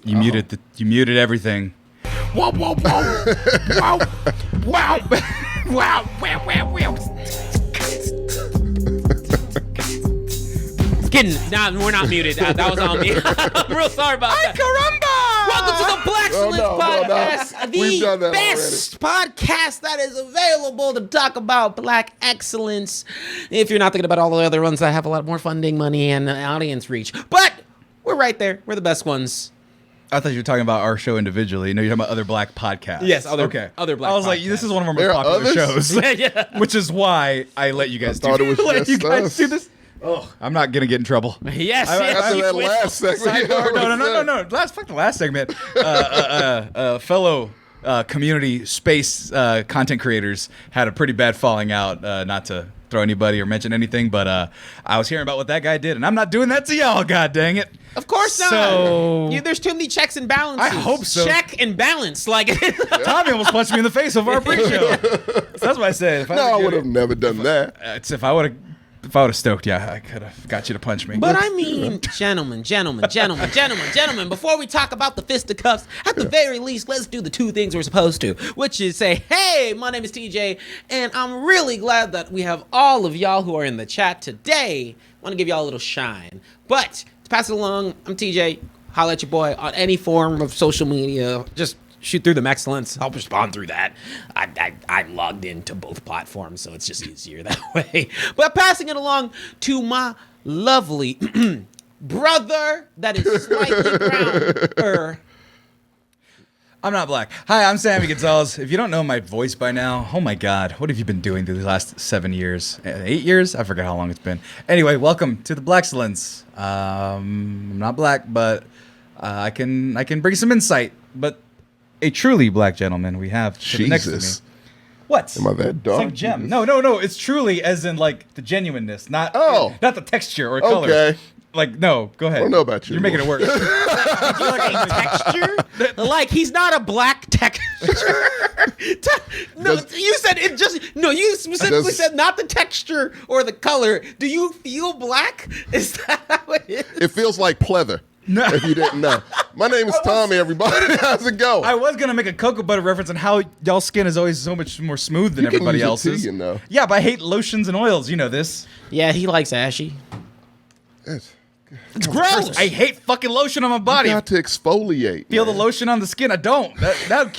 You muted everything. Whoa, whoa, whoa. Wow. Wow. Wow. Wow. Wow. Kidding. Nah, we're not muted. That was on me. I'm real sorry about that. Welcome to the Blaxcellence Podcast, the best podcast that is available to talk about black excellence. If you're not thinking about all the other ones that have a lot more funding, money, and audience reach. But we're right there. We're the best ones. I thought you were talking about our show individually. No, you're talking about other black podcasts. Yes, other black I was podcasts. Like, this is one of our most popular shows. Yeah. Which is why I let you guys do this. Oh, I'm not going to get in trouble. Yes. After that last segment. No. Fuck the last segment. Fellow community space content creators had a pretty bad falling out, not to throw anybody or mention anything, but I was hearing about what that guy did, and I'm not doing that to y'all, god dang it. Of course not. So, there's too many checks and balances. I hope so. Check and balance. Like Tommy almost punched me in the face over our pre-show. So that's what I said. I would have never done that. If I would have stoked, I could have got you to punch me. But I mean, gentlemen, before we talk about the fisticuffs, at the very least, let's do the two things we're supposed to, which is say, hey, my name is TJ, and I'm really glad that we have all of y'all who are in the chat today. I want to give y'all a little shine. But to pass it along, I'm TJ. Holla at your boy on any form of social media. Just shoot through them excellence. I'll respond through that. I'm logged into both platforms, so it's just easier that way. But passing it along to my lovely brother that is slightly browner. I'm not black. Hi, I'm Sammy Gonzalez. If you don't know my voice by now, oh my God, what have you been doing through the last 7 years? 8 years? I forget how long it's been. Anyway, welcome to the Blaxcellence. I'm not black, but I can bring some insight. But a truly black gentleman we have next to me. What? Am I that dark? It's like gem. No. It's truly as in like the genuineness, not the texture or color. Okay. Like, no, go ahead. I don't know about you. You're making it worse. Like a texture? Like he's not a black texture. No, you said it just. No, you specifically said not the texture or the color. Do you feel black? Is that how it is? It feels like pleather. No. If you didn't know. My name is Tommy, everybody. How's it go? I was going to make a cocoa butter reference on how y'all's skin is always so much more smooth than everybody else's. You know. Yeah, but I hate lotions and oils. You know this. Yeah, he likes ashy. It's gross. I hate fucking lotion on my body. You got to exfoliate. Feel the lotion on the skin. I don't. That'd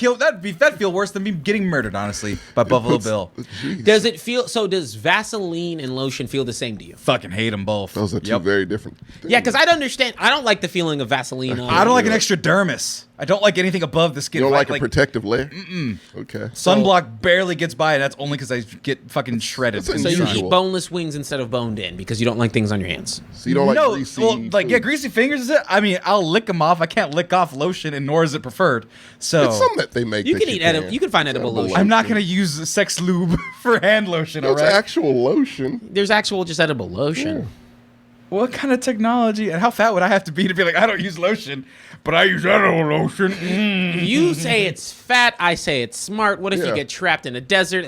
feel worse than me getting murdered, honestly, by Buffalo Bill. Geez. Does it feel so? Does Vaseline and lotion feel the same to you? Fucking hate them both. Those are two very different things. Yeah, because I don't understand. I don't like the feeling of Vaseline. I don't like an extra dermis. I don't like anything above the skin. You don't like a protective layer? Mm-mm. Okay. Sunblock barely gets by, and that's only because I get fucking shredded. So you eat boneless wings instead of boned in because you don't like things on your hands. So you don't like greasy food. Greasy fingers is it? I mean, I'll lick them off. I can't lick off lotion, and nor is it preferred. So it's something that they make. You can eat edible. You can find edible lotion. I'm not gonna use sex lube for hand lotion. It's actual lotion. There's actual just edible lotion. Yeah. What kind of technology and how fat would I have to be be like, I don't use lotion, but I use edible lotion? You say it's fat, I say it's smart. What if you get trapped in a desert?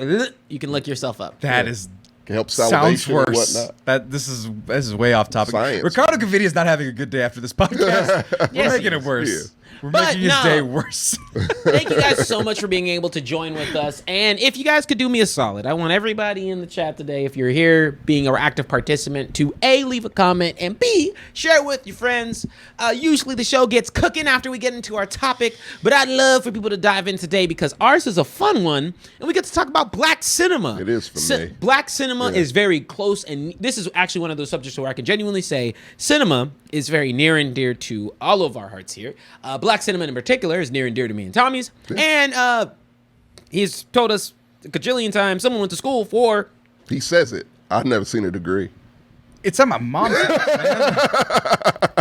You can lick yourself up. That is can help salivation sounds worse. And whatnot. This is way off topic. Science. Ricardo Gavidia is not having a good day after this podcast. We're making it worse. We're making his day worse. Thank you guys so much for being able to join with us. And if you guys could do me a solid, I want everybody in the chat today, if you're here being our active participant, to A, leave a comment, and B, share it with your friends. Usually the show gets cooking after we get into our topic, but I'd love for people to dive in today because ours is a fun one, and we get to talk about black cinema. It is for me. Black cinema is very close, and this is actually one of those subjects where I can genuinely say cinema is very near and dear to all of our hearts here. Black cinema in particular is near and dear to me and Tommy's. And he's told us a gajillion times someone went to school for. He says it. I've never seen a degree. It's on my mom's house, man.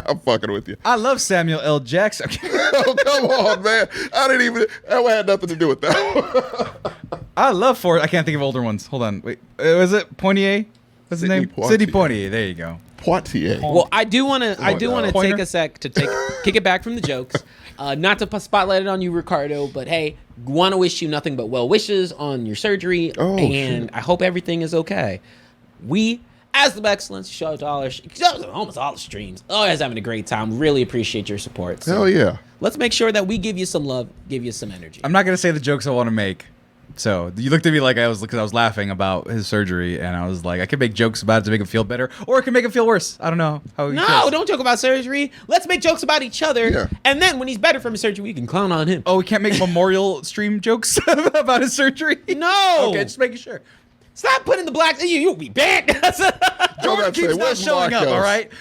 I'm fucking with you. I love Samuel L. Jackson. Oh, come on, man. That had nothing to do with that. I love Ford. I can't think of older ones. Hold on. Wait. Was it Poitier? What's his name? Sidney Poitier. There you go. Poitier. Well, I do want to take a sec to kick it back from the jokes. Not to spotlight it on you, Ricardo, but hey, want to wish you nothing but well wishes on your surgery, and I hope everything is okay. We as the Blaxcellence, show to almost all the streams. Always having a great time. Really appreciate your support. So Hell yeah. let's make sure that we give you some love, give you some energy. I'm not gonna say the jokes I want to make. So you looked at me like because I was laughing about his surgery, and I was like, I could make jokes about it to make him feel better, or it could make him feel worse. I don't know how. No, don't joke about surgery. Let's make jokes about each other, Yeah. and then when he's better from his surgery, we can clown on him. Oh, we can't make memorial stream jokes about his surgery. No. Okay, just making sure. Stop putting the black. You'll be banned. Jordan keeps not showing up. All right,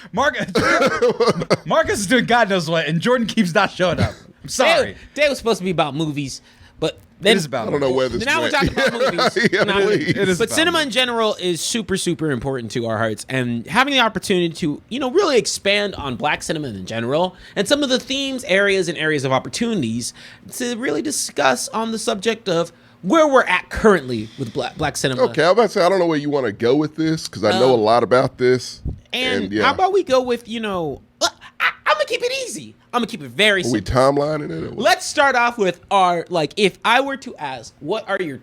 Marcus is doing God knows what, and Jordan keeps not showing up. I'm sorry. Today was supposed to be about movies, but then It is about. I don't know where this now went. we're talking about movies. Yeah, Now- please. It is but about cinema movies. in general is super, super important to our hearts, and having the opportunity to, really expand on Black cinema in general and some of the themes, areas, and areas of opportunities to really discuss on the subject of where we're at currently with Black cinema. Okay, I was about to say, I don't know where you want to go with this because I know a lot about this. And yeah. how about we go with, I'm gonna keep it easy. I'm gonna keep it very Are we simple. timelining it? Or what? Let's start off with if I were to ask, what are your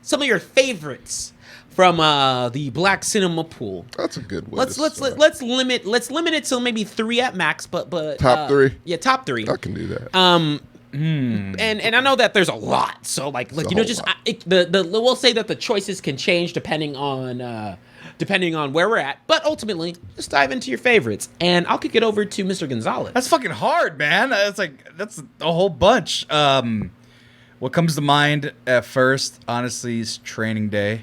some of your favorites from the Black cinema pool? That's a good one. Let's limit it to maybe 3 at max, but Top 3? Yeah, top 3. I can do that. And I know that there's a lot, so a whole lot. we'll say that the choices can change depending on where we're at, but ultimately, let's dive into your favorites, and I'll kick it over to Mr. Gonzalez. That's fucking hard, man. That's a whole bunch. What comes to mind at first, honestly, is Training Day.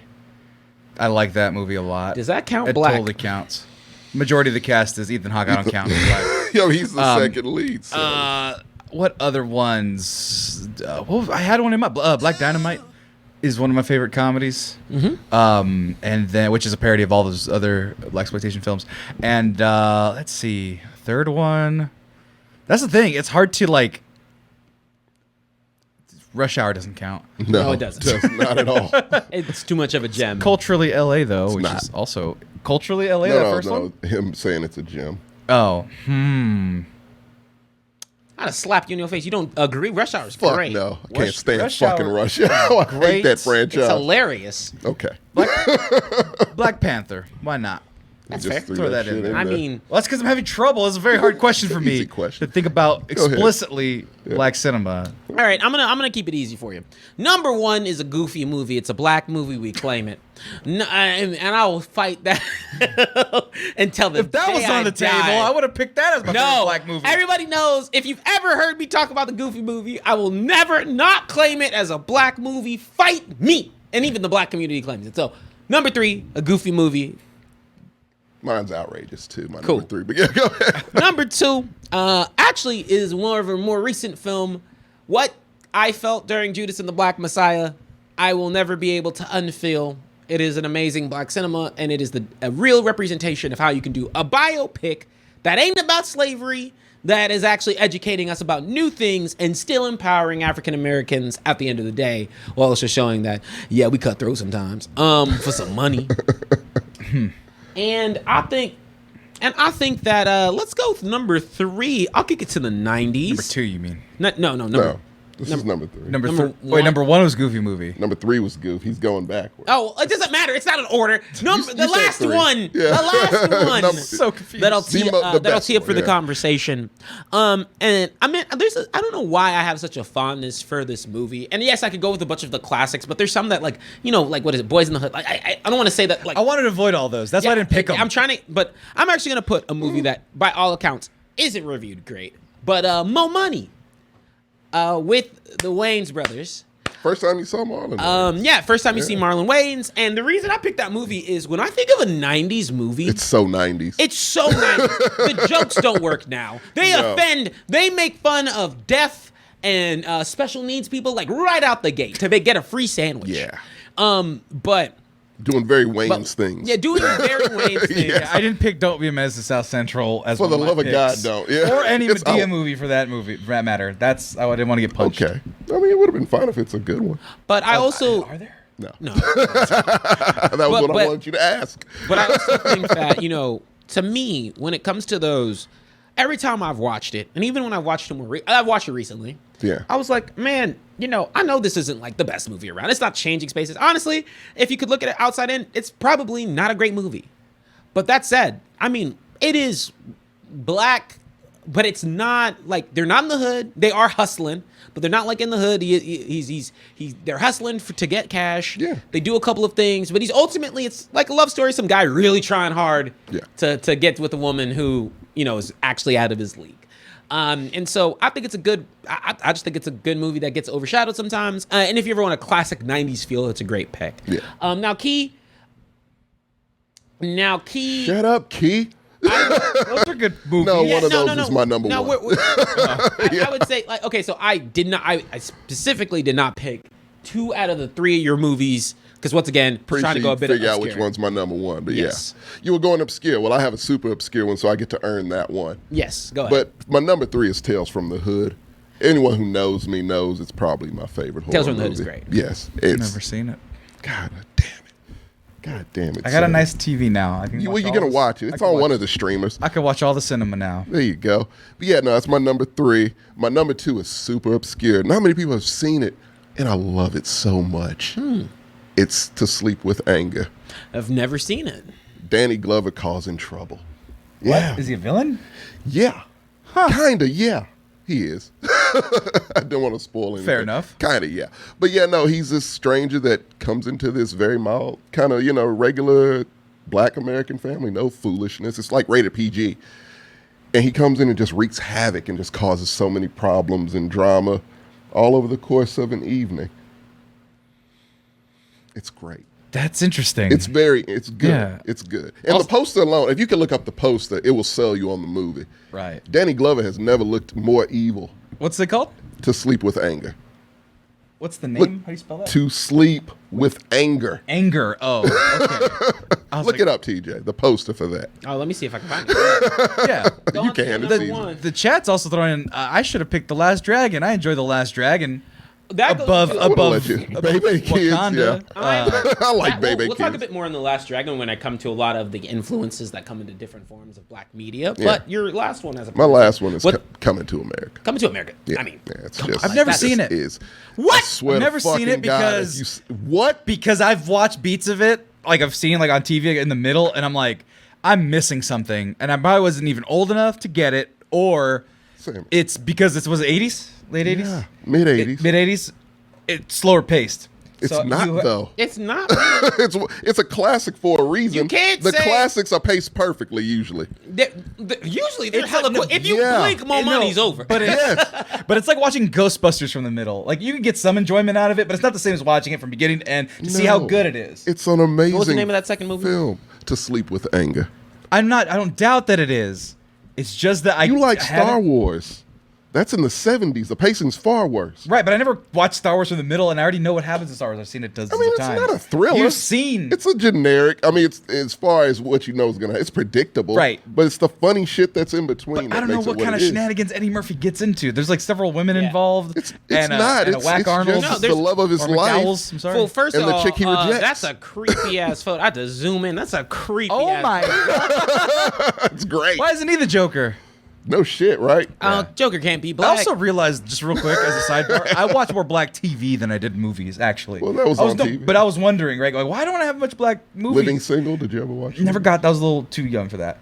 I like that movie a lot. Does that count? It Black? totally counts. Majority of the cast is Ethan Hawke. I don't count him black. Yo, he's the second lead. So. What other ones? I had one in my Black Dynamite is one of my favorite comedies. Mm-hmm. And then which is a parody of all those other blaxploitation films. And let's see, third one. That's the thing. It's hard to like. Rush Hour doesn't count. No, it doesn't. Not at all. It's too much of a gem. Culturally LA though, which not. is also culturally LA. No, that first no, one. him saying it's a gem. Oh, I'd have slapped you in your face. You don't agree? Rush Hour is Fuck great. no. I can't stand Rush fucking Hour- Rush Hour. I hate that It's franchise. hilarious. Okay. Black Panther. Why not? That's Just fair. threw Throw that shit in there. I there. mean, Well, that's because I'm having trouble. It's a very hard question for me Easy question. to think about Go ahead. explicitly Black cinema. all right, I'm gonna keep it easy for you. Number 1 is a goofy movie. It's a black movie. We claim it, and I will fight that until the If that day was on the die. table, I would have picked that as my favorite No, Black movie. everybody knows. If you've ever heard me talk about the Goofy movie, I will never not claim it as a black movie. Fight me, and even the black community claims it. So, number 3, a Goofy movie. Mine's outrageous too. My Cool. number 3. But yeah, go ahead. Number 2, actually is more of a more recent film. What I felt during Judas and the Black Messiah, I will never be able to unfeel. It is an amazing black cinema, and it is a real representation of how you can do a biopic that ain't about slavery, that is actually educating us about new things and still empowering African Americans at the end of the day, while also showing that, yeah, we cut throat sometimes for some money. And I think that let's go with number 3. I'll kick it to the 90s. Number 2, you mean? No. No. This is number 3. Number Number 3. one. Wait, number 1 was Goofy movie. Number 3 was Goof. He's going backward. Oh, it doesn't matter. It's not an order. You The said last 3. one. Yeah. The last one. Number- So confused. That'll The tee best up for one, the yeah. conversation. And I mean, I don't know why I have such a fondness for this movie. And yes, I could go with a bunch of the classics, but there's some that like what is it, Boys in the Hood? Like I don't want to say that like I wanted to avoid all those. That's why I didn't pick them. I'm trying to, but I'm actually gonna put a movie that, by all accounts, isn't reviewed great. But Mo Money, with the Wayans brothers. First time you saw Marlon. Yeah, first time you see Marlon Wayans, and the reason I picked that movie is when I think of a '90s movie, It's so 90s. it's so 90s. The jokes don't work now. They No. offend. They make fun of deaf and special needs people like right out the gate to get a free sandwich. Yeah. But Doing very Wayne's things. yeah, doing very Wayans things. Yeah. I didn't pick Don't Be a Menace to South Central as For one the of my love of God, picks. don't. Yeah. Or any It's Medea out. movie for that matter. I didn't want to get punched. Okay. I mean, it would have been fine if it's a good one. But I also Are there? No. no. That was what I but- wanted you to ask. But I also think that, to me, when it comes to those, every time I've watched it, and even when I've watched it I've watched it recently. Yeah. I was like, man, I know this isn't like the best movie around. It's not Changing Spaces. Honestly, if you could look at it outside in, it's probably not a great movie. But that said, I mean, it is black, but it's not like they're not in the hood. They are hustling, but they're not like in the hood. They're hustling to get cash. Yeah. They do a couple of things, but it's like a love story. Some guy really trying hard to get with a woman who, is actually out of his league. And so I think it's a good, I just think it's a good movie that gets overshadowed sometimes. And if you ever want a classic 90s feel, it's a great pick. Yeah. Now Key. Shut up, Key. Those are good movies. No, one of those is my number one. I would say, like, okay, so I specifically did not pick 2 out of the 3 of your movies because, once again, trying to go a bit figure obscure. out which one's my number one. But Yes. you were going obscure. Well, I have a super obscure one, so I get to earn that one. Yes, go ahead. But my number 3 is Tales from the Hood. Anyone who knows me knows it's probably my favorite horror Tales from the movie. Hood is great. Yes, I've never seen it. God damn it! I got a nice TV now. You're gonna watch it. It's on one of the streamers. I can watch all the cinema now. There you go. But yeah, no, that's my number 3. My number 2 is super obscure. Not many people have seen it, and I love it so much. It's To Sleep with Anger. I've never seen it. Danny Glover causing trouble. What? Yeah. Is he a villain? Yeah. Kinda, yeah. He is. I don't want to spoil anything. Fair enough. Kinda, yeah. But yeah, no, he's this stranger that comes into this very mild, kind of, regular black American family. No foolishness. It's like rated PG. And he comes in and just wreaks havoc and just causes so many problems and drama all over the course of an evening. It's great. That's interesting. It's good. Yeah. It's good. And the poster alone, if you can look up the poster, it will sell you on the movie. Right. Danny Glover has never looked more evil. What's it called? To Sleep with Anger. What's the name? How do you spell that? To Sleep with Anger. Anger. Oh, okay. Look it up, TJ. The poster for that. Oh, let me see if I can find it. Yeah. You can. It's easy. The chat's also throwing in, I should have picked The Last Dragon. I enjoy The Last Dragon. That goes above to- Baby Kids, Wakanda. I like Baby We'll Kids. talk a bit more on The Last Dragon when I come to a lot of the influences that come into different forms of black media. Yeah. But your last one has a My last one is Coming to America. Coming to America. Yeah. I mean, it's come just, on, I've never that's- seen it. Is. What? I swear I've to never seen fucking it God, because what? Because I've watched beats of it, like I've seen like on TV in the middle, and I'm like, I'm missing something, and I probably wasn't even old enough to get it, or Same. it's because it was 80s, late 80s, Yeah, mid 80s. mid 80s. It's slower paced. It's So not you- though. It's not. It's a classic for a reason. You can't the say- classics are paced perfectly usually. Usually they're It's hella like- no, quick. If you yeah. blink, more No, money's over. But but it's like watching Ghostbusters from the middle. Like you can get some enjoyment out of it, but it's not the same as watching it from beginning to end to see how No. good it is. It's an amazing. What was the name of that second movie? Film. To Sleep with Anger. I don't doubt that it is. It's just that You like haven't- Star Wars? That's in the 70s. The pacing's far worse. Right, but I never watched Star Wars from the middle, and I already know what happens in Star Wars. I've seen it dozens I mean, of it's times. not a thriller. You've seen. It's a generic. I mean, it's as far as what you know is gonna. It's predictable, Right. But it's the funny shit that's in between. I don't know what kind of shenanigans Eddie Murphy gets into. There's like several women Yeah. involved. It's and, not. And It's a whack Arnold. just No, the love of his or life. McDowell's, I'm sorry. Well, first And of the all, chick he rejects. that's a creepy ass photo. I had to zoom in. That's a creepy. Oh ass my god! It's great. Why isn't he the Joker? No shit, right? Joker can't be I black. also realized, just real quick, as a sidebar, I watch more black TV than I did movies. Actually, Well, that was I on TV. But I was wondering, right? Like, why don't I have much black movies? Living Single. Did you ever watch? Never got. That was a little too young for that.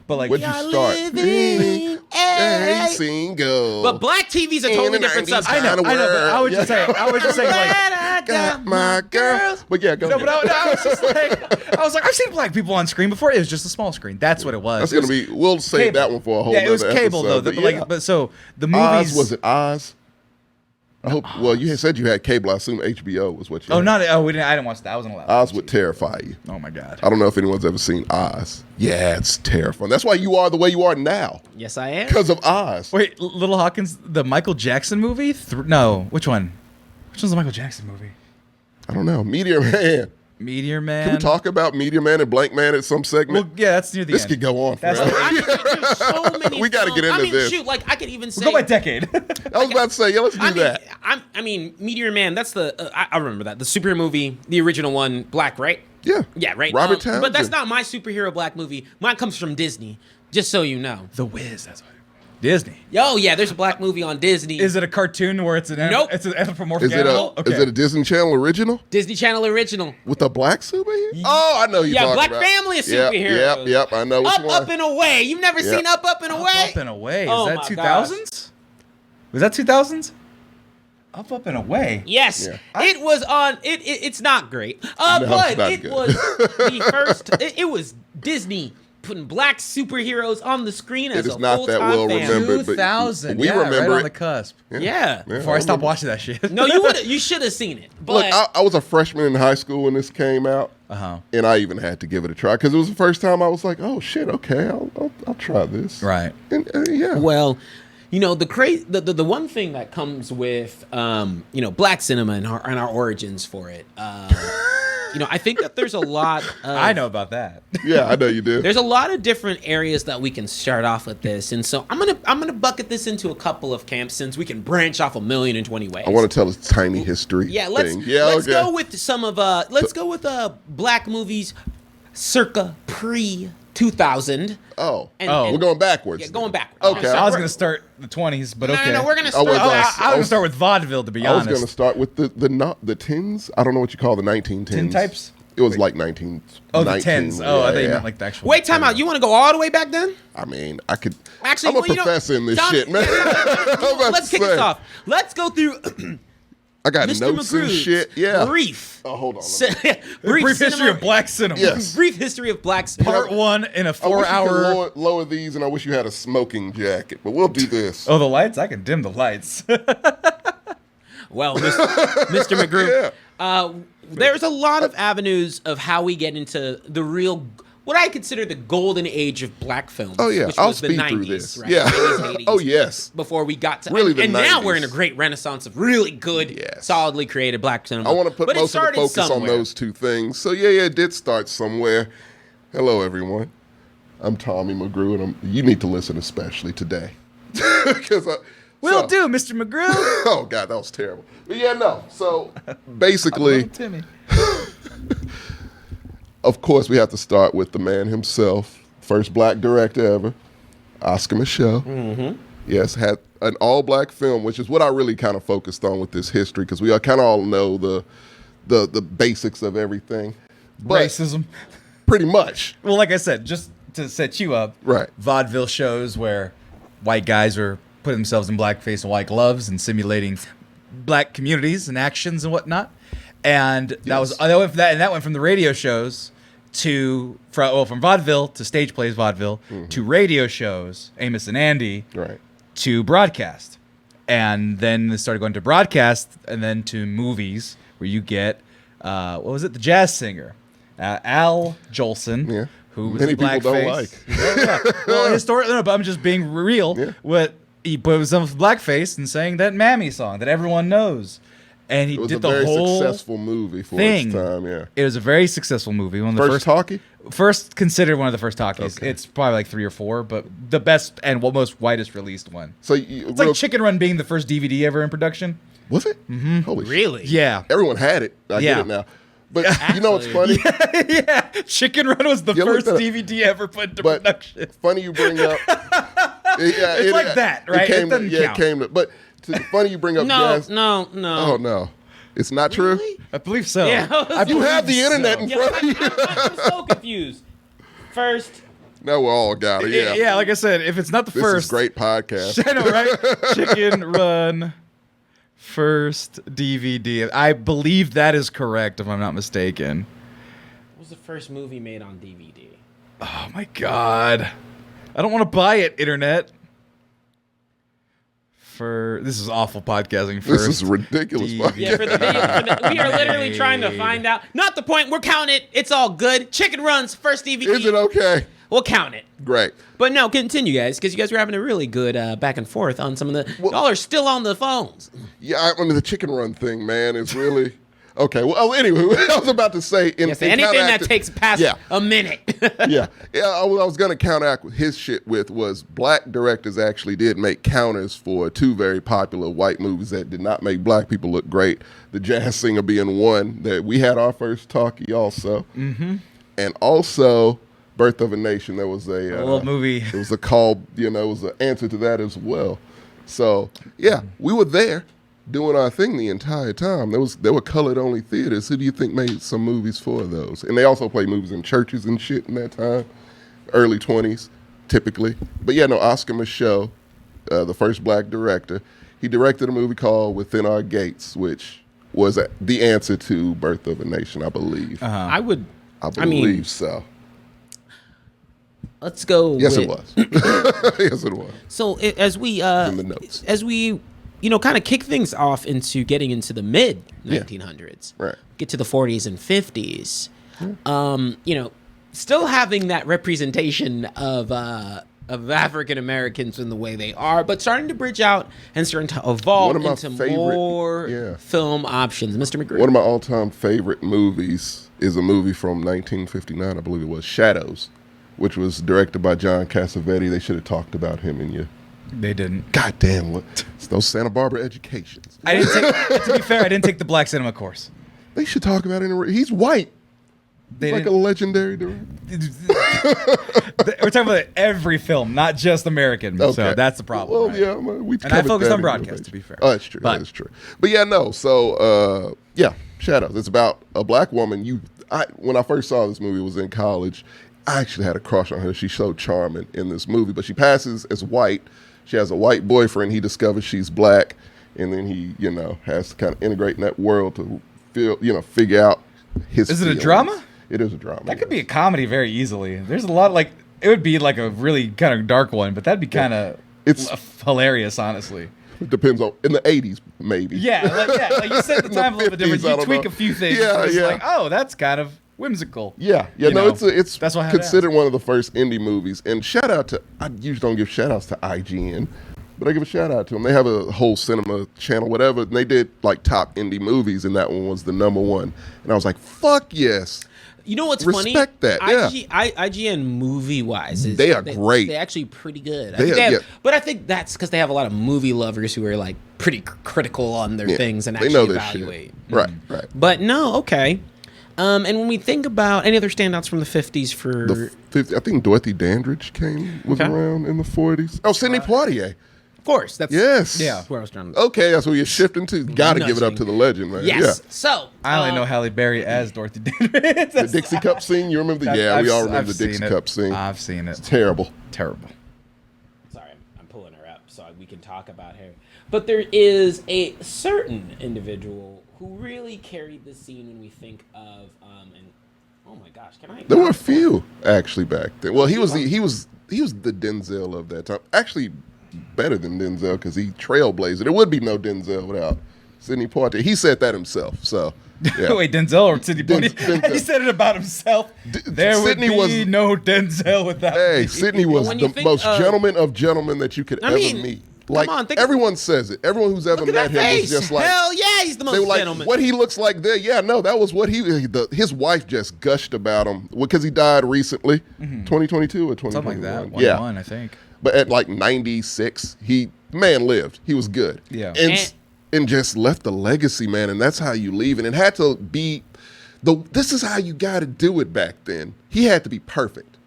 But like, Where'd you start? living Hey, single. But black TV's a totally In the different 90s, subject. I know, kinda but I was just saying. I was just saying, like. Got my girl. But yeah, go No, ahead. but I was just like, I've seen black people on screen before. It was just a small screen. That's what it was. That's It was gonna be. We'll save cable. that one for a whole. Yeah, it was nother cable episode, though. but Like, yeah. but so the movies. Oz, was it Oz? I hope. Well, you had said you had cable. I assume HBO was what you. Oh, had. not. Oh, we didn't. I didn't watch that. I wasn't allowed. Oz would terrify you. Oh my god. I don't know if anyone's ever seen Oz. Yeah, it's terrifying. That's why you are the way you are now, Yes, I am. because of Oz. Wait, Little Hawkins, the Michael Jackson movie? No, which one? Which one's the Michael Jackson movie? I don't know. Meteor Man. Meteor Man. Can we talk about Meteor Man and Blank Man at some segment? Well, yeah, that's near the this end. could go on That's forever. I mean, there's so many. We gotta films. get into I mean, this. shoot, like I could even say. Go by decade. I was about to say, yeah, let's do that. I mean, Meteor Man. That's the. I remember that the superhero movie, the original one, black, right? Yeah. Yeah, right. Robert Townsend. But that's not my superhero black movie. Mine comes from Disney. Just so you know. The Wiz. That's what. Disney. Oh yeah, there's a black movie on Disney. Is it a cartoon where it's an Nope. it's an anthropomorphic Is it animal? is it a Disney Channel original Disney Channel original. with a black superhero? Oh, I know you. Yeah, talking Black about. Family of Yep, superheroes. Yep. I know which Up, one. Up and Away. You've never seen Up, Up and Away? Up and Away. Oh Is my that gosh. 2000s? Was that 2000s? Up and Away. Yes, Yeah. it was on. It's not great, it's but not it good. was the first. It was Disney putting black superheroes on the screen as It is a not that full-time well fan. remembered. but 2000. we yeah, remember right on it. the cusp. Yeah. Before I stopped watching that shit. No, you should have seen it. But Look, I was a freshman in high school when this came out, and I even had to give it a try because it was the first time I was like, "Oh shit, okay, I'll try this." Right. And yeah. well, the one thing that comes with black cinema and our origins for it. I think that there's a lot. I know about that. Yeah, I know you do. There's a lot of different areas that we can start off with this, and so I'm gonna bucket this into a couple of camps since we can branch off 1,020 ways. I want to tell a tiny history. Yeah, let's thing. Yeah, let's okay. go with some of black movies circa pre-2000. Oh, And- we're going backwards. Yeah, going backwards. Okay. I was going to start the 20s, but okay. No, we're gonna I start. was I was I going to was- start with vaudeville, to be I was honest. going to start with the tins. I don't know what you call the 1910s. Tin types? It was like 19. Oh, the 19, tens. Oh, I yeah, thought you yeah. meant like the actual. Wait, time out. You want to go all the way back then? I mean, I could. Actually, I'm a well, you know, professor in this Tom- shit, man. I'm about Let's to kick this say. off. Let's go through I got Mr. notes and McGrew's shit. Yeah. brief. Oh, hold on. Brief history of black cinema. Yes. Brief history of black cinema. Part 1 in a I wish you 4-hour. could lower these, and I wish you had a smoking jacket. But we'll do this. Oh, the lights? I can dim the lights. Well, Mr. McGrew, Yeah. there's a lot of avenues of how we get into the real, what I consider the golden age of black films. Oh, yeah. which I'll was the speed 90s, through this. right? Yeah. 90s, 80s, Oh, yes. Before we got to Really, and the now 90s. we're in a great renaissance of really good, Yes. solidly created black cinema. I want to put But it most of the started focus on somewhere. those two things. So, yeah, it did start somewhere. Hello, everyone. I'm Tommy McGrew, and you need to listen especially today. Because Will do, Mr. McGrew. Oh, God, that was terrible. But, yeah, no. So, basically, Timmy. of course, we have to start with the man himself. First black director ever, Oscar Michelle. Mm-hmm. Yes, had an all-black film, which is what I really kind of focused on with this history, because we kind of all know the basics of everything. But Racism. pretty much. Well, like I said, just to set you up, Right. vaudeville shows where white guys are putting themselves in blackface and white gloves and simulating black communities and actions and whatnot. And that went from the radio shows from vaudeville to stage plays vaudeville to radio shows, Amos and Andy, Right. to broadcast. And then it started going to broadcast and then to movies where you get, what was it? The jazz singer, Al Jolson, Yeah. who was Many in blackface. people don't like. Yeah. Well, historically, no, but I'm just being real. Yeah. What he put some blackface and sang that Mammy song that everyone knows. And he It was did a the very whole successful movie for thing. its time, yeah. It was a very successful movie. One of the First talkie? First considered one of the first talkies. Okay. It's probably like 3 or 4, but the best and most widest released one. So It's like Chicken Run being the first DVD ever in production. Was it? Mm-hmm. Holy shit. Really? Yeah. Everyone had it. I Yeah. get it now. But you know what's funny? Yeah. Chicken Run was the Yeah, look first that up. DVD ever put into But production. funny you bring up. It's like that, right? It doesn't count. It came to. But funny you bring up jazz. No. Oh no, it's not true. I believe so. Yeah. You have the so. internet in front of you. I'm so confused. First, Now we all got it. Yeah. Yeah, like I said, if it's not the This first. is great podcast. I know, right? Chicken Run first DVD. I believe that is correct, if I'm not mistaken. what was the first movie made on DVD? Oh my god. I don't want to buy it, internet. This is awful podcasting. This First is ridiculous. DVD. podcast. Yeah, for the video, we are literally trying to find out. Not the point. We'll count it. It's all good. Chicken Run's first DVD. Is it okay? We'll count it. Great. But no, continue, guys, because you guys were having a really good back and forth on some of the. Y'all are still on the phones. Yeah, I mean the Chicken Run thing, man, is really okay. Well, anyway, I was about to say Yes, anything that takes past a minute. yeah. I was going to counteract with his shit was black directors actually did make counters for 2 very popular white movies that did not make black people look great. The Jazz Singer being one that we had our first talkie also. Mm-hmm. And also Birth of a Nation. There was a little movie. It was a call, it was an answer to that as well. So yeah, we were there doing our thing the entire time. There were colored only theaters. Who do you think made some movies for those? And they also played movies in churches and shit in that time, early 20s typically. But yeah, no, Oscar Micheaux, the first black director, he directed a movie called Within Our Gates, which was the answer to Birth of a Nation, I believe. I believe so. Let's go. Yes, it was. Yes, it was. So as we in the notes, kind of kick things off into getting into the mid 1900s, right? Get to the 40s and 50s. Still having that representation of African Americans in the way they are, but starting to bridge out and starting to evolve into more film options. Mr. McGree. One of my all-time favorite movies is a movie from 1959, I believe it was, Shadows, which was directed by John Cassavetes. They should have talked about him in your... They didn't. God damn, it's those Santa Barbara educations. To be fair, I didn't take the black cinema course. They should talk about it. He's white. He's like a legendary director. We're talking about every film, not just American. Okay. So that's the problem. Well, right? Yeah, and I focused on broadcast, to be fair. Oh, that's true. That is true. But yeah, no. So Shadows. It's about a black woman. When I first saw this movie, it was in college. I actually had a crush on her. She's so charming in this movie, but she passes as white. She has a white boyfriend. He discovers she's black, and then he, has to kind of integrate in that world to figure out his. Is it a drama? It is a drama. That could be a comedy very easily. There's a lot it would be like a really kind of dark one, but that'd be kind of hilarious, honestly. It depends on in the 80s maybe. Yeah, like you said, the time a little bit different. You tweak a few things. Yeah, yeah. Like, oh, that's kind of whimsical. Yeah. It's considered one of the first indie movies. And shout out to, I usually don't give shout outs to IGN, but I give a shout out to them. They have a whole cinema channel, whatever. And they did like top indie movies, and that one was the #1. And I was like, fuck yes. You know what's funny? Respect that, yeah. IGN movie-wise, they are great. They're actually pretty good. But I think that's because they have a lot of movie lovers who are like pretty critical on their things and actually evaluate. Right. But no, okay. And when we think about any other standouts from the 50s for... I think Dorothy Dandridge was around in the 40s. Oh, Sidney Poitier. Of course. That's where I was trying to... Okay, that's where you're shifting to. Got to give it up to the legend, man. Yes. Yeah. So... I only know Halle Berry as Dorothy Dandridge. The Dixie Cup scene, you remember we all remember the Dixie Cup scene. I've seen it. It's terrible. Terrible. Sorry, I'm pulling her up so we can talk about her. But there is a certain individual who really carried the scene when we think of and oh my gosh, There were a few actually back then. Well, he was the Denzel of that time. Actually, better than Denzel because he trailblazed it. There would be no Denzel without Sidney Poitier. He said that himself. So yeah. Wait, Denzel or Sidney Poitier? He said it about himself. There would be no Denzel without. Hey, Sidney was the most gentleman of gentlemen that you could ever meet. Like, everyone says it. Everyone who's ever met him was just like, hell yeah, he's the most gentleman. Like, what he looks like there. Yeah, no, that was what his wife just gushed about him because he died recently, 2022 or 2021. Something like that. Yeah, I think. But at like 96, man lived. He was good. Yeah, and just left a legacy, man. And that's how you leave. And it had to be this is how you got to do it back then. He had to be perfect.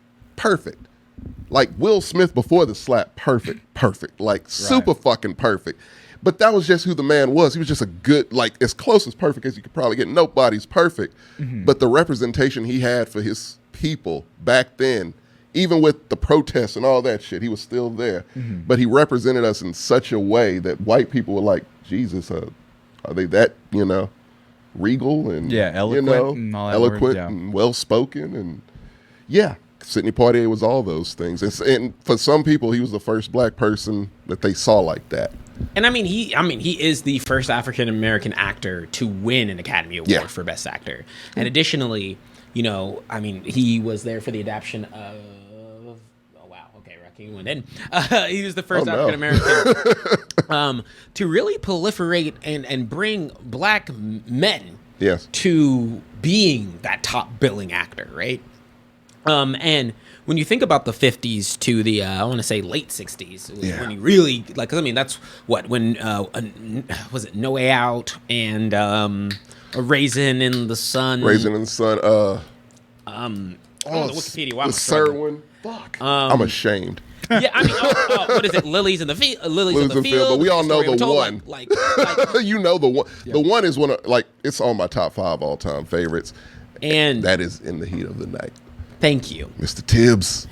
Like Will Smith before the slap, perfect, like super fucking perfect. But that was just who the man was. He was just a good, like as close as perfect as you could probably get. Nobody's perfect. But the representation he had for his people back then, even with the protests and all that shit, he was still there. But he represented us in such a way that white people were like, Jesus, are they that, regal and eloquent, and well-spoken and Sidney Poitier was all those things, and for some people, he was the first black person that they saw like that. And he is the first African American actor to win an Academy Award for Best Actor. And additionally, he was there for the adaptation of. Oh wow, okay, Rocky went in. He was the first African American to really proliferate and bring black men to being that top billing actor, right? And when you think about the 50s to the, I want to say late 60s, when you really, that's what, when, was it No Way Out and A Raisin in the Sun? Raisin in the Sun, on the Wikipedia. Wow, the Serwin. Fuck. I'm ashamed. Yeah, I mean, what is it? Lilies in the field. Lilies in the field. But we all know Story the Untold, one. Like, You know the one. Yeah. The one is one of, like, it's on my top 5 all-time favorites. and That is In the Heat of the Night. thank you. Mr. Tibbs.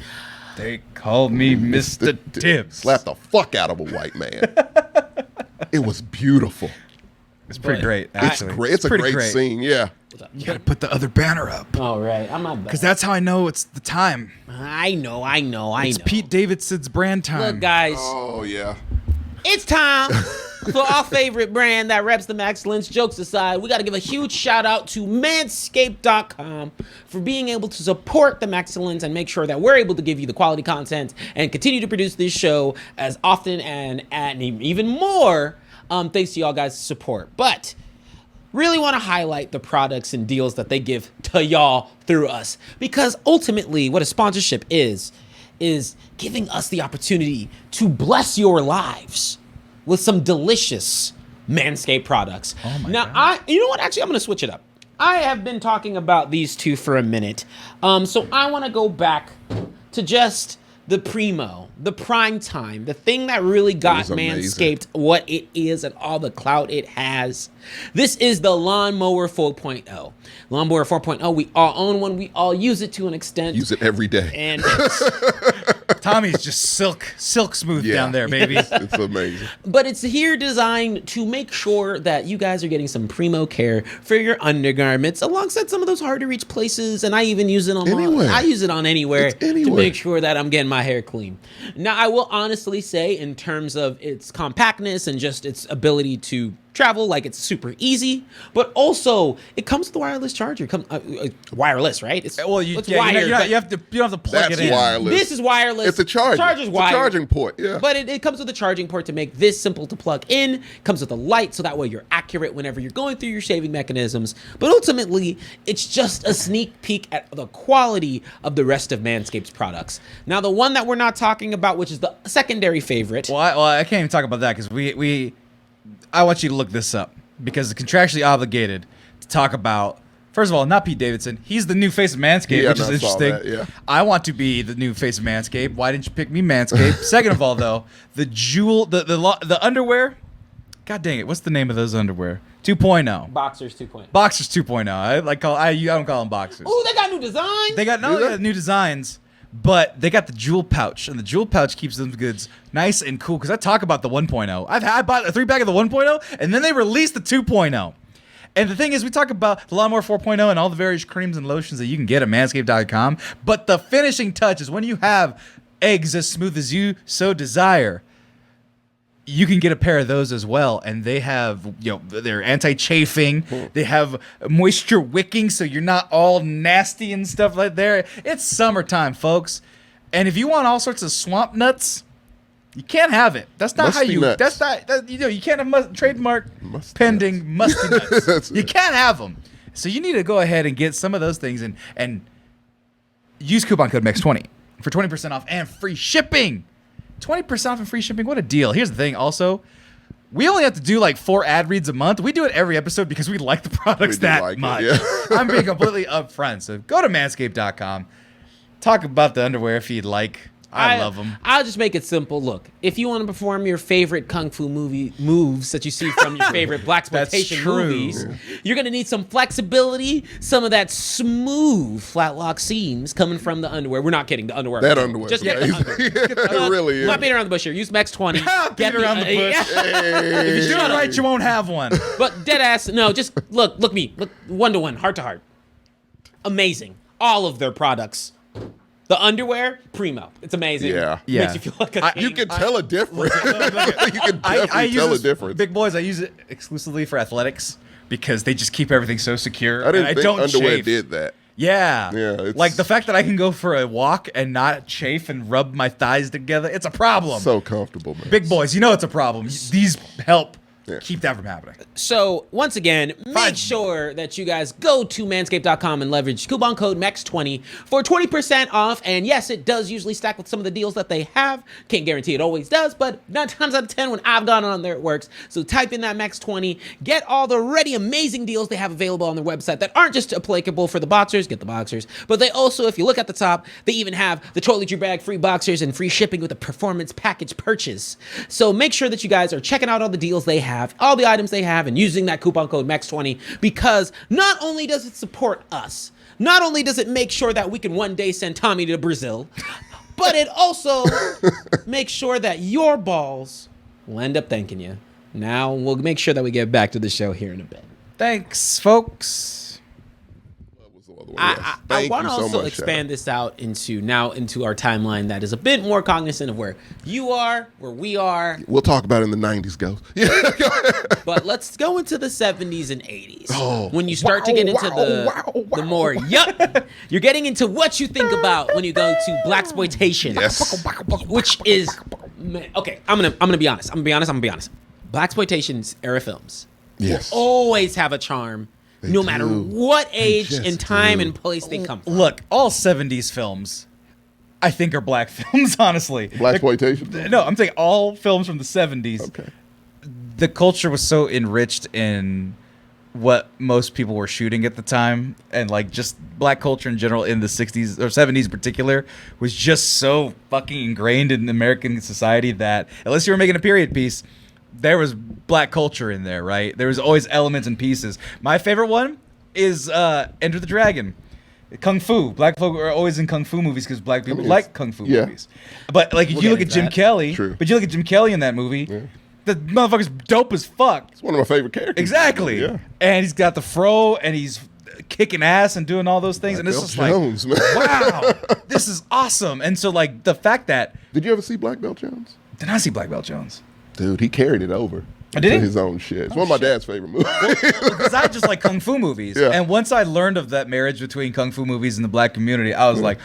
They called me Mr. Tibbs. Slapped the fuck out of a white man. It was beautiful. It's pretty But great, It's actually. great. It's a pretty great scene. Yeah. You gotta put the other banner up. All right, I'm not. Because that's how I know it's the time. I know. It's Pete Davidson's brand time. Look, guys, Oh, yeah. it's time for our favorite brand that reps the Blaxcellence. Jokes aside, we got to give a huge shout out to Manscaped.com for being able to support the Blaxcellence and make sure that we're able to give you the quality content and continue to produce this show as often and even more. Thanks to y'all guys' support. But really want to highlight the products and deals that they give to y'all through us, because ultimately what a sponsorship is giving us the opportunity to bless your lives with some delicious Manscaped products. Oh my now, God. you know what? Actually, I'm going to switch it up. I have been talking about these two for a minute. So I want to go back to just the primo, the prime time, the thing that really got It was amazing. Manscaped what it is and all the clout it has. This is the Lawnmower 4.0. Lawnmower 4.0, we all own one. We all use it to an extent. Use it every day. And Tommy's just silk smooth down there, baby. It's amazing. but it's here designed to make sure that you guys are getting some primo care for your undergarments alongside some of those hard to reach places. And I even use it on Anywhere. I use it on anywhere It's to anywhere. make sure that I'm getting my hair clean. Now, I will honestly say, in terms of its compactness and just its ability to travel, like, it's super easy, but also it comes with a wireless charger. Wireless, right? It's, Well, it's you wired, but don't have to plug That's it in. wireless. this is wireless. It's a charger. Charger's It's a wired. charging port. Yeah. But it comes with a charging port to make this simple to plug in. Comes with a light, so that way you're accurate whenever you're going through your shaving mechanisms. But ultimately, it's just a sneak peek at the quality of the rest of Manscaped's products. Now, the one that we're not talking about, which is the secondary favorite. Well, I can't even talk about that because I want you to look this up because it's contractually obligated to talk about. First of all, not Pete Davidson. He's the new face of Manscaped, Yeah, which is I saw interesting. that, yeah. I want to be the new face of Manscaped. Why didn't you pick me, Manscaped? Second of all, though, the underwear. God dang it! What's the name of those underwear? 2.0. Boxers 2.0. Boxers 2.0. I don't call them boxers. Ooh, they got new designs. They got new designs, but they got the jewel pouch, and the jewel pouch keeps them goods nice and cool. Because I talk about the 1.0. I bought a 3-pack of the 1.0, and then they released the 2.0. And the thing is, we talk about the Lawnmower 4.0 and all the various creams and lotions that you can get at Manscaped.com, but the finishing touch is when you have eggs as smooth as you so desire. You can get a pair of those as well, and they have, they're anti-chafing. They have moisture wicking, so you're not all nasty and stuff like that. It's summertime, folks, and if you want all sorts of swamp nuts, you can't have it. That's not Musty how you. nuts. That's not. You can't have trademark Musty pending musty nuts. That's You it. can't have them. So you need to go ahead and get some of those things and use coupon code MEX20 for 20% off and free shipping. 20% off and free shipping. What a deal. Here's the thing also. We only have to do like 4 ad reads a month. We do it every episode because we like the products We do that like it, much. yeah. I'm being completely upfront. So go to manscaped.com. Talk about the underwear if you'd like. I love them. I'll just make it simple. Look, if you want to perform your favorite kung fu movie moves that you see from your favorite blaxploitation true. movies, you're going to need some flexibility, some of that smooth flat lock seams coming from the underwear. We're not kidding. The underwear. That underwear. Just get the underwear. It really is. Not beating around the bush here. Use Max 20. Beat around the bush. If you do it right, you won't have one. But dead ass, no, just look me. Look, 1-to-1, heart to heart. Amazing. All of their products. The underwear, primo. It's amazing. Yeah. Makes you feel like a king. You can tell a difference. You can definitely tell a difference. Big boys, I use it exclusively for athletics because they just keep everything so secure. I didn't and think don't underwear chafe. did that. Yeah. Yeah, it's- Like the fact that I can go for a walk and not chafe and rub my thighs together, it's a problem. So comfortable, man. Big boys, you know it's a problem. These help keep that from happening. So, once again, make Fine. sure that you guys go to manscaped.com and leverage coupon code MEX20 for 20% off. And yes, it does usually stack with some of the deals that they have. Can't guarantee it always does, but 9 times out of 10 when I've gone on there, it works. So type in that MEX20, get all the already amazing deals they have available on their website that aren't just applicable for the boxers, get the boxers, but they also, if you look at the top, they even have the toiletry bag, free boxers, and free shipping with a performance package purchase. So make sure that you guys are checking out all the deals they have, all the items they have, and using that coupon code MEX20, because not only does it support us, not only does it make sure that we can one day send Tommy to Brazil, but it also makes sure that your balls will end up thanking you. Now we'll make sure that we get back to the show here in a bit. Thanks, folks. I want to also expand this out into our timeline that is a bit more cognizant of where you are, where we are. We'll talk about it in the 90s, go. Yeah. But let's go into the 70s and 80s. Oh, when you start to get into the more, you're getting into what you think about when you go to blaxploitation. Yes. Which is, okay, I'm gonna be honest. I'm gonna be honest. Blaxploitation's era films will always have a charm. No matter what age and time and place they come from. Look, all 70s films, I think, are black films, honestly. Blaxploitation? No, I'm saying all films from the 70s. Okay. The culture was so enriched in what most people were shooting at the time, and like just black culture in general in the 60s or 70s in particular was just so fucking ingrained in American society that unless you were making a period piece, there was black culture in there, right? There was always elements and pieces. My favorite one is Enter the Dragon. Kung Fu. Black folk are always in Kung Fu movies because black people like Kung Fu movies. But like if you look at Jim Kelly, in that movie, the motherfucker's dope as fuck. It's one of my favorite characters. Exactly. Yeah. And he's got the fro and he's kicking ass and doing all those things. And it's just Jones, like, wow, this is awesome. And so like the fact that... Did you ever see Black Belt Jones? Did not see Black Belt Jones. Dude, he carried it over. Did he? His own shit. It's one of my dad's favorite movies. Because I just like Kung Fu movies. Yeah. And once I learned of that marriage between Kung Fu movies and the black community, I was like,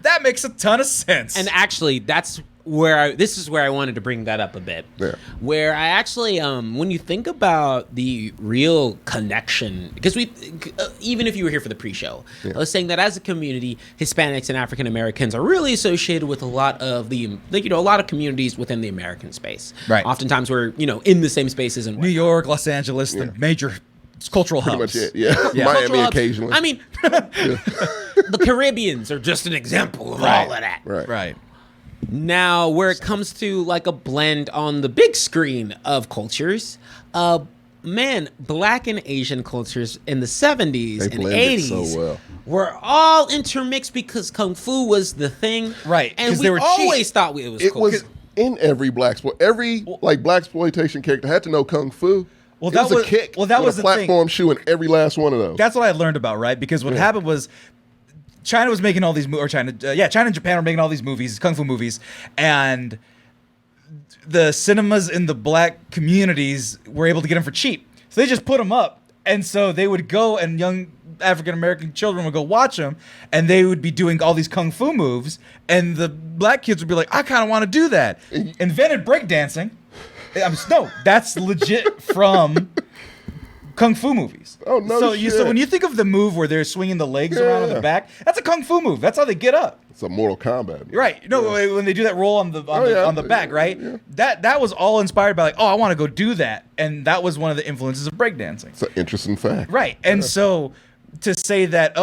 that makes a ton of sense. And actually, this is where I wanted to bring that up a bit. Yeah. Where I actually, when you think about the real connection, because even if you were here for the pre-show, I was saying that as a community, Hispanics and African Americans are really associated with a lot of a lot of communities within the American space. Right. Oftentimes we're, in the same spaces in New York, Los Angeles, the major cultural Pretty hubs. much it, yeah. Miami occasionally. I mean, the Caribbeans are just an example of all of that. Right. Now, where it comes to like a blend on the big screen of cultures, black and Asian cultures in the 70s and 80s were all intermixed because Kung Fu was the thing. Right. And we always thought it was cool. It was in every blaxploitation character had to know Kung Fu. Well, that was a kick. Well, that was a platform shoe in every last one of those. That's what I learned about, right? Because what happened was China was making all these China and Japan were making all these movies, Kung Fu movies, and the cinemas in the black communities were able to get them for cheap. So they just put them up. And so they would go and young African-American children would go watch them, and they would be doing all these Kung Fu moves, and the black kids would be like, I kind of want to do that. Invented breakdancing. No, that's legit from Kung Fu movies. Oh, no shit. So when you think of the move where they're swinging the legs around on the back, that's a Kung Fu move. That's how they get up. It's a Mortal Kombat move. Right. No, when they do that roll on the back, right? Yeah. That was all inspired by like, I want to go do that. And that was one of the influences of breakdancing. It's an interesting fact. Right. And so to say that,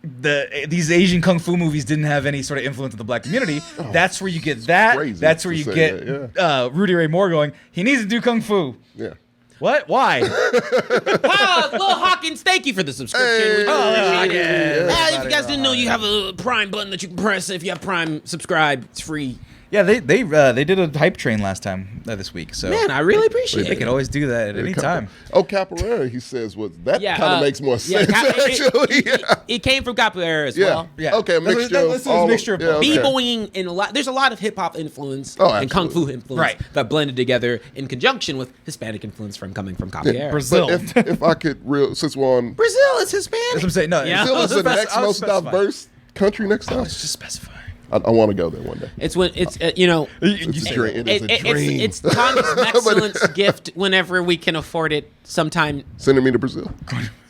these Asian Kung Fu movies didn't have any sort of influence on the black community, that's where you get that. That's where you get Rudy Ray Moore going, he needs to do Kung Fu. Yeah. What? Why? Will Hawkins, thank you for the subscription. If you guys didn't know, you have a Prime button that you can press. If you have Prime, subscribe. It's free. Yeah, they did a hype train last time this week. So man, I really appreciate it. They can always do that at any time. Oh, Capoeira, he says, that kind of makes more sense. Actually, it came from Capoeira as well. Yeah. Okay, a mixture of b-boying and there's a lot of hip hop influence and kung fu influence that blended together in conjunction with Hispanic influence coming from Capoeira. Brazil. If I could since we're on Brazil is Hispanic. That's what I'm saying. No, Brazil is the next most diverse country next time. It's just specifying. I want to go there one day. It's when it's you know. It's a dream. It is a dream. It's Tommy's excellence gift whenever we can afford it. Sometime Sending me to Brazil.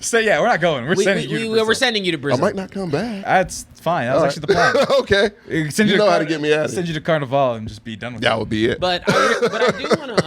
So yeah, we're not going. We're sending you. To Brazil. We're sending you to I Brazil. might not come back. That's fine. That was actually the plan. Okay. Send you know how to get me out of Send it. you to Carnival and just be done with it. That would be it. But I do want to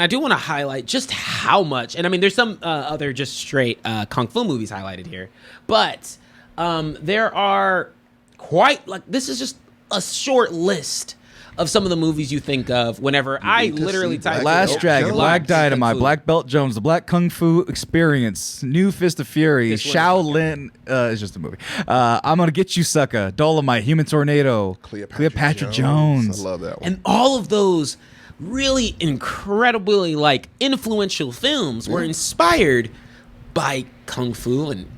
I do want to highlight just how much, and I mean, there's some other just straight kung fu movies highlighted here, but there are quite this is just a short list of some of the movies you think of whenever I literally type Last Dragon, Black Dynamite, Black Belt Jones, The Black Kung Fu Experience, New Fist of Fury, Shaolin. It's just a movie. I'm Gonna Get You, Sucker, Dolomite, Human Tornado, Cleopatra Jones. I love that one. And all of those really incredibly influential films were inspired by kung fu and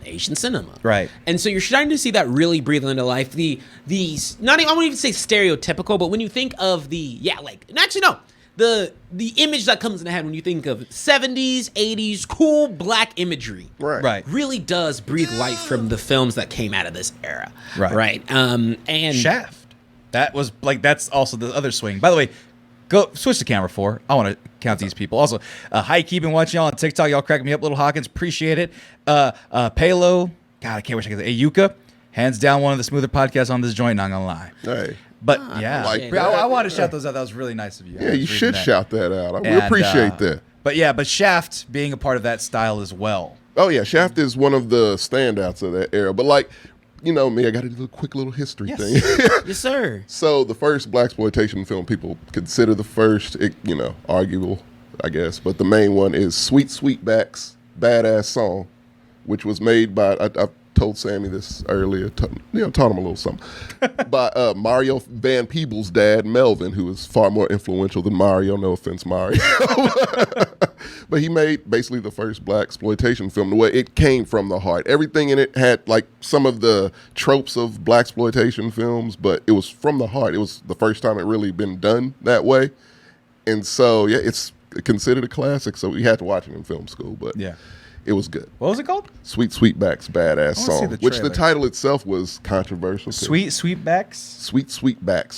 Asian cinema. Right. And so you're starting to see that really breathe into life. These not even, I won't even say stereotypical, but when you think of the image that comes in the head when you think of 70s, 80s cool black imagery. Right. Really does breathe life from the films that came out of this era. Right. And Shaft. That was that's also the other swing. By the way, go switch to camera 4. I want to count these people. Also, hi, keeping watching y'all on TikTok. Y'all cracking me up, Little Hawkins. Appreciate it. Palo. God, I can't wish I could say. Ayuka. Hands down one of the smoother podcasts on this joint, not gonna lie. Hey. But I want to shout those out. That was really nice of you. Yeah, you should shout that out. We appreciate that. But Shaft being a part of that style as well. Oh yeah, Shaft is one of the standouts of that era. But you know me, I got to do a quick little history thing. Yes, sir. So the first blaxploitation film people consider the first, arguable, I guess, but the main one is Sweet Sweetback's Badass Song, which was made by, I told Sammy this earlier, taught him a little something, by Mario Van Peebles' dad, Melvin, who is far more influential than Mario, no offense, Mario. But he made basically the first blaxploitation film, the way it came from the heart. Everything in it had some of the tropes of blaxploitation films, but it was from the heart. It was the first time it really been done that way. And so, yeah, it's considered a classic, so we had to watch it in film school, but it was good. What was it called? Sweet Sweetback's Badass Song, which the title itself was controversial. Sweet Sweetback's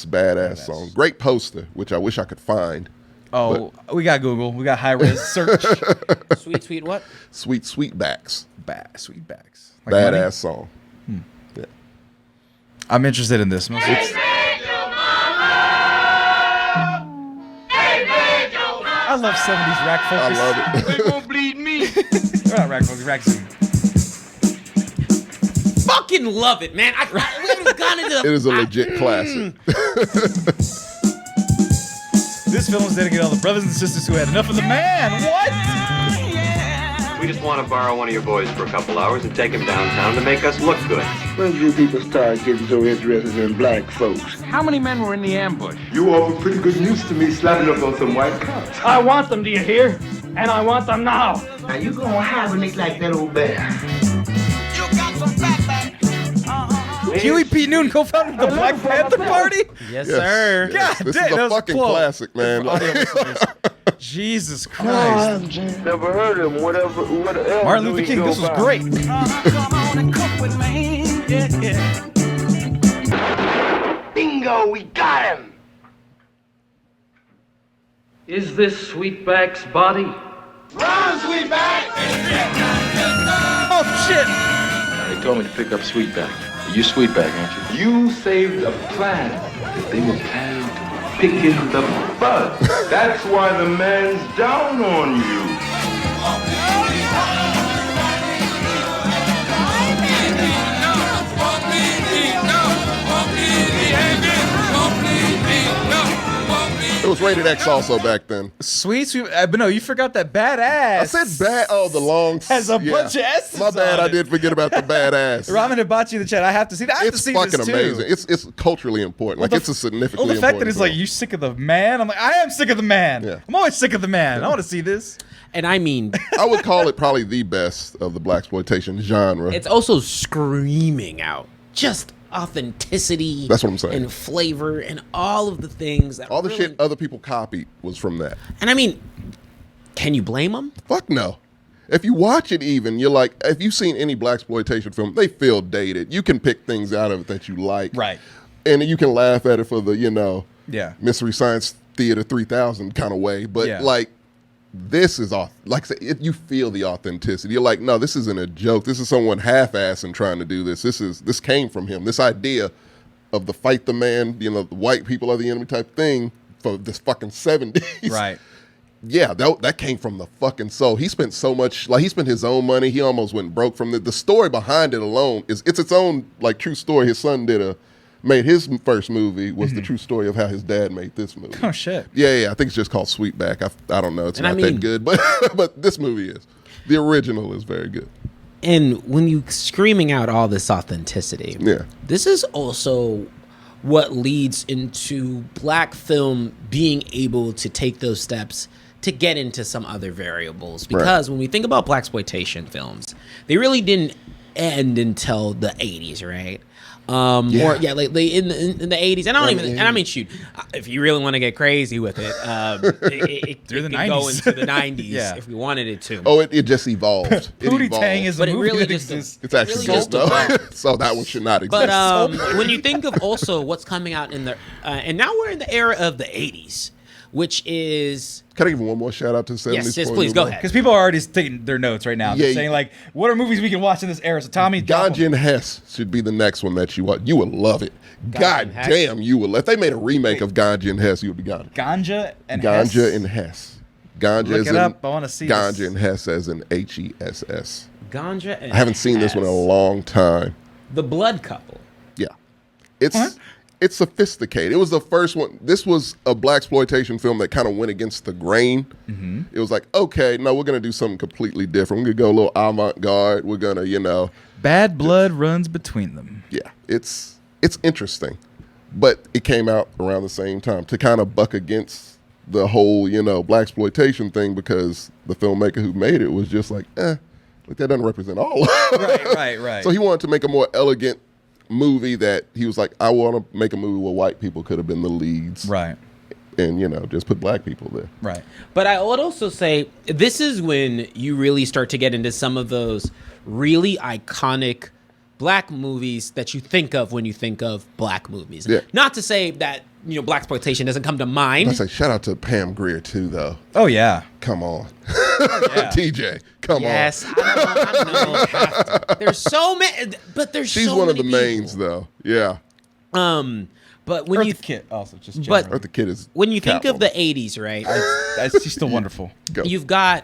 Badass Song. Great poster, which I wish I could find. Oh, we got Google. We got high-res search. Sweet what? Sweetback's. Sweetbacks. Badass Song. Yeah. I'm interested in this. I love 70s rack focus. I love it. They won't bleed me. Not rack focus, rack scene. Fucking love it, man. We haven't gone into It is a legit classic. This film is dedicated to all the brothers and sisters who had enough of the man. What? We just want to borrow one of your boys for a couple hours and take him downtown to make us look good. When did you people start getting so interested in black folks? How many men were in the ambush? You offer pretty good news to me, slapping up on some white cops. I want them, do you hear? And I want them now. Now you gonna hibernate like that old bear. Huey P. Newton, co-founder of the Black Panther Party? Yes, sir. Yes. God This damn, is that a was fucking close. classic, man. Jesus Christ. Never heard of him. Whatever. Martin Luther King, this was great. Bingo, we got him. Is this Sweetback's body? Run, Sweetback! Oh, shit. They told me to pick up Sweetback. You Sweetback, aren't you? You saved a plan. They were planning to pick in the bud. That's why the man's down on you. It was rated X also back then. Sweet. But no, you forgot that badass. I said bad. Oh, the long. Has a bunch of S's My bad. on I it. did forget about the badass. Ramen Hibachi in the chat. I have to see that. I have to It's see fucking this too. amazing. It's culturally important. It's a significantly Well, the fact that important it's like, film. you sick of the man? I'm like, I am sick of the man. Yeah. I'm always sick of the man. I want to see this. And I mean, I would call it probably the best of the blaxploitation genre. it's also screaming out just authenticity. That's what I'm saying. And flavor and all of the things that All the really- shit other people copied was from that. And I mean, can you blame them? Fuck no. If you watch it even, you're like, if you've seen any blaxploitation film, they feel dated. You can pick things out of it that you like. Right. And you can laugh at it for the, Yeah. Mystery Science Theater 3000 kind of way. But like, this is off. Like I said, you feel the authenticity. You're like, no, this isn't a joke. This is someone half-assing trying to do this. This came from him. This idea of the fight the man, the white people are the enemy type thing for this fucking 70s. Right. Yeah, that came from the fucking soul. He spent so much, like he spent his own money. He almost went broke from the story behind it alone. It's its own like true story. His son made his first movie was the true story of how his dad made this movie. Oh shit. Yeah. I think it's just called Sweetback. I don't know. It's not that good, but this movie is. The original is very good. And when you screaming out all this authenticity, this is also what leads into black film being able to take those steps to get into some other variables. Because when we think about blaxploitation films, they really didn't end until the 80s, right? Or like in the 80s, and I mean, shoot, if you really want to get crazy with it, it through the could 90s. go into the 90s if we wanted it to. Oh, it just evolved. Pootie Tang is a movie really that just exists. It's actually just so that one should not exist. But when you think of also what's coming out in the and now we're in the era of the 80s, which is. Can I give one more shout out to the 70s? Yes, please go ahead. Because people are already taking their notes right now. They're saying like, what are movies we can watch in this era? So Tommy, Ganja and Hess should be the next one that you watch. You would love it. God damn, you would. If they made a remake of Ganja and Hess, you would be gone. Ganja and Hess. Ganja and Hess. Ganja Look is it up. I want to see Ganja this. and Hess as in Hess. Ganja and I haven't seen this one in a long time. The Blood Couple. Yeah, it's sophisticated. It was the first one. This was a blaxploitation film that kind of went against the grain. Mm-hmm. It was like, okay, no, we're gonna do something completely different. We're gonna go a little avant-garde. We're gonna, Bad blood runs between them. Yeah, it's interesting, but it came out around the same time to kind of buck against the whole, blaxploitation thing, because the filmmaker who made it was just like, that doesn't represent all. Right. So he wanted to make a more elegant movie that he was like, I want to make a movie where white people could have been the leads. Right. And, just put black people there. Right. But I would also say this is when you really start to get into some of those really iconic black movies that you think of when you think of black movies. Yeah. Not to say that, blaxploitation doesn't come to mind. I say shout out to Pam Grier too, though. Oh yeah. Come on. Yeah. TJ, come on. Yes, I know. There's so many, but there's She's so one many of the mains, though. Yeah. But when Eartha Kitt also just generally. Eartha Kitt is when you think of the Catwoman. 80s, right? She's still wonderful. Go. You've got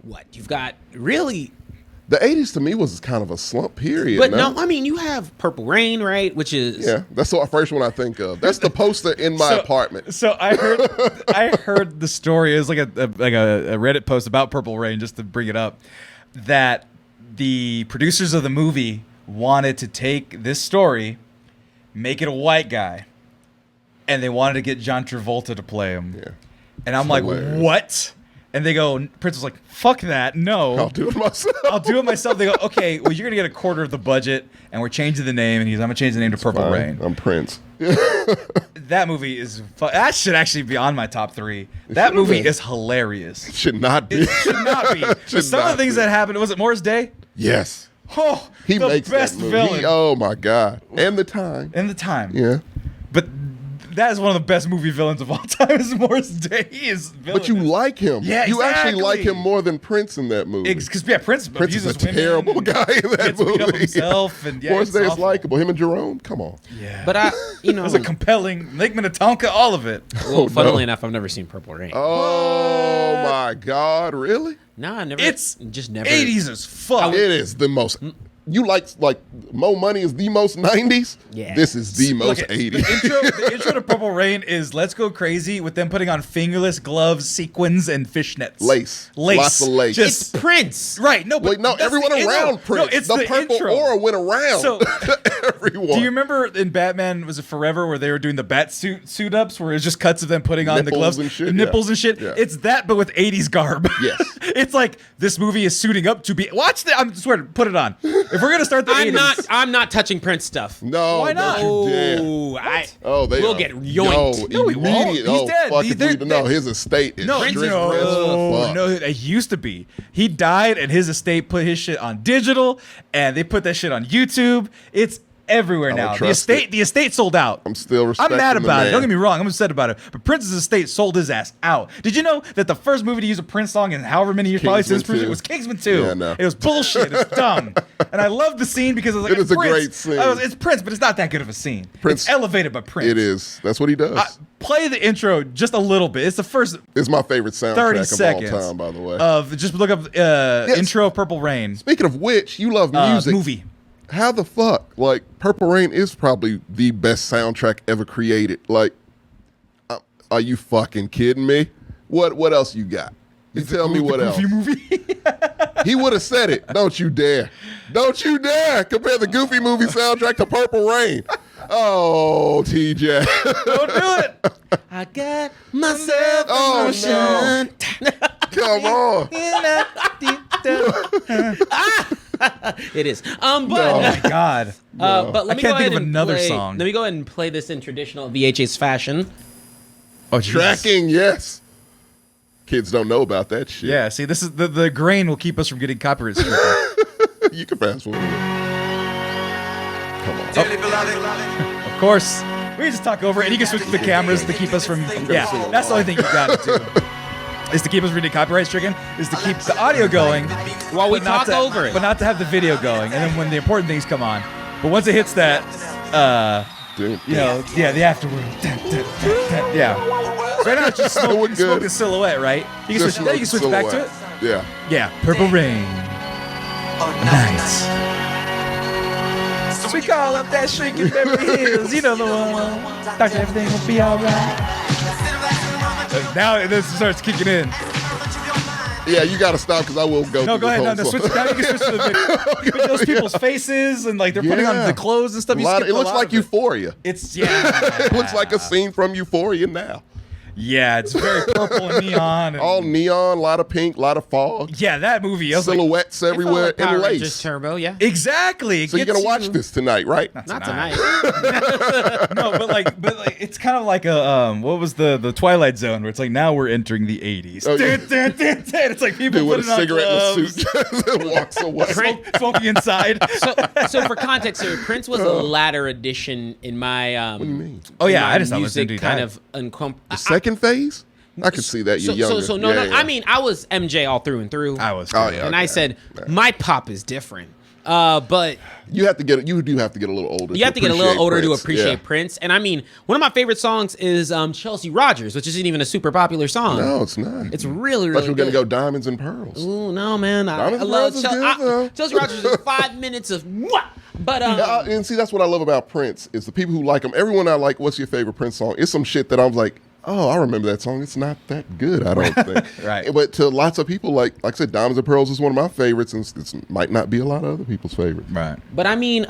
what? You've got really. The 80s to me was kind of a slump period. But no, I mean, you have Purple Rain, right? Which is that's the first one I think of. That's the poster in my apartment. So I heard the story. It was like a Reddit post about Purple Rain, just to bring it up, that the producers of the movie wanted to take this story, make it a white guy, and they wanted to get John Travolta to play him. Yeah. And I'm like, what? And they go, Prince was like, fuck that, no. I'll do it myself. They go, okay, well, you're going to get a quarter of the budget, and we're changing the name. And I'm going to change the name to Purple Rain. I'm Prince. That movie is, that should actually be on my top 3. That movie is hilarious. It should not be. It should not be. But some of the things that happened, was it Morris Day? Yes. Oh, He the makes best that movie. villain. Oh, my God. And the time. Yeah. But that is one of the best movie villains of all time. Is Morris Day. He is villainous. But you like him. Yeah, You actually like exactly. him more than Prince in that movie. Because Prince is a abuses women terrible and guy in that gets movie. beat up himself, and Morris it's Day is awful. likable. Him and Jerome, come on. Yeah. But It's a compelling Lake Minnetonka, all of it. Well, funnily enough, I've never seen Purple Rain. Oh my God! Really? No, I never. It's just never. 80s as fuck. It is the most. You like Mo Money is the most 90s. Yeah. This is the most Look, 80s. The intro to Purple Rain is let's go crazy with them putting on fingerless gloves, sequins, and fishnets. Lace. Lots of lace. It's Prince. Right. No, but no, that's everyone the intro. around Prince. No, it's the purple intro. aura went around. So, everyone. do you remember in Batman, was it Forever, where they were doing the bat suit ups, where it was just cuts of them putting on the Nipples gloves and shit, nipples and shit? Yeah. It's that, but with 80s garb. Yes. It's like this movie is suiting up to be. Watch that. I'm swear, put it on. If If we're gonna start the 80s, I'm not touching Prince stuff. No, Why not? don't you dare. We'll get yoinked. No, he won't. He's dead. Fuck He's if we dead. know his estate is No, strict no, as fuck. no, it used to be. He died, and his estate put his shit on digital, and they put that shit on YouTube. It's everywhere now. The estate sold out. I'm still respecting I'm mad the about it. man. Don't get me wrong. I'm upset about it. But Prince's estate sold his ass out. Did you know that the first movie to use a Prince song in however many years probably since Kingsman 2. was Kingsman 2? Yeah, no. It was bullshit. It's dumb. And I love the scene because I was like, It is it's a Prince. great scene. It's Prince, but it's not that good of a scene. Prince- It's elevated by Prince. It is. That's what he does. Play the intro just a little bit. It's the first It's my favorite 30 soundtrack seconds of all time, by the way. just look up intro of Purple Rain. Speaking of which, you love music. Movie. How the fuck? Like, Purple Rain is probably the best soundtrack ever created. Like, are you fucking kidding me? What else you got? You tell me what else. Goofy movie. He would have said it. Don't you dare. Don't you dare compare the Goofy movie soundtrack to Purple Rain. Oh, TJ. Don't do it. I got myself Oh, emotion. Come on. It is. Oh my god. But let I me can't go think ahead of and another play, song. Let me go ahead and play this in traditional VHS fashion. Oh, Jesus. Tracking, yes. Kids don't know about that shit. Yeah, see, this is the grain will keep us from getting copyright stricken. You can fast forward. Come on. Of course. We can just talk over it, and you can switch to the cameras to keep us from. Yeah, that's the only thing you got to do. Is to keep us from getting copyright stricken. Is to keep the audio going While we but not talk over it. but not to have the video going. And then when the important things come on, but once it hits that, Dude. the afterward. Yeah. So right now it's just We're good. smoke and silhouette, right? You can Just switch. Then you can switch back to it. Yeah. Yeah, Purple Rain. Nice. We call up that shrinking Beverly Hills. You know the one. Doctor, everything will be alright. Now this starts kicking in. Yeah, you got to stop because I will go. No, through go ahead. this No, whole switch. song. Now you can switch to the video. With those people's faces and like they're putting on Yeah. the clothes and stuff. You It skipped a looks lot like of it. Euphoria. It Looks like a scene from Euphoria now. Yeah, it's very purple and neon. And, All neon, a lot of pink, a lot of fog, yeah, that movie. I was like, silhouettes everywhere, Power and Rangers lace. Turbo, yeah. exactly. It So you're gets gonna watch you- this tonight, right? Not tonight. No, but like it's kind of like a what was the Twilight Zone where it's like now we're entering the 80s. Oh, yeah. It's like people Dude with a putting on cigarette gloves, in a suit and walks away. smoking inside. So for context here, Prince was a latter addition in my what do you mean? Oh, yeah, my I just thought it was music gonna do kind that. of The second phase? I can see that you're younger. So no, Yeah. I mean I was MJ all through and through. I was. Oh, yeah. and I okay. said my pop is different. But You do have to get a little older. you have to get a little older to Prince. appreciate Yeah. Prince. And I mean, one of my favorite songs is Chelsea Rogers, which isn't even a super popular song. No, it's not. It's really, I really thought you were gonna good. go Diamonds and Pearls. Ooh, no, man. I Diamonds and love Pearls is good, though. Chelsea Rogers is 5 minutes of mwah! But And see, that's what I love about Prince is the people who like him. Everyone I like, what's your favorite Prince song? It's some shit that I was like, oh, I remember that song. It's not that good, I don't think. Right. But to lots of people, like I said, Diamonds and Pearls is one of my favorites, and it might not be a lot of other people's favorites. Right. But I mean,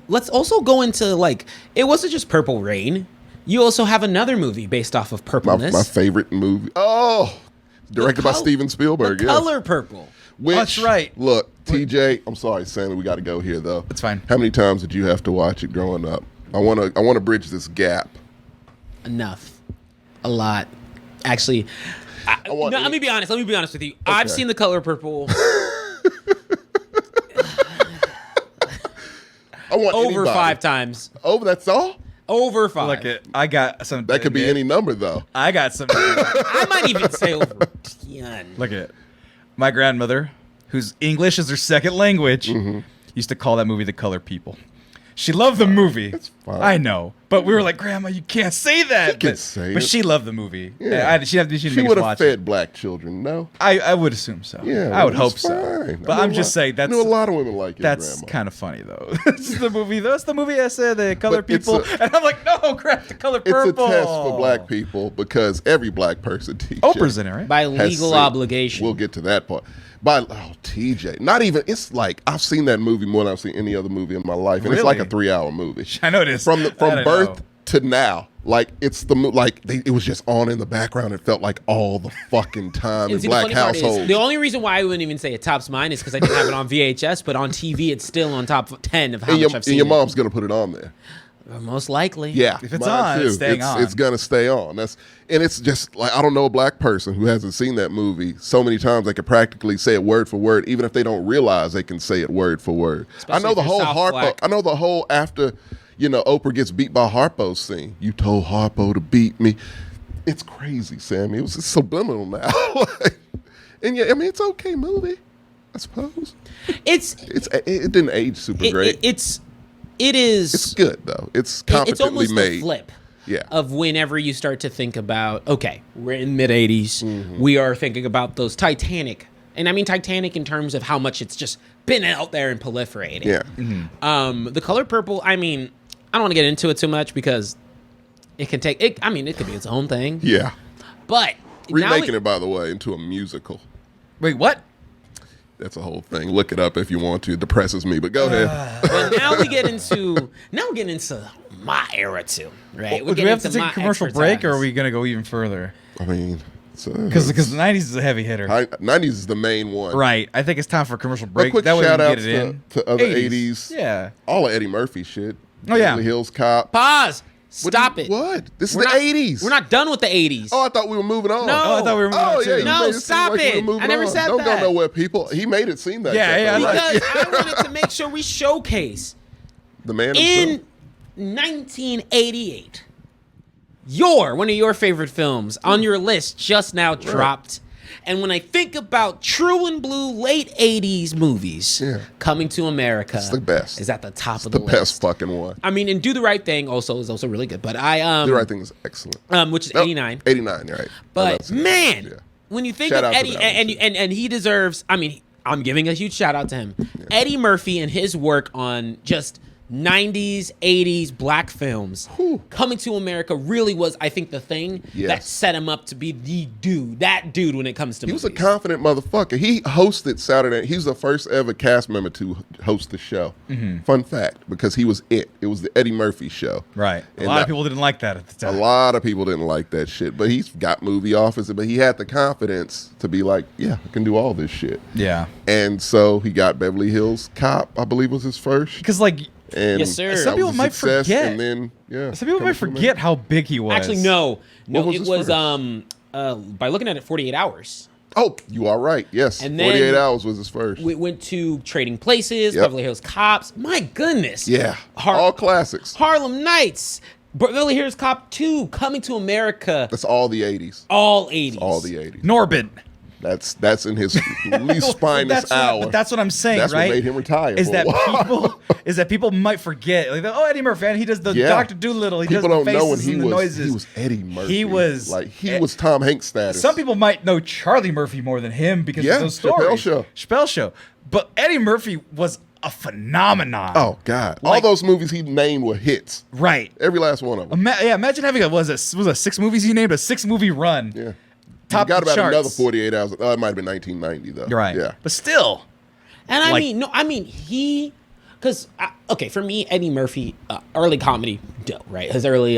let's also go into like it wasn't just Purple Rain. You also have another movie based off of purpleness. My favorite movie. Oh, directed by Steven Spielberg. The yes. Color Purple. Which, That's right. Look, TJ, I'm sorry, Sammy, we got to go here though. It's fine. How many times did you have to watch it growing up? I want to bridge this gap. Enough. A lot. Actually, let me be honest. Let me be honest with you. I've seen The Color Purple I want over anybody. 5 times. Over, that's all? Over 5. Look at I got some. That could be any number though. I got some. I might even say over 10. Look at it. My grandmother, whose English is her second language, used to call that movie The Color People. She loved the movie. It's fine. I know, but we were like, Grandma, you can't say that. She can but, say but it. she loved the movie. Yeah. She didn't She make would us have watch fed it. black children, no? I would assume so. Yeah, I would it's hope so. fine. But I I'm know just saying I that's know a lot of women like your that's grandma. kind of funny though. That's the movie. That's the movie I said, The Color But it's People, and I'm like, no, crap, The Color It's Purple. a test for black people because every black person, TJ, Oprah's in it, right? By has legal seen- obligation. We'll get to that part. TJ, not even. It's like I've seen that movie more than I've seen any other movie in my life, and it's like a Really? 3-hour movie. I know it is. From I don't birth know. to now. Like it was just on in the background. It felt like all the fucking time in see, black the funny part is, households. the only reason why I wouldn't even say it tops mine is because I didn't have it on VHS, but on TV it's still on top 10 of how much I've seen. And your mom's gonna put it on there. Most likely. Yeah, If it's mine on, too. it's staying on. It's gonna stay on. And it's just like I don't know a black person who hasn't seen that movie so many times they could practically say it word for word, even if they don't realize they can say it word for word. Especially I know if the you're whole South Harpo. Black. I know the whole after Oprah gets beat by Harpo scene. You told Harpo to beat me. It's crazy, Sammy. It's subliminal now. And yeah, I mean it's an okay movie, I suppose. It didn't age super great. It is. It's good though. It's It's competently almost made. the flip. Yeah. Of whenever you start to think about, okay, we're in mid 80s, Mm-hmm. we are thinking about those Titanic, and I mean Titanic in terms of how much it's just been out there and proliferating. Yeah. The Color Purple, I mean, I don't want to get into it too much because it can take it. I mean, it could be its own thing. Yeah. But Remaking it, by the way, into a musical. Wait, what? That's a whole thing. Look it up if you want to. It depresses me, but go ahead. But now we get into my era too, right? Do we have to take a commercial break, or are we going to go even further? I mean, Because the 90s is a heavy hitter. 90s is the main one. Right. I think it's time for a commercial A break. quick That way we shout can out get it in. to other 80s. Yeah. All of Eddie Murphy shit. Oh, yeah. Beverly Hills Cop. Pause. Stop it. What? This is We're the not- 80s. We're not done with the 80s. Oh, I thought we were moving on. No. Oh, I thought we were moving on, too. yeah, you No, made it seem stop like we were it. moving I never on. said Don't that. go nowhere, people. He made it seem that. Yeah, way, yeah, right? Because I wanted to make sure we showcase The man himself. in 1988, one of your favorite films on your list just now dropped. And when I think about true and blue late 80s movies coming to America, It's the best. is at the top of The the best list. fucking one. I mean, and Do the Right Thing also is also really good. But The Right Thing is excellent. which is No, 89. 89, right. But man, Yeah. when you think Shout of out to Eddie, that one, and he deserves. I mean, I'm giving a huge shout out to him. Eddie Murphy and his work on just 90s, 80s black films coming to America really was, I think, the thing that set him up to be that dude when it comes to He movies. was a confident motherfucker. He hosted Saturday. He was the first ever cast member to host the show. Fun fact, because he was it. It was the Eddie Murphy show. Right. A And lot of people didn't like that at the A time. lot of people didn't like that shit, but he's got movie offers. But he had the confidence to be like, yeah, I can do all this shit. Yeah. And so he got Beverly Hills Cop, I believe was his first. Because, like, And Yes, sir. that Some people was a might success, forget. And then, some people Coming might to America. forget how big he was. Actually, no, was it his was first? by looking at it, 48 Hours. Oh, you are right. Yes. And then 48 Hours was his first. We went to Trading Places, Yep. Beverly Hills Cops. My goodness. Yeah. All classics. Harlem Nights, Beverly Hills Cop 2, Coming to America. That's all the 80s. All 80s. All the 80s. Norbit. That's in his least spineless hour. But that's what I'm saying, That's right? what made him retire. Is for a that while. people might forget? Like, oh, Eddie Murphy, he does the Dr. Doolittle. He People does the don't know when faces he and the was. noises. He was Eddie Murphy. He was he was Tom Hanks status. Some people might know Charlie Murphy more than him because Yeah, of those Chappelle stories. Show. Chappelle Show. But Eddie Murphy was a phenomenon. Oh God! All Like- those movies he named were hits. Right. Every last one of them. Imagine having was it 6 movies he named, a 6-movie run. Yeah. Top you got about charts. another 48 hours. It might have been 1990 though. Right. Yeah. But still. And I Like- mean, because okay, for me, Eddie Murphy, early comedy, dope, right? His early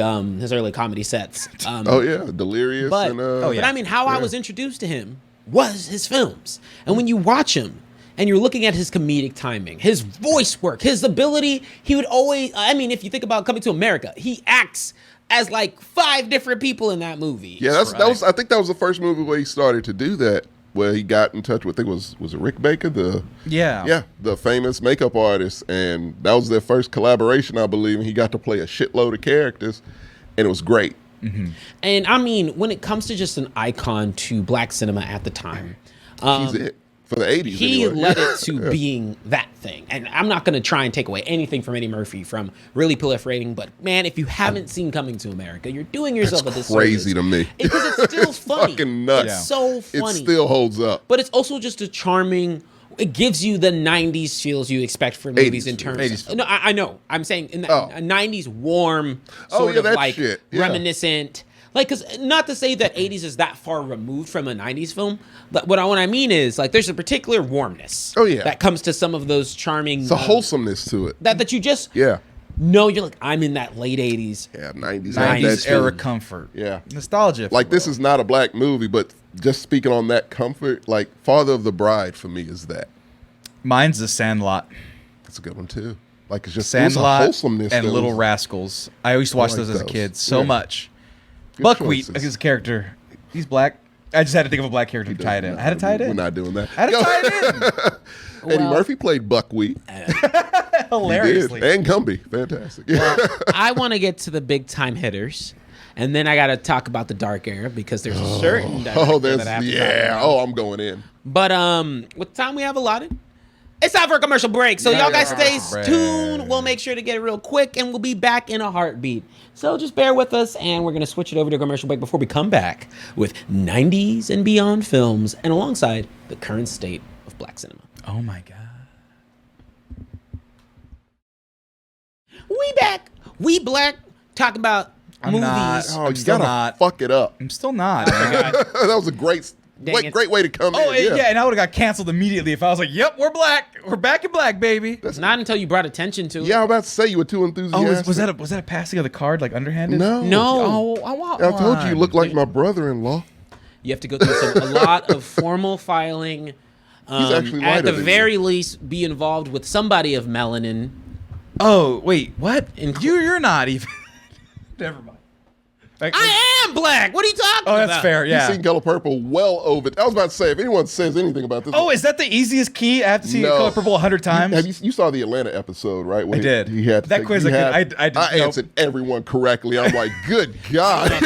comedy sets. Oh yeah, Delirious. But, and, but I mean, how I was introduced to him was his films. And when you watch him and you're looking at his comedic timing, his voice work, his ability, he would always, I mean, if you think about Coming to America, he acts as like 5 different people in that movie. Yeah, that was. I think that was the first movie where he started to do that. Where he got in touch with, I think was it Rick Baker, the famous makeup artist, and that was their first collaboration, I believe. And he got to play a shitload of characters, and it was great. And I mean, when it comes to just an icon to black cinema at the time, He's it for the 80s. he anyway. led it to being that thing. And I'm not going to try and take away anything from Eddie Murphy from really proliferating, but man, if you haven't seen Coming to America, you're doing yourself a disservice. Crazy to me. Because it's still funny. Fucking nuts. It's so funny. It still holds up. But it's also just a charming. It gives you the 90s feels you expect for movies 80s in terms 80s. of. No, I know. I'm saying in the 90s warm, sort of that like shit. Yeah. reminiscent. Like, because not to say that 80s is that far removed from a 90s film, but what I mean is, like, there's a particular warmness Oh, yeah. that comes to some of those charming. It's a wholesomeness to it. That you just. Yeah. No, you're like, I'm in that late 80s. Yeah, 90s. 90s era feeling. comfort. Yeah. Nostalgia. if Like, you this will. is not a black movie, but just speaking on that comfort, like, Father of the Bride for me is that. Mine's The Sandlot. That's a good one, too. Like, it's just it was a Sandlot wholesomeness. and that Little was- Rascals. I used to watch like those as a those. kid so Yeah. much. Good Buckwheat choices. is a character. He's black. I just had to think of a black character to tie it in. I had to tie it in. We're not doing that. I had to Yo, tie it in. Eddie Murphy played Buckwheat. Hilariously. He did. And Gumby. Fantastic. I want to get to the big time hitters, and then I got to talk about the dark era because there's a certain director there's that I have to talk about. Oh, I'm going in. But with the time we have allotted, it's time for a commercial break. So y'all guys stay Break. tuned. We'll make sure to get it real quick, and we'll be back in a heartbeat. So just bear with us, and we're gonna switch it over to a commercial break before we come back with 90s and beyond films, and alongside the current state of black cinema. Oh my god. We back. We black. Talking about I'm movies. not. Oh, I'm you still gotta not. fuck it up. I'm still not. man. That was a great Dang it. great way to come Oh in. yeah, and I would have got canceled immediately if I was like, "Yep, we're black. We're back in black, baby." Not until you brought attention to it. Yeah, I was about to say you were too Oh, enthusiastic. was that a passing of the card, like underhanded? No. No. Oh, I want I one. told you look like my brother-in-law. You have to go through a lot of formal filing. actually At lighter the than very least, be involved with somebody of melanin. Oh wait, what? Inclu- You're not even. Never mind. Like, I am black. What are you talking oh, about? that's fair. You've Yeah. seen Color Purple well over. I was about to say, if anyone says anything about this, Oh, is that the easiest key? I have to see No. Color Purple 100 times. have you saw the Atlanta episode, right? When I did. He had to That take- quiz you I had- could- I did- nope. answered everyone correctly. I'm like, good God. I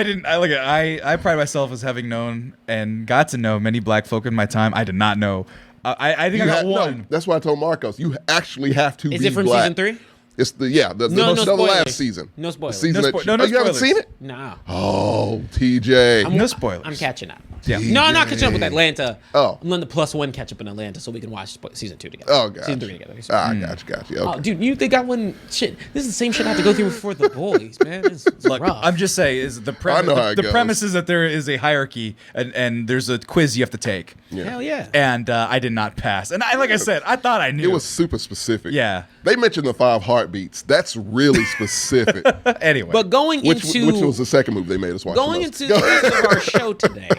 didn't. I pride myself as having known and got to know many black folk in my time. I did not know. I think I got No, one. that's why I told Marcos, you actually have to Is be it from black. season 3? It's the No the spoilers. last season. No spoilers. The season No that spo- no you haven't spoilers. seen it? No. Oh, TJ. No spoilers. I'm catching up. Yeah. No, I'm not catching up with Atlanta. Oh. I'm letting the +1 catch up in Atlanta so we can watch season 2 together. Oh, gotcha. Season 3 together. Gotcha. Okay. Oh, dude, you think I wouldn't? Shit, this is the same shit I have to go through for the boys, man. It's Look, rough. I'm just saying, is the I premise. know how it The goes. premise is that there is a hierarchy and there's a quiz you have to take. Hell yeah. And I did not pass. And like I said, I thought I knew. It was super specific. Yeah. They mentioned the 5 heartbeats. That's really specific. Anyway. But going which into was the second movie they made us watch. going the into most. the rest of our show today.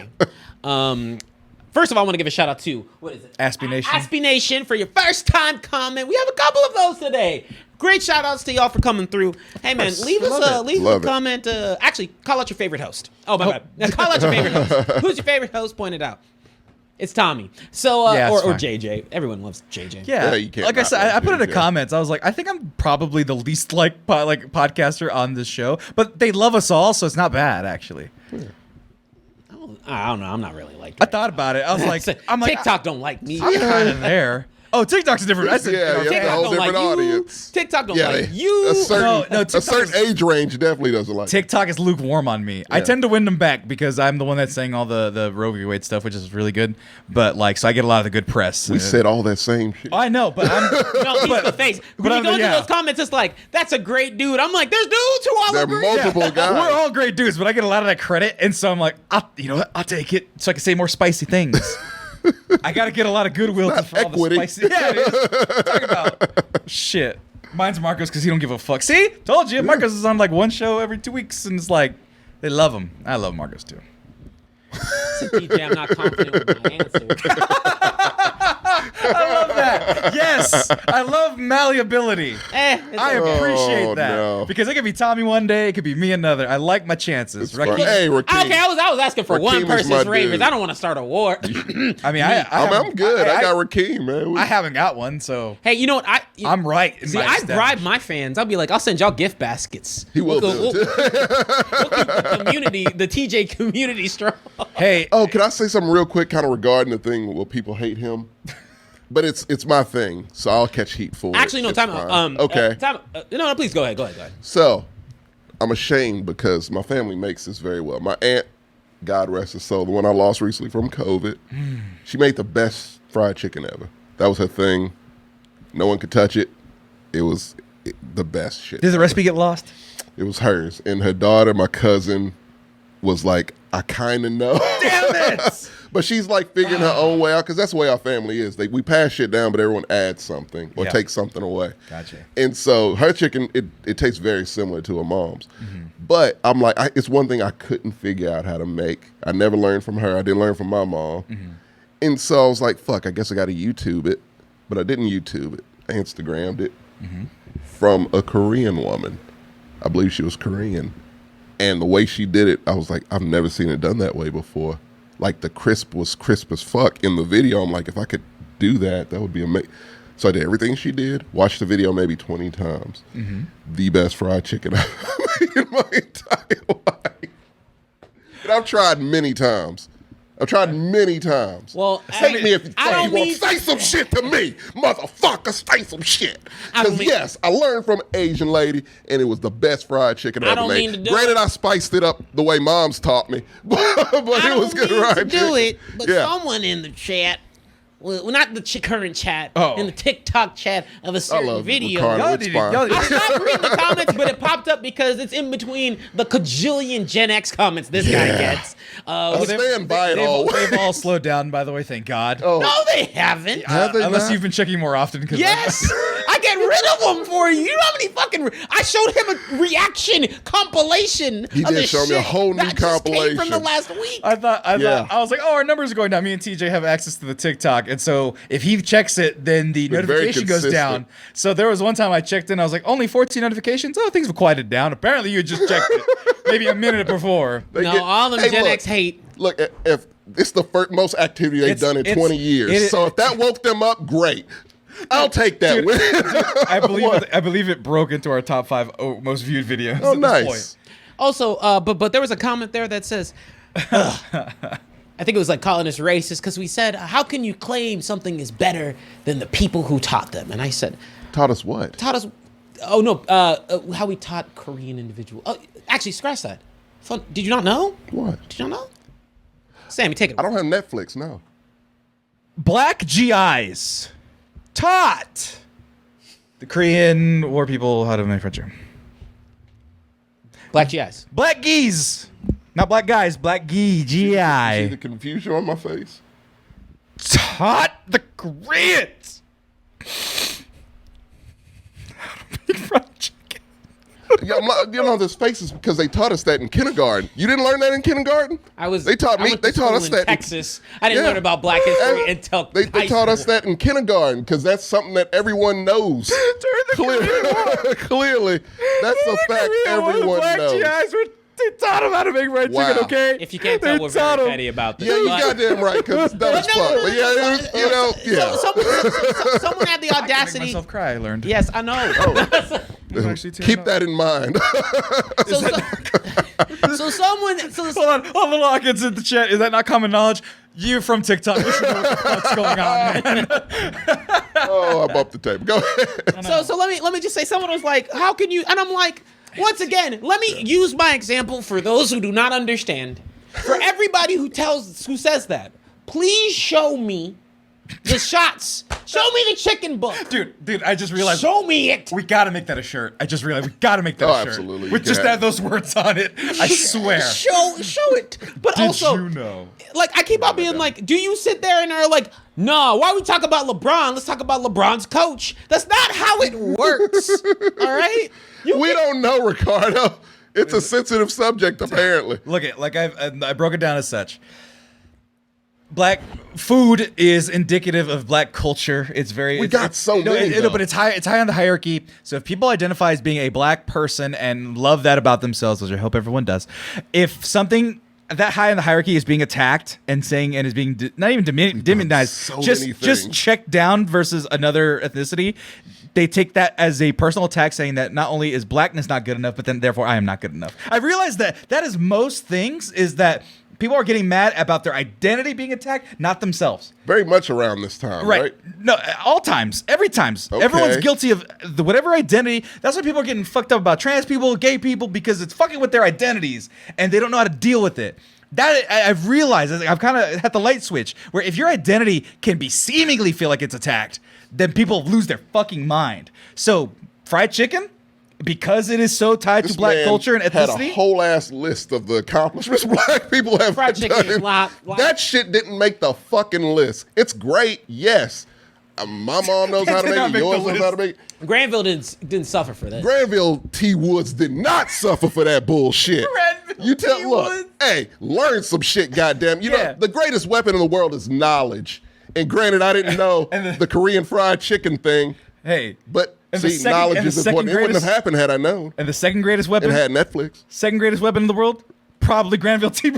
First of all, I want to give a shout out to what is it? Aspie Nation. Aspie Nation for your first time comment. We have a couple of those today. Great shout outs to y'all for coming through. Hey man, leave us Love a it. comment. Actually, call out your favorite host. Oh my bad. Now, call out your favorite host. Who's your favorite host? Point it out. It's Tommy. So Yeah, it's or fine. JJ. Everyone loves JJ. Yeah, Yeah, you can't like I not said, I love put in the JJ. comments. I was like, I think I'm probably the least podcaster on this show, but they love us all, so it's not bad actually. I don't know. I'm not really like. I thought about it. I was like, I'm like, TikTok don't like me. I'm kind of there. Oh, TikTok's different. I said, Yeah, okay. yeah. TikTok a whole don't like different you. audience. TikTok don't Yeah, like you. a certain, No, a TikTok certain is- age range definitely doesn't like. TikTok is lukewarm on me. I tend to win them back because I'm the one that's saying all the Roe v. Wade stuff, which is really good. But like, so I get a lot of the good press. We said all that same shit. I know, but I'm. No, he's the face. When you I'm- go into yeah. those comments, it's like, that's a great dude. I'm like, there's dudes who all They're agree. multiple guys. We're all great dudes, but I get a lot of that credit, and so I'm like, you know what? I'll take it, so I can say more spicy things. I got to get a lot of goodwill Not for all equity. the spicy. Yeah, it is. Talk about shit. Mine's Marcos because he don't give a fuck. See, told you, Marcos is on like one show every 2 weeks, and it's like they love him. I love Marcos too. TJ, I'm not confident with my answer. I love that. Yes, I love malleability. I appreciate Oh, that no. because it could be Tommy one day, it could be me another. I like my chances. Fun. Rakeem- Hey, Rakeem. Okay, I was asking for one Rakeem is my person's ravens. dude. I don't want to start a war. I mean, I'm good. I got Rakeem, man. I haven't got one, so Hey, you know what? I'm right. In See, my I step. bribe my fans. I'll be like, I'll send y'all gift baskets. He will We'll do it. keep the community, the TJ community strong. Hey, Oh, can I say something real quick, kind of regarding the thing where people hate him? But it's my thing, so I'll catch heat for it. Actually, no, It's time out. fine. Okay. No, please go ahead. Go ahead. So, I'm ashamed because my family makes this very well. My aunt, God rest her soul, the one I lost recently from COVID, she made the best fried chicken ever. That was her thing. No one could touch it. It was the best shit. did the ever. recipe get lost? It was hers. And her daughter, my cousin, was like, I kind of know. Damn it! But she's like figuring her own way out because that's the way our family is. We pass shit down, but everyone adds something or takes something away. Gotcha. And so her chicken, it tastes very similar to her mom's. But I'm like, it's one thing I couldn't figure out how to make. I never learned from her. I didn't learn from my mom. And so I was like, fuck, I guess I got to YouTube it. But I didn't YouTube it. I Instagrammed it from a Korean woman. I believe she was Korean. And the way she did it, I was like, I've never seen it done that way before. Like the crisp was crisp as fuck in the video. I'm like, if I could do that, that would be amazing. So I did everything she did, watched the video maybe 20 times. The best fried chicken I've made in my entire life. And I've tried many times. Well, Take me if you I don't want. mean- Say some shit to me, motherfucker. Say some shit. Because yes, I learned from an Asian lady, and it was the best fried chicken I ever don't made. mean to do Granted, it. I spiced it up the way mom's taught me, but it was good fried chicken. do it, but Yeah. someone in the chat, well, not the current chat, Oh. in the TikTok chat of a certain love video. Ricardo. Y'all It's need to- fine. y'all- I stopped reading the comments, but it popped up because it's in between the cajillion Gen X comments this guy gets. I stand by it all. They've all slowed down, by the way, thank God. Oh. No, they haven't. Have they Unless not? you've been checking more often. Yes, I get rid of them for you. You know how many fucking? I showed him a reaction compilation. He of did the show me a shit whole new that just came from the compilation. last week. I was like, oh, our numbers are going down. Me and TJ have access to the TikTok, and so if he checks it, then the Been very notification goes consistent. down. So there was one time I checked in, I was like, only 14 notifications. Oh, things have quieted down. Apparently, you had just checked it maybe a minute before. They No, get- all them Hey, Gen look, X hate. Look, if it's the most activity they've done in 20 years, so if that woke them up, great. I'll take that. Dude, I believe it broke into our top 5 most viewed videos. Oh, at this nice. point. Also, but there was a comment there that says, I think it was like calling us racist because we said, how can you claim something is better than the people who taught them? And I said, Taught us what? taught us. Oh no, how we taught Korean individual. Oh, actually, scratch that. Fun. Did you not know? What? Did you not know? Sammy, take it. I don't have Netflix, no. Black GIs taught the Korean war people how to manufacture. Black GIs. Black geese. Not black guys, black See GI. the confusion on my face? Taught the Koreans how to make fried chicken. Yeah, this face is because they taught us that in kindergarten. You didn't learn that in kindergarten? They taught I me. went to They taught school us in that. Texas. I didn't Yeah. learn about Black history And until they high taught us school. that in kindergarten because that's something that everyone knows. Clearly, that's a fact everyone black knows. GIs were, they taught them how to make fried Wow. chicken, okay? If you can't tell, They we're taught very 'em. petty about this. Yeah, you but- goddamn right because it's dumb as fuck. But yeah, it was, you know, yeah. Someone had the I make audacity. myself cry, I learned. Yes, I know. Keep that in mind. So someone. Hold on, little audience in the chat. Is that not common knowledge? You're from TikTok. You should know what the fuck's going on, man. Oh, I'm up the table. Go ahead. So let me just say, someone was like, "How can you?" And I'm like, once again, let me use my example for those who do not understand. For everybody who says that, please show me the shots. Show me the chicken book. Dude, I just realized. Show me it. We gotta make that a shirt. I just realized we gotta make that Oh, a shirt. absolutely, With you just can. add those words on it. I swear. Show it. But Did also, you know? like, I keep on being like, do you sit there and are like, no, why we talk about LeBron? Let's talk about LeBron's coach. That's not how it works. All right? We don't know, Ricardo. It's a sensitive subject, apparently. Look at like I broke it down as such. Black food is indicative of black culture. It's very. We got so many, though. but it's high on the hierarchy. So if people identify as being a black person and love that about themselves, which I hope everyone does, if something that high in the hierarchy is being attacked and saying and is being not even demonized, so many just things. checked down versus another ethnicity, they take that as a personal attack, saying that not only is blackness not good enough, but then therefore I am not good enough. I realized that is most things is that people are getting mad about their identity being attacked, not themselves. Very much around this time, right? No, all times, every times. Okay. Everyone's guilty of whatever identity. That's why people are getting fucked up about trans people, gay people, because it's fucking with their identities and they don't know how to deal with it. That I've realized, I've kind of had the light switch where if your identity can be seemingly feel like it's attacked, then people lose their fucking mind. So fried chicken, because it is so tied This to black man culture and had ethnicity. a whole ass list of the accomplishments black people have Fried chicken, done. blah. That shit didn't make the fucking list. It's great, yes. My mom knows how to did not make it. make Yours the knows how to make it. Granville didn't suffer for this. Granville T. Woods did not suffer for that bullshit. Granville You tell T. look, Woods. hey, learn some shit, goddamn. You Yeah. know, the greatest weapon in the world is knowledge. And granted, I didn't know the Korean fried chicken thing, Hey, but And the see, second- knowledge and the is second important. It wouldn't have greatest- happened had I known. and the second greatest weapon, It had Netflix. second greatest weapon in the world, probably Granville T.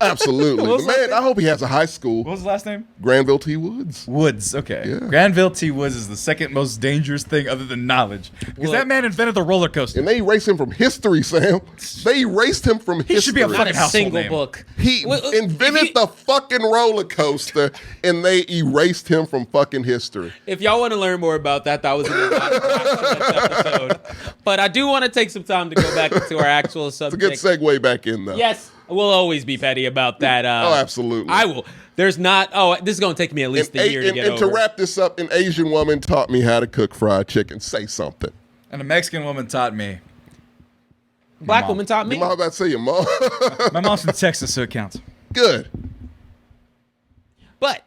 Absolutely. What was The that man, thing? I hope he has a high school. What was the last name? Granville T. Woods. Woods. Okay. Yeah. Granville T. Woods is the second most dangerous thing other than knowledge. Because Look. that man invented the roller coaster. And they erased him from history, Sam. They erased him from history. He should be a Not fucking a household single name. book. He invented the fucking roller coaster, and they erased him from fucking history. If y'all want to learn more about that, that was in the last episode. But I do want to take some time to go back into our actual It's a subject. good segue back in, though. Yes, we'll always be petty about that. Oh, absolutely. I will. There's not. Oh, this is going to take me at least a year to get and over. to wrap this up, an Asian woman taught me how to cook fried chicken. Say something. And a Mexican woman taught me. Black mom. woman taught me. Your mom about to say your mom. My mom's from Texas, so it counts. Good. But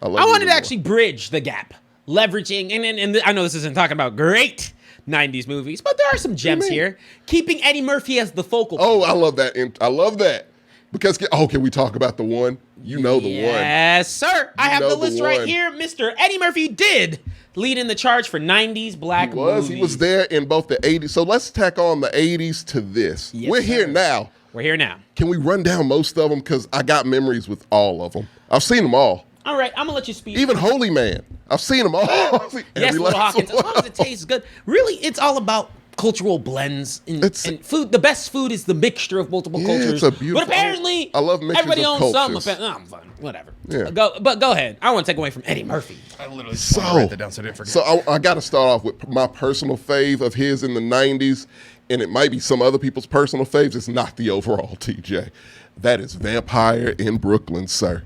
love I you wanted to more. actually bridge the gap, leveraging, and I know this isn't talking about great 90s movies, but there are some gems here. Keeping Eddie Murphy as the focal point. Oh, I love that. I love that. Because, can we talk about the one? You know the one. Yes, sir. I have know the the list right one. here. Mr. Eddie Murphy did lead in the charge for 90s black movies. He was there in both the 80s. So let's tack on the 80s to this. Yes, We're here sir. now. We're here now. Can we run down most of them? Because I got memories with all of them. I've seen them all. All right, I'm going to let you speak. Even Holy Man. I've seen them all. I've seen Yes, every Little last Hawkins. As one. long as it tastes good. Really, it's all about cultural blends and food. The best food is the mixture of multiple cultures. it's a beautiful- But apparently, I love mixtures everybody of owns some. cultures. I'm fine. Whatever. Yeah. Go ahead. I want to take away from Eddie Murphy. I literally So, write that down so I didn't forget. so I got to start off with my personal fave of his in the 90s, and it might be some other people's personal faves. It's not the overall TJ. That is Vampire in Brooklyn, sir.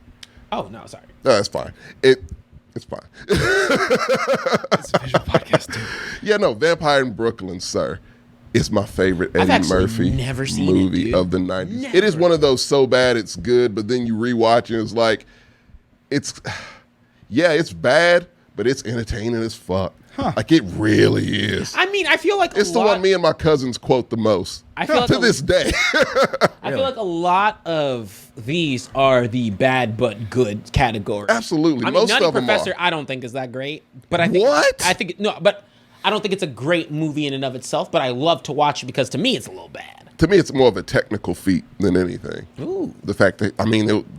Oh, no, sorry. No, that's fine. It's fine. It's a visual podcast, dude. Yeah, no, Vampire in Brooklyn, sir, is my favorite I've Eddie actually Murphy never seen it, movie dude. of the 90s. Never. It is one of those so bad it's good, but then you rewatch it and it's like, it's bad, but it's entertaining as fuck. Like it really is. I mean, I feel like It's the one me and my cousins quote the most. I feel like to this day. I feel like a lot of these are the bad but good category. Absolutely. I mean, Most Nutty of them Professor, are. I don't think is that great, but I think What? I think no, but I don't think it's a great movie in and of itself. But I love to watch it because to me it's a little bad. To me, it's more of a technical feat than anything. Ooh. The fact that,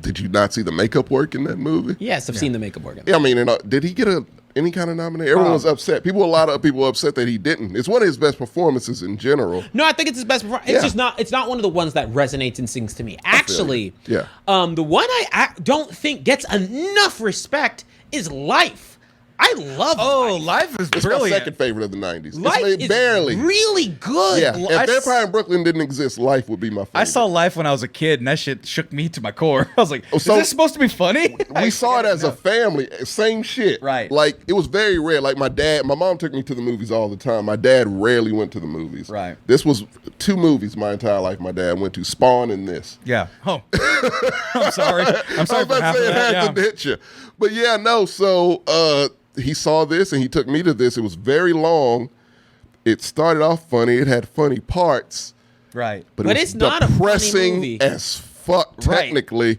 did you not see the makeup work in that movie? Yes, I've seen the makeup work. Yeah, did he get any kind of nomination? Everyone was upset. A lot of people were upset that he didn't. It's one of his best performances in general. No, I think it's his best performance. It's just not. It's not one of the ones that resonates and sings to me. Actually, Yeah. The one I don't think gets enough respect is Life. I love. Life is It's my brilliant. second favorite of the 90s. Life It's is barely. really good. Yeah, I if Vampire in Brooklyn didn't exist, Life would be my favorite. I saw Life when I was a kid, and that shit shook me to my core. I was like, is so- this supposed to be funny? We saw it as a family, same shit. Right. Like, it was very rare. Like, my mom took me to the movies all the time. My dad rarely went to the movies. Right. This was 2 movies my entire life my dad went to, Spawn and this. Yeah. Oh. I'm sorry. I'm sorry I was for about half to say of it that. had to hit you. But yeah, no, so he saw this and he took me to this. It was very long. It started off funny. It had funny parts. Right. But But it was it's not a funny depressing movie. as fuck, Right. technically.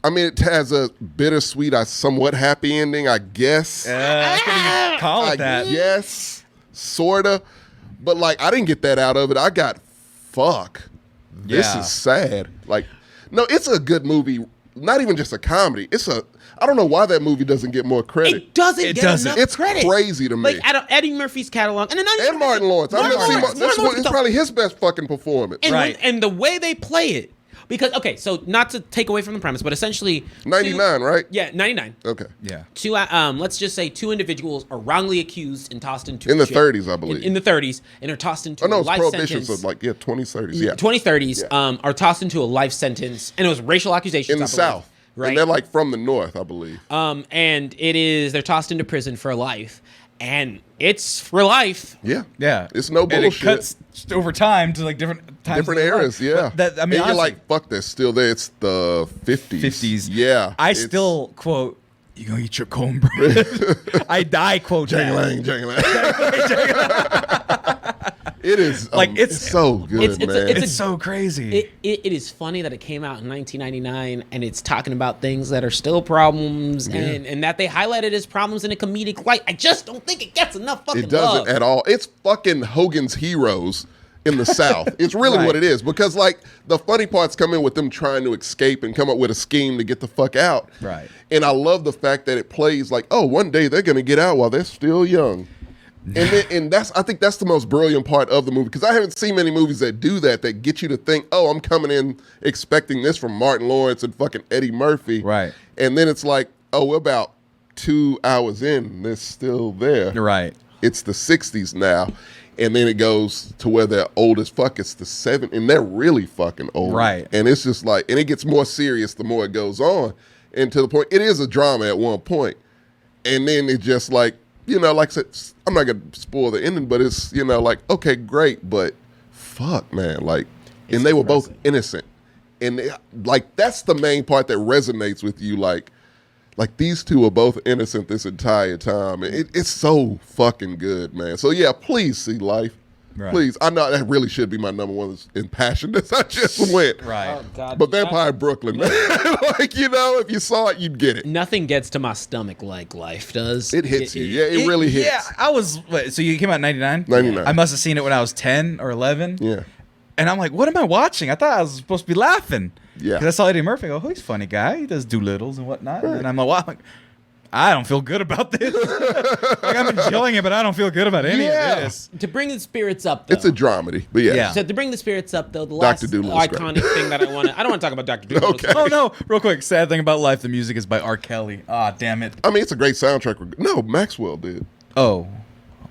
It has a bittersweet, somewhat happy ending, I guess. I couldn't even call it that. Yes, sorta. But I didn't get that out of it. I got fuck. This Yeah. is sad. No, it's a good movie. Not even just a comedy. I don't know why that movie doesn't get more credit. It doesn't It get doesn't. enough It's credit. crazy to me. Like out of Eddie Murphy's catalog, And Martin Lawrence. I've never seen it's probably his best fucking performance. And, Right. and the way they play it, because so not to take away from the premise, but essentially 99, right? Yeah, 99. Okay. Yeah. Let's just say 2 individuals are wrongly accused and tossed into In the jail. 30s, I believe. In the 30s, and are tossed into Oh, no, a it's life prohibition, sentence. so 20s, 30s, yeah. 2030s, Yeah. are tossed into a life sentence, and it was racial accusations In the I believe, South. right? And they're from the North, I believe. And they're tossed into prison for life. and it's for life. Yeah. Yeah. It's no bullshit. And it cuts over time to like different times. Different of their eras, life. yeah. But that, I mean, and you're honestly, like, fuck, they're still there. It's the 50s. 50s. Yeah. I it's- still quote, "You gonna eat your cornbread?" I quote Jang-a-lang, that. jang-a-lang. It is Like, it's so good, man. It's so crazy. It is funny that it came out in 1999 and it's talking about things that are still problems and that they highlighted as problems in a comedic light. I just don't think it gets enough fucking It doesn't love. at all. It's fucking Hogan's Heroes in the South. It's really Right. what it is, because like the funny parts come in with them trying to escape and come up with a scheme to get the fuck out. Right. And I love the fact that it plays like, oh, one day they're gonna get out while they're still young. And I think that's the most brilliant part of the movie, because I haven't seen many movies that do that get you to think, oh, I'm coming in expecting this from Martin Lawrence and fucking Eddie Murphy. Right. And then it's like, oh, we're about 2 hours in, they're still there. Right. It's the 60s now. And then it goes to where they're old as fuck. It's the 70s, and they're really fucking old. Right. And it's just like, and it gets more serious the more it goes on. And to the point, it is a drama at one point. And then it just like, you know, like I said, I'm not going to spoil the ending, but it's, you know, like, okay, great, but fuck, man. Like, and they were both innocent. And like, that's the main part that resonates with you. Like these two are both innocent this entire time. It's so fucking good, man. So yeah, please see Life. Right. Please. I know that really should be my number one in passion that I just went. Right. Oh, God. But Vampire Brooklyn, man. Like, you know, if you saw it, you'd get it. Nothing gets to my stomach like Life does. It hits you. Yeah, it really hits. Yeah, I was. Wait, so you came out in 99? 99. I must have seen it when I was 10 or 11. Yeah. And I'm like, what am I watching? I thought I was supposed to be laughing. Yeah. Because I saw Eddie Murphy. I go, oh, he's a funny guy. He does Doolittles and whatnot. And I'm like, wow. I don't feel good about this. Like, I'm enjoying it, but I don't feel good about any of this. To bring the spirits up, though. It's a dramedy, but yeah. Yeah. So to bring the spirits up, though, the last Dr. Doolittle's iconic thing that I don't want to talk about Dr. Doolittle. Okay. Oh, no. Real quick. Sad thing about Life, the music is by R. Kelly. Ah, damn it. I mean, it's a great soundtrack. No, Maxwell did. Oh.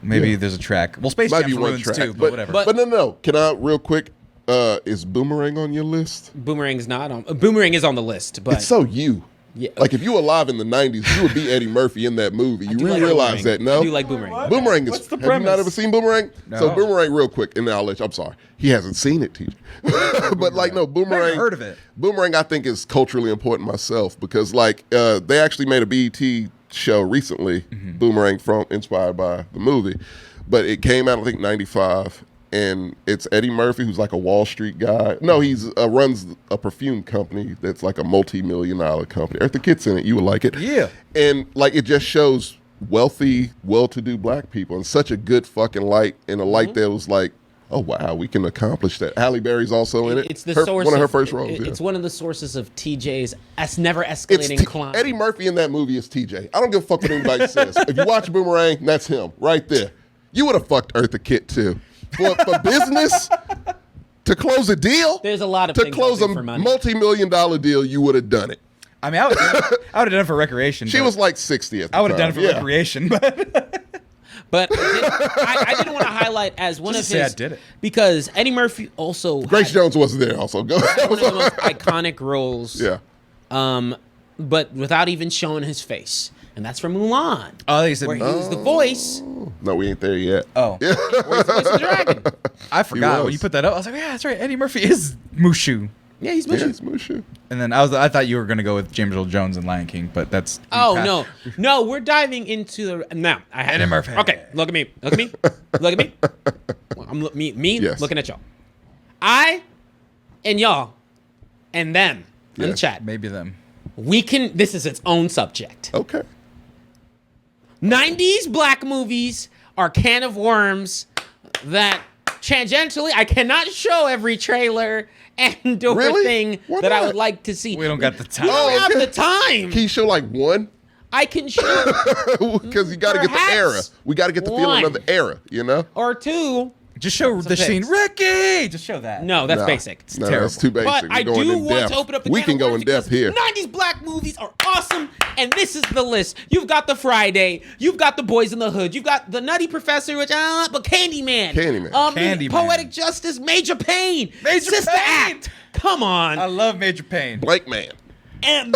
Maybe Yeah. there's a track. Well, Space Might Jam's be one ruins track. too, but whatever. But no. Can I, real quick, is Boomerang on your list? Boomerang's not on. Boomerang is on the list, but It's so you. Yeah. Like, if you were alive in the 90s, you would be Eddie Murphy in that movie. You do really like realize Boomerang. that, no? I do like Boomerang. Boomerang is. What's the have you not premise? ever seen Boomerang? No. So Boomerang, real quick, and then I'll let you. I'm sorry, he hasn't seen it, teacher. But like, no, Boomerang. Never heard of it. Boomerang, I think, is culturally important myself, because like they actually made a BET show recently, Mm-hmm. Boomerang, from inspired by the movie, but it came out I think '95. And it's Eddie Murphy, who's like a Wall Street guy. No, he's runs a perfume company that's like a multi-million-dollar company. Eartha Kitt's in it. You would like it. Yeah. And like, it just shows wealthy, well-to-do black people in such a good fucking light, in a light that was like, oh wow, we can accomplish that. Halle Berry's also in it. it's the Her- source. one of her first roles. It's yeah. one of the sources of TJ's never It's escalating climb. Eddie Murphy in that movie is TJ. I don't give a fuck what anybody says. If you watch Boomerang, that's him right there. You would have fucked Eartha Kitt too. For business, to close a deal, There's a lot of to things close I'll a do for money. multi-million-dollar deal, you would have done it. I mean, I would have done it for recreation. She but was like 60 at the I would have time. done it for Yeah. recreation, but But I didn't want to highlight as one Just of to say his I did it. because Eddie Murphy also Grace had Jones wasn't there also. Go ahead. one of the most iconic roles. Yeah. But without even showing his face, and that's from Mulan, oh, they said, where he was the voice. No, we ain't there yet. oh, Where he's the voice of the dragon. I forgot was. when you put that up. I was like, yeah, that's right. Eddie Murphy is Mushu. Yeah, he's Yeah, Mushu. it's Mushu. And then I thought you were gonna go with James Earl Jones and Lion King, but that's Oh no, we're diving into the now. I had Eddie Murphy. Okay, look at me. Look at me. Look at me. I'm me Yes. looking at y'all. I and y'all and them in the Yes. chat. maybe them. We can. This is its own subject. Okay. 90s black movies are can of worms that tangentially I cannot show every trailer and or Really? thing Why that I not? would like to see. We don't got the time. We don't Oh, have okay. the time. Can you show like one? I can show Because you got to get the Perhaps era. We got to get the feeling one. of the era, you know? or two. Just show the fix. scene, Ricky. Just show that. No, that's No. basic. No, terrible. that's too basic. But We're I going do in want depth. to open up the We can can of go worms in depth here. because 90s black movies are awesome, and this is the list. You've got The Friday, you've got The Boys in the Hood, you've got The Nutty Professor, which but Candyman. Candyman. Candyman. Poetic Justice, Major Payne. Major Sister Payne. Act. Come on. I love Major Payne. Blake Man. And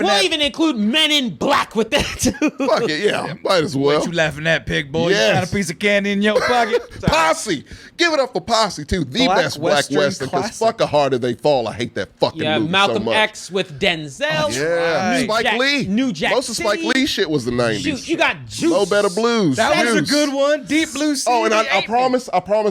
we'll even include Men in Black with that too. Fuck it, yeah, might as well. What you laughing at, pig boy? Yes. You got a piece of candy in your pocket? Posse. Give it up for Posse, too. The best Black Western, because fuck a harder they fall. I hate that fucking movie Malcolm so much. X with Denzel. Yeah, Spike Lee. New Jack Most of Spike Lee shit was the 90s. Shoot, you got Juice. Low Better Blues. That was a Juice. good one. Deep Blue Sea. Oh, and I promise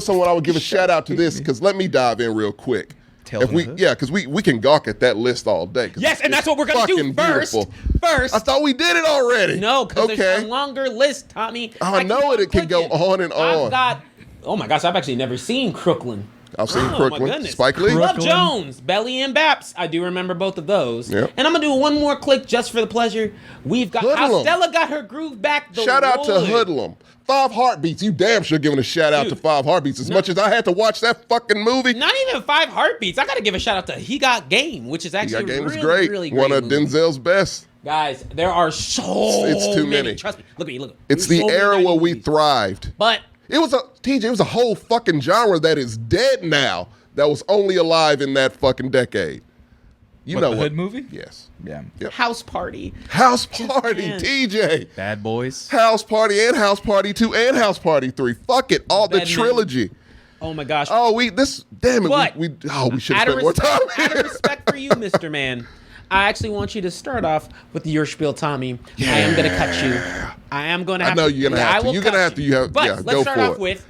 someone I would give a shout out to this, because let me dive in real quick. Because we can gawk at that list all day. Yes, and that's what we're going to do first. I thought we did it already. No, because there's a longer list, Tommy. I know it can go on and on. Oh my gosh, I've actually never seen Crooklyn. I've seen Crooklyn. Spike Lee. Love Jones, Belly and Baps. I do remember both of those. Yep. And I'm going to do one more click just for the pleasure. We've got how Stella got her groove back. Shout out to Hoodlum. 5 Heartbeats. You damn sure giving a shout out to 5 Heartbeats. As much as I had to watch that fucking movie. Not even 5 Heartbeats. I got to give a shout out to He Got Game, which is actually really, great. really great. One of movie. Denzel's best. Guys, there are It's too many. Trust me. Look at me. It's the era where we thrived. But it was a whole fucking genre that is dead now that was only alive in that fucking decade. You know the what? Hood movie? Yes. Yeah. Yep. House Party. House Party, TJ. Bad Boys. House Party and House Party 2 and House Party 3. Fuck it. All the trilogy. Oh my gosh. Oh, we should have spent more time here. Out of respect for you, Mr. Man, I actually want you to start off with your spiel, Tommy. Yeah. I am going to cut you. I am going to have I know you're going to have to. You're going to have to. But let's start off with,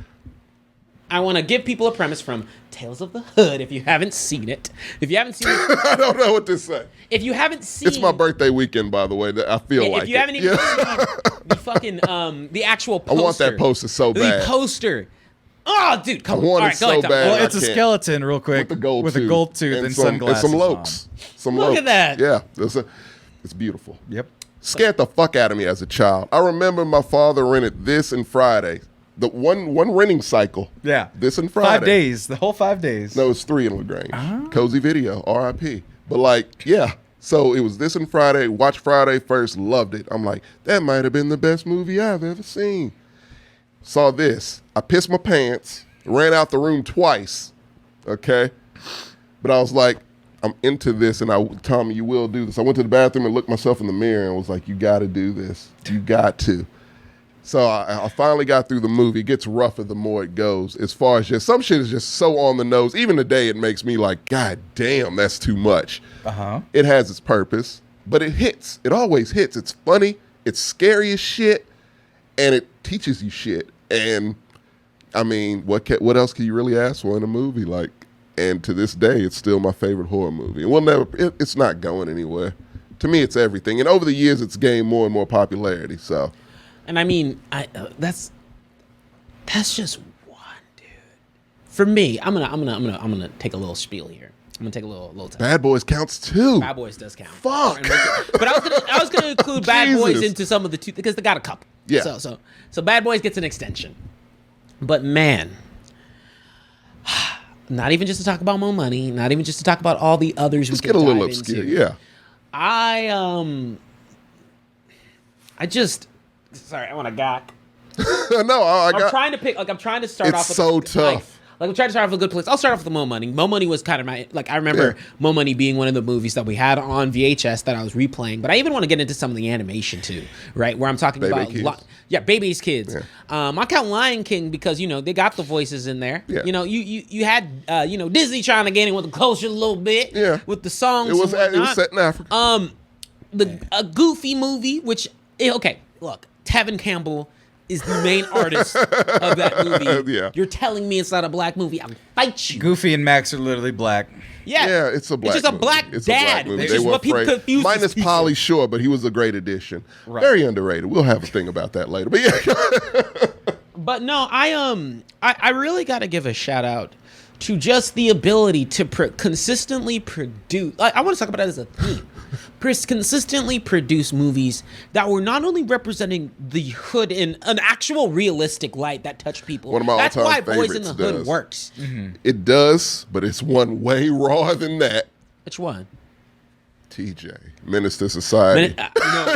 I want to give people a premise from Tales of the Hood, if you haven't seen it. If you haven't seen it. I don't know what to say. If you haven't seen. It's my birthday weekend, by the way. I feel like if you haven't even seen the fucking, the actual poster. I want that poster so bad. The poster. Oh, dude, come on. I want All it right, so go ahead, bad. Well, it's a skeleton, real quick, with a gold tooth and sunglasses. And some lokes. Look at that. Yeah, it's beautiful. Yep. Scared the fuck out of me as a child. I remember my father rented this and Friday. The one renting cycle. Yeah. This and Friday. 5 days. The whole 5 days. No, it's 3 in LaGrange. Cozy Video, R.I.P. But so it was this and Friday. Watched Friday first, loved it. I'm like, that might have been the best movie I've ever seen. Saw this. I pissed my pants, ran out the room twice. Okay? But I was like, I'm into this, and Tommy, you will do this. I went to the bathroom and looked myself in the mirror and was like, you got to do this. You got to. So I finally got through the movie. It gets rougher the more it goes. As far as some shit is just so on the nose. Even today, it makes me like, God damn, that's too much. It has its purpose, but it hits. It always hits. It's funny. It's scary as shit, and it teaches you shit. And I mean, what else can you really ask for in a movie? And to this day, it's still my favorite horror movie. And it's not going anywhere. To me, it's everything. And over the years, it's gained more and more popularity. So. And I mean, that's just one, dude. For me, I'm gonna take a little spiel here. I'm gonna take a little time. Bad Boys counts too. Bad Boys does count. Fuck. But I was gonna include Bad Boys into some of the two because they got a couple. Yeah. So Bad Boys gets an extension. But man, not even just to talk about Mo Money, not even just to talk about all the others. Just get a little obscure. Yeah. Sorry, I want to gawk. No, I'm trying to pick. I'm trying to start off. It's so tough. I'm trying to start off with a good place. I'll start off with Mo Money. Mo Money was kind of my I remember Mo Money being one of the movies that we had on VHS that I was replaying. But I even want to get into some of the animation too, right? Where I'm talking about Baby's Kids. Yeah. I count Lion King because they got the voices in there. Yeah. You had Disney trying to get in with the culture a little bit. Yeah. With the songs. It was set in Africa. A Goofy movie, which look. Tevin Campbell is the main artist of that movie. Yeah. You're telling me it's not a black movie? I'll fight you. Goofy and Max are literally black. Yeah, it's a black. It's just a black movie. dad. It's Which is what people confuse. Minus Pauly Shore, but he was a great addition. Right. Very underrated. We'll have a thing about that later. But yeah. But no, I really got to give a shout out to just the ability to consistently produce. I want to talk about that as a theme. Consistently produce movies that were not only representing the hood in an actual realistic light that touched people. One of my That's why all-time Boys in the Hood does. works. Mm-hmm. It does, but it's one way rawer than that. Which one? TJ, Menace to Society.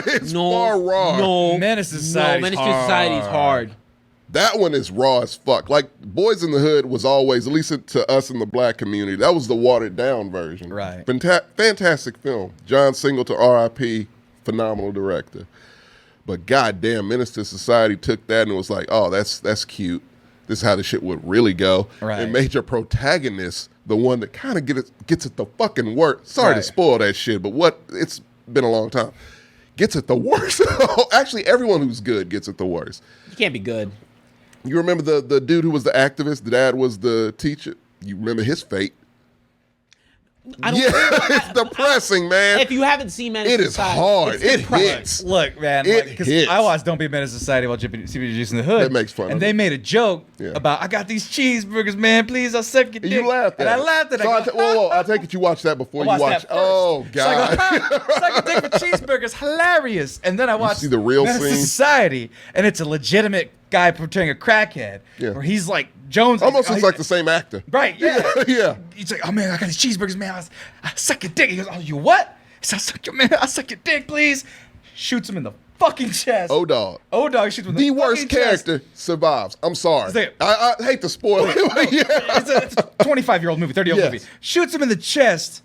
It's far raw. No, Menace to Society. Menace to Society is hard. That one is raw as fuck. Like, Boys in the Hood was always, at least to us in the black community, that was the watered down version. Right. Fantastic film. John Singleton, R.I.P., phenomenal director. But goddamn, Menace to Society took that and was like, oh, that's cute. This is how the shit would really go. Right. And made your protagonist the one that kind of gets it the fucking worst. Sorry to spoil that shit, but it's been a long time. Gets it the worst. Actually, everyone who's good gets it the worst. You can't be good. You remember the dude who was the activist? The dad was the teacher. You remember his fate? It's depressing, man. If you haven't seen Menace It to is Society, hard. it's It depressing. hits. Look, man, It because hits. I watched Don't Be a Menace to Society while CBG Juice in the Hood. That makes fun and of they it. made a joke Yeah. about, I got these cheeseburgers, man. Please, I'll suck your And dick. you laughed at and it. I laughed at it. So I go, whoa, I take it you watched that before you watched watched. that first. Oh, So I God. go, suck a dick for cheeseburgers, hilarious. And then I watched see the real Menace to scene? Society, and it's a legitimate guy portraying a crackhead, Yeah. where he's like Jones. Almost looks like the same actor. Right, yeah. Yeah. He's like, oh man, I got these cheeseburgers, man. I suck your dick. He goes, oh, you what? He says, I suck your dick, please. Shoots him in the fucking chest. O-Dog. O-Dog shoots him in the The worst fucking chest. character survives. I'm sorry. Say it. I hate to spoil it. but yeah. It's a 25-year-old movie, 30-year-old Yes. movie. Shoots him in the chest.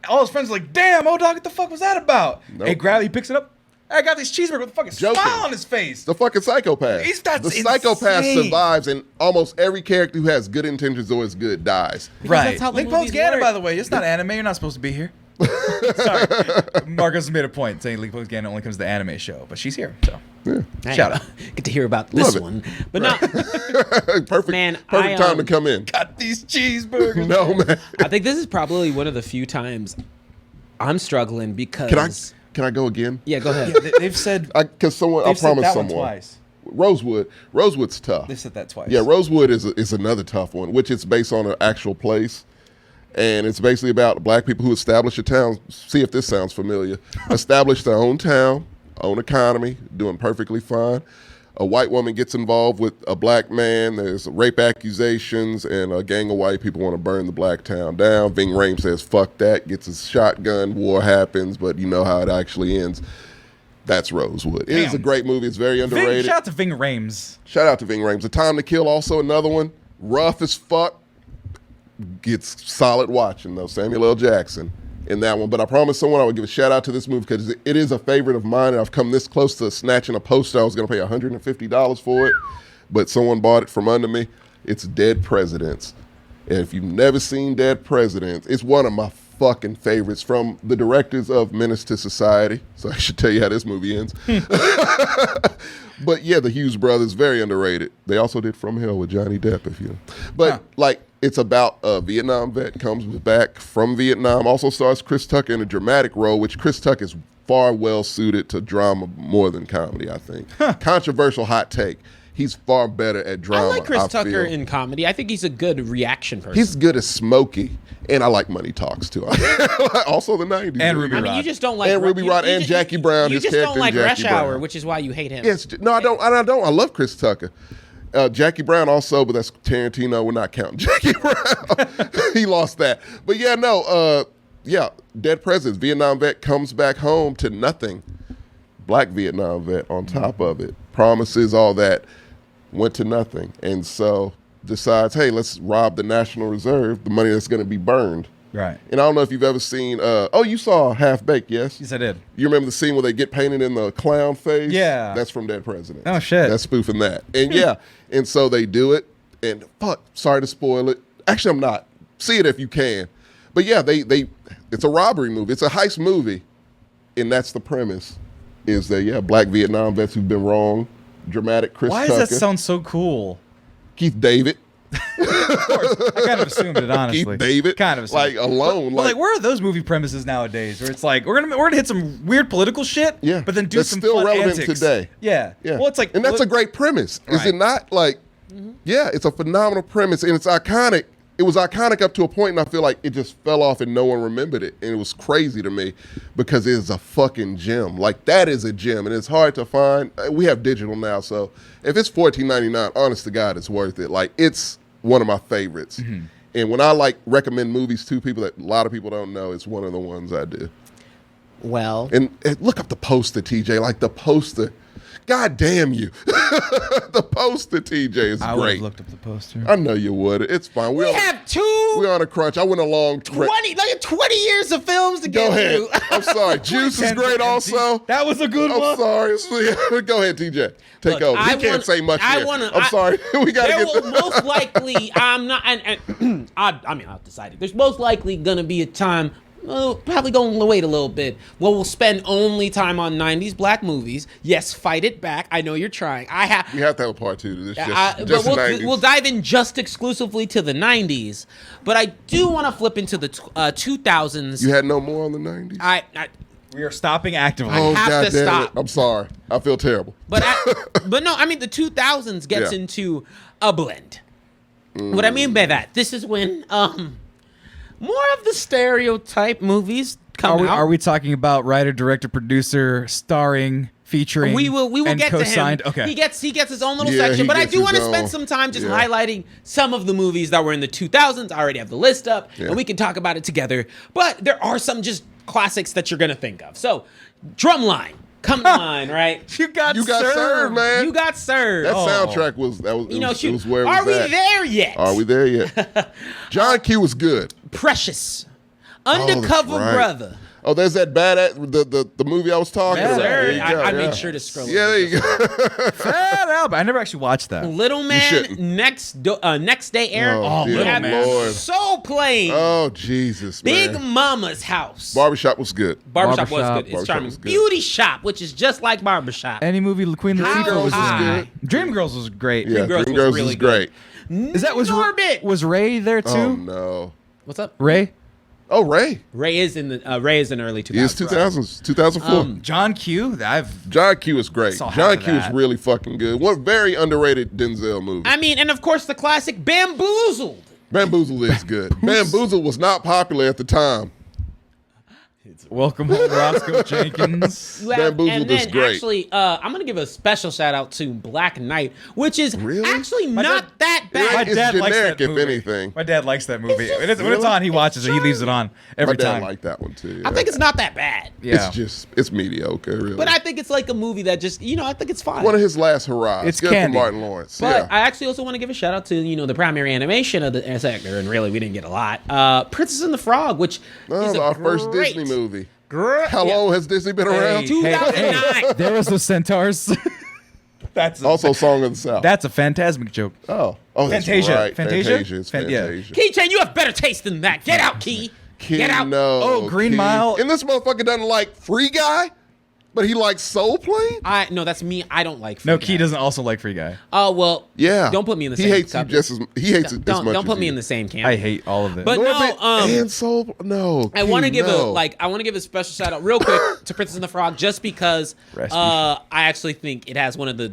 All his friends are like, damn, O-Dog, what the fuck was that about? Nope. He picks it up. I got these cheeseburgers with a fucking Joking. smile on his face. The fucking psychopath. That's the psychopath insane. survives, and almost every character who has good intentions or is good dies. Right. that's how the Link movies Post Gannon, work. by the way. It's not anime. You're not supposed to be here. Sorry. Marcos made a point saying Link Post Gannon only comes to the anime show, but she's here. So Hey, shout out. Get to hear about this it. one. But no, Perfect, Man, perfect time to come in. Got these cheeseburgers. No, man. I think this is probably one of the few times I'm struggling because... Can I go again? Yeah, go ahead. They've said Because I they've said promised that one someone. twice. Rosewood's tough. They've said that twice. Yeah, Rosewood is another tough one, which is based on an actual place. And it's basically about black people who establish a town. See if this sounds familiar. Establish their own town, own economy, doing perfectly fine. A white woman gets involved with a black man. There's rape accusations, and a gang of white people want to burn the black town down. Ving Rhames says, fuck that, gets his shotgun, war happens, but you know how it actually ends. That's Rosewood. It is a great movie. It's very underrated. Shout out to Ving Rhames. Shout out to Ving Rhames. A Time to Kill, also another one. Rough as fuck. Gets solid watching, though. Samuel L. Jackson in that one. But I promised someone I would give a shout out to this movie because it is a favorite of mine, and I've come this close to snatching a poster. I was going to pay $150 for it, but someone bought it from under me. It's Dead Presidents. And if you've never seen Dead Presidents, it's one of my fucking favorites from the directors of Menace to Society. So I should tell you how this movie ends. But yeah, the Hughes brothers, very underrated. They also did From Hell with Johnny Depp, if you know. But like, it's about a Vietnam vet comes back from Vietnam. Also stars Chris Tucker in a dramatic role, which Chris Tucker is far well suited to drama more than comedy, I think. Controversial hot take. He's far better at drama. I like Chris I Tucker feel. in comedy. I think he's a good reaction person. He's good as Smokey, and I like Money Talks too. Also the '90s. And Ruby I mean, you just don't like And Ruby Rod and Jackie Brown, You his just character don't in like Jackie Rush Hour, Brown. which is why you hate him. Yes, no, I don't. I love Chris Tucker. Jackie Brown also, but that's Tarantino. We're not counting Jackie Brown. He lost that. But yeah, no. Dead Presidents. Vietnam vet comes back home to nothing. Black Vietnam vet on top of it. Promises, all that. Went to nothing. And so decides, hey, let's rob the National Reserve, the money that's going to be burned. Right. And I don't know if you've ever seen, you saw Half Baked, yes? Yes, I did. You remember the scene where they get painted in the clown face? Yeah. That's from Dead Presidents. Oh, shit. That's spoofing that. And yeah, and so they do it. And fuck, sorry to spoil it. Actually, I'm not. See it if you can. But yeah, it's a robbery movie. It's a heist movie. And that's the premise, is that, black Vietnam vets who've been wrong, dramatic Chris Tucker. Why does that sound so cool? Keith David. Of course. I kind of assumed it, honestly. Keith David. Kind of assumed Like, it. alone. But like, where are those movie premises nowadays? Where it's like, we're gonna hit some weird political shit, Yeah. but then do That's some still fun relevant antics. today. Yeah. Yeah. Well, it's like, and that's a great premise. Is Right. it not? Like, yeah, it's a phenomenal premise, and it's iconic. It was iconic up to a point, and I feel like it just fell off and no one remembered it. And it was crazy to me because it is a fucking gem. Like, that is a gem, and it's hard to find. We have digital now, so if it's $14.99, honest to God, it's worth it. Like, it's one of my favorites. And when I recommend movies to people that a lot of people don't know, it's one of the ones I do. Well. And look up the poster, TJ. Like the poster. God damn you. The poster, TJ, is I would great. have looked up the poster. I know you would. It's fine. We have We're on a crunch. I went along 20 years of films to get Go ahead. through. I'm sorry. Juice is great also. That was a good one. I'm sorry. Go ahead, TJ. Take over. He can't say much here. I'm sorry. We got to get there will most likely, I'm not, and I've decided. There's most likely going to be a time, probably going to wait a little bit, where we'll spend only time on 90s black movies. Yes, fight it back. I know you're trying. We have to have a part 2 to this. Just but the 90s. we'll dive in just exclusively to the 90s. But I do want to flip into the 2000s. You had no more on the 90s? We are stopping actively. Oh, have God to damn stop. it. I'm sorry. I feel terrible. But no, I mean the 2000s gets into a blend. What I mean by that, this is when more of the stereotype movies come out. Are we talking about writer, director, producer, starring, featuring? We will and get co-signed? to him. Okay. He gets his own little section, but I do want to spend some time just highlighting some of the movies that were in the 2000s. I already have the list up, and we can talk about it together. But there are some just classics that you're gonna think of. So, Drumline. Come to mind, right? You got served, man. You got served. That soundtrack was where it was Are we at. there yet? Are we there yet? John Q was good. Precious. Undercover Brother. Oh, there's that the movie I was talking about. Sir, There you I go, made sure to scroll. Yeah, there you go. Fat Albert. I never actually watched that. Little Man, Next Day Aaron. Oh, dear Lord. Soul Plane. Oh, Jesus, Big man. Mama's House. Barbershop was good. Barbershop was good. It's Barbershop charming. was good. Beauty Shop, which is just like Barbershop. Any movie Queen Latifah was High. good. Dreamgirls was great. Yeah, Dreamgirls Dreamgirls was really great. Is that was Ray there too? Oh, no. What's up? Ray? Oh, Ray. Ray is in early 2000s. He is 2000s, 2004. John Q. John Q is great. Saw half John of Q is that. really fucking good. What a very underrated Denzel movie. I mean, and of course the classic Bamboozled. Bamboozle is good. Bamboozle was not popular at the time. Welcome home, Roscoe Jenkins. Bamboozled is great. Actually, I'm gonna give a special shout out to Black Knight, which is Really? actually My not that bad. Right. It's likes generic, that if movie. anything. My dad likes that movie. It's just When it's on, he watches it. He leaves it on My every dad time. liked that one too. I think it's not that bad. Yeah. It's mediocre, really. But I think it's like a movie that just, I think it's fine. one of his last hurrahs. It's good candy. for Martin Lawrence. But yeah. I actually also want to give a shout out to, the primary animation of the sector, and really we didn't get a lot. Princess and the Frog, which is our first Disney movie. How long has Disney been around? 2009. There was the centaurs. That's Also, Song of the South. That's a Phantasmic joke. oh, that's Fantasia. right. Fantasia? It's Yeah. Fantasia. Keychain, you have better taste than that. Get out, Key. Get out. No. Oh, Green Key. Mile. And this motherfucker doesn't like Free Guy, but he likes Soul Plane? No, that's me. I don't like No, Free Key Guy. doesn't also like Free Guy. Oh, well. Yeah. Don't put me in the he same hates cup. you just as he hates it as much Don't put as me you. in the same camp. I hate all of it. But Norbit no, and Soul. No. I want to Key, give no. I want to give a special shout out real quick to Princess and the Frog, just because Rest I actually think it has one of the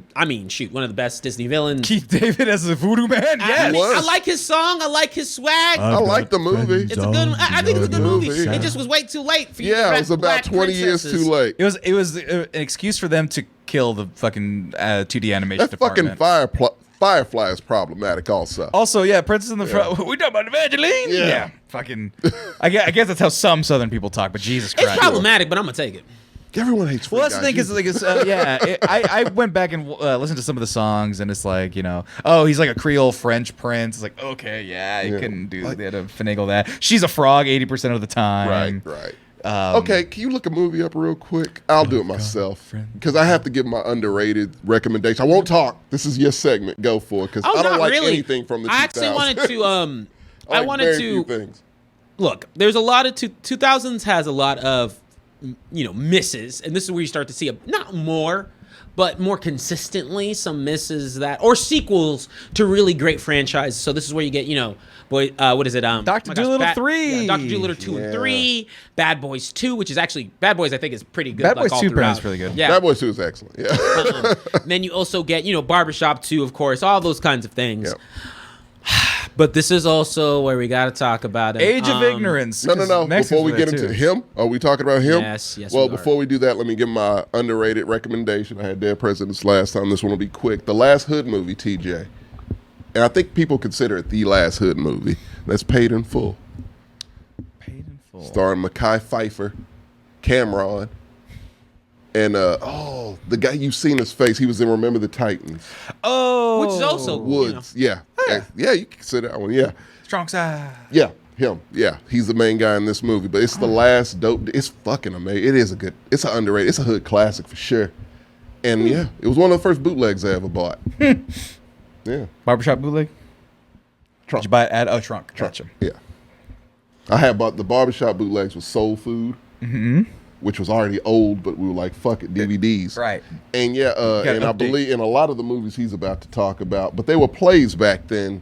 best Disney villains. Keith David as the voodoo man? Yes. was. I like his song. I like his swag. I like the movie. It's a good. I think it's a good movie. movie. It just was way too late for you. Yeah, to it was about black 20 years princesses. too late. It was an excuse for them to kill the fucking 2D animation That fucking department. Firefly is problematic also. Also, yeah, Princess in the Frog. We talking about Evangeline? Yeah. Fucking. I guess that's how some Southern people talk, but Jesus Christ. It's problematic, but I'm gonna take it. Everyone hates Free Well, that's Guy. the thing, because I went back and listened to some of the songs, and it's like, oh, he's like a Creole French prince. It's like, okay, you couldn't do. They had to finagle that. She's a frog 80% of the time. Right. Okay, can you look a movie up real quick? I'll do it myself because I have to give my underrated recommendation. I won't talk. This is your segment. Go for it because I don't like anything from the 2000s. I actually wanted to. I like wanted very to few things. look. There's a lot of 2000s has a lot of misses, and this is where you start to see not more, but more consistently some misses or sequels to really great franchises. So this is where you get what is it? Dr. Dolittle 3. Yeah, Dr. Dolittle 2 and 3, Bad Boys 2, which is actually Bad Boys I think is pretty good. Bad Boys all 2 throughout. is really good. Yeah. Bad Boys 2 is excellent. Yeah. Then you also get Barbershop 2, of course, all those kinds of things. Yep. But this is also where we got to talk about it. Age of Ignorance. No. 'cause Mexicans Before we were get there, into too. him, are we talking about him? Yes, Well, we are. before we do that, let me give my underrated recommendation. I had Dead Presidents last time. This one will be quick. The Last Hood movie, TJ. And I think people consider it the last Hood movie. That's Paid in Full. Paid in Full. Starring Mekhi Phifer Cameron. And the guy, you've seen his face. He was in Remember the Titans. Oh, Which is also Woods. Yeah, you can consider that one. Yeah, strong side. yeah, him. Yeah, he's the main guy in this movie. But it's the last dope. It's fucking amazing. It is it's an underrated. It's a hood classic for sure. And yeah, it was one of the first bootlegs I ever bought. Yeah, Barbershop bootleg. Trunk. Did you buy it at Trunk? Gotcha. Yeah, I had bought the barbershop bootlegs with Soul Food. Which was already old, but we were like, fuck it, DVDs. Right. And yeah, and I believe in a lot of the movies he's about to talk about, but they were plays back then,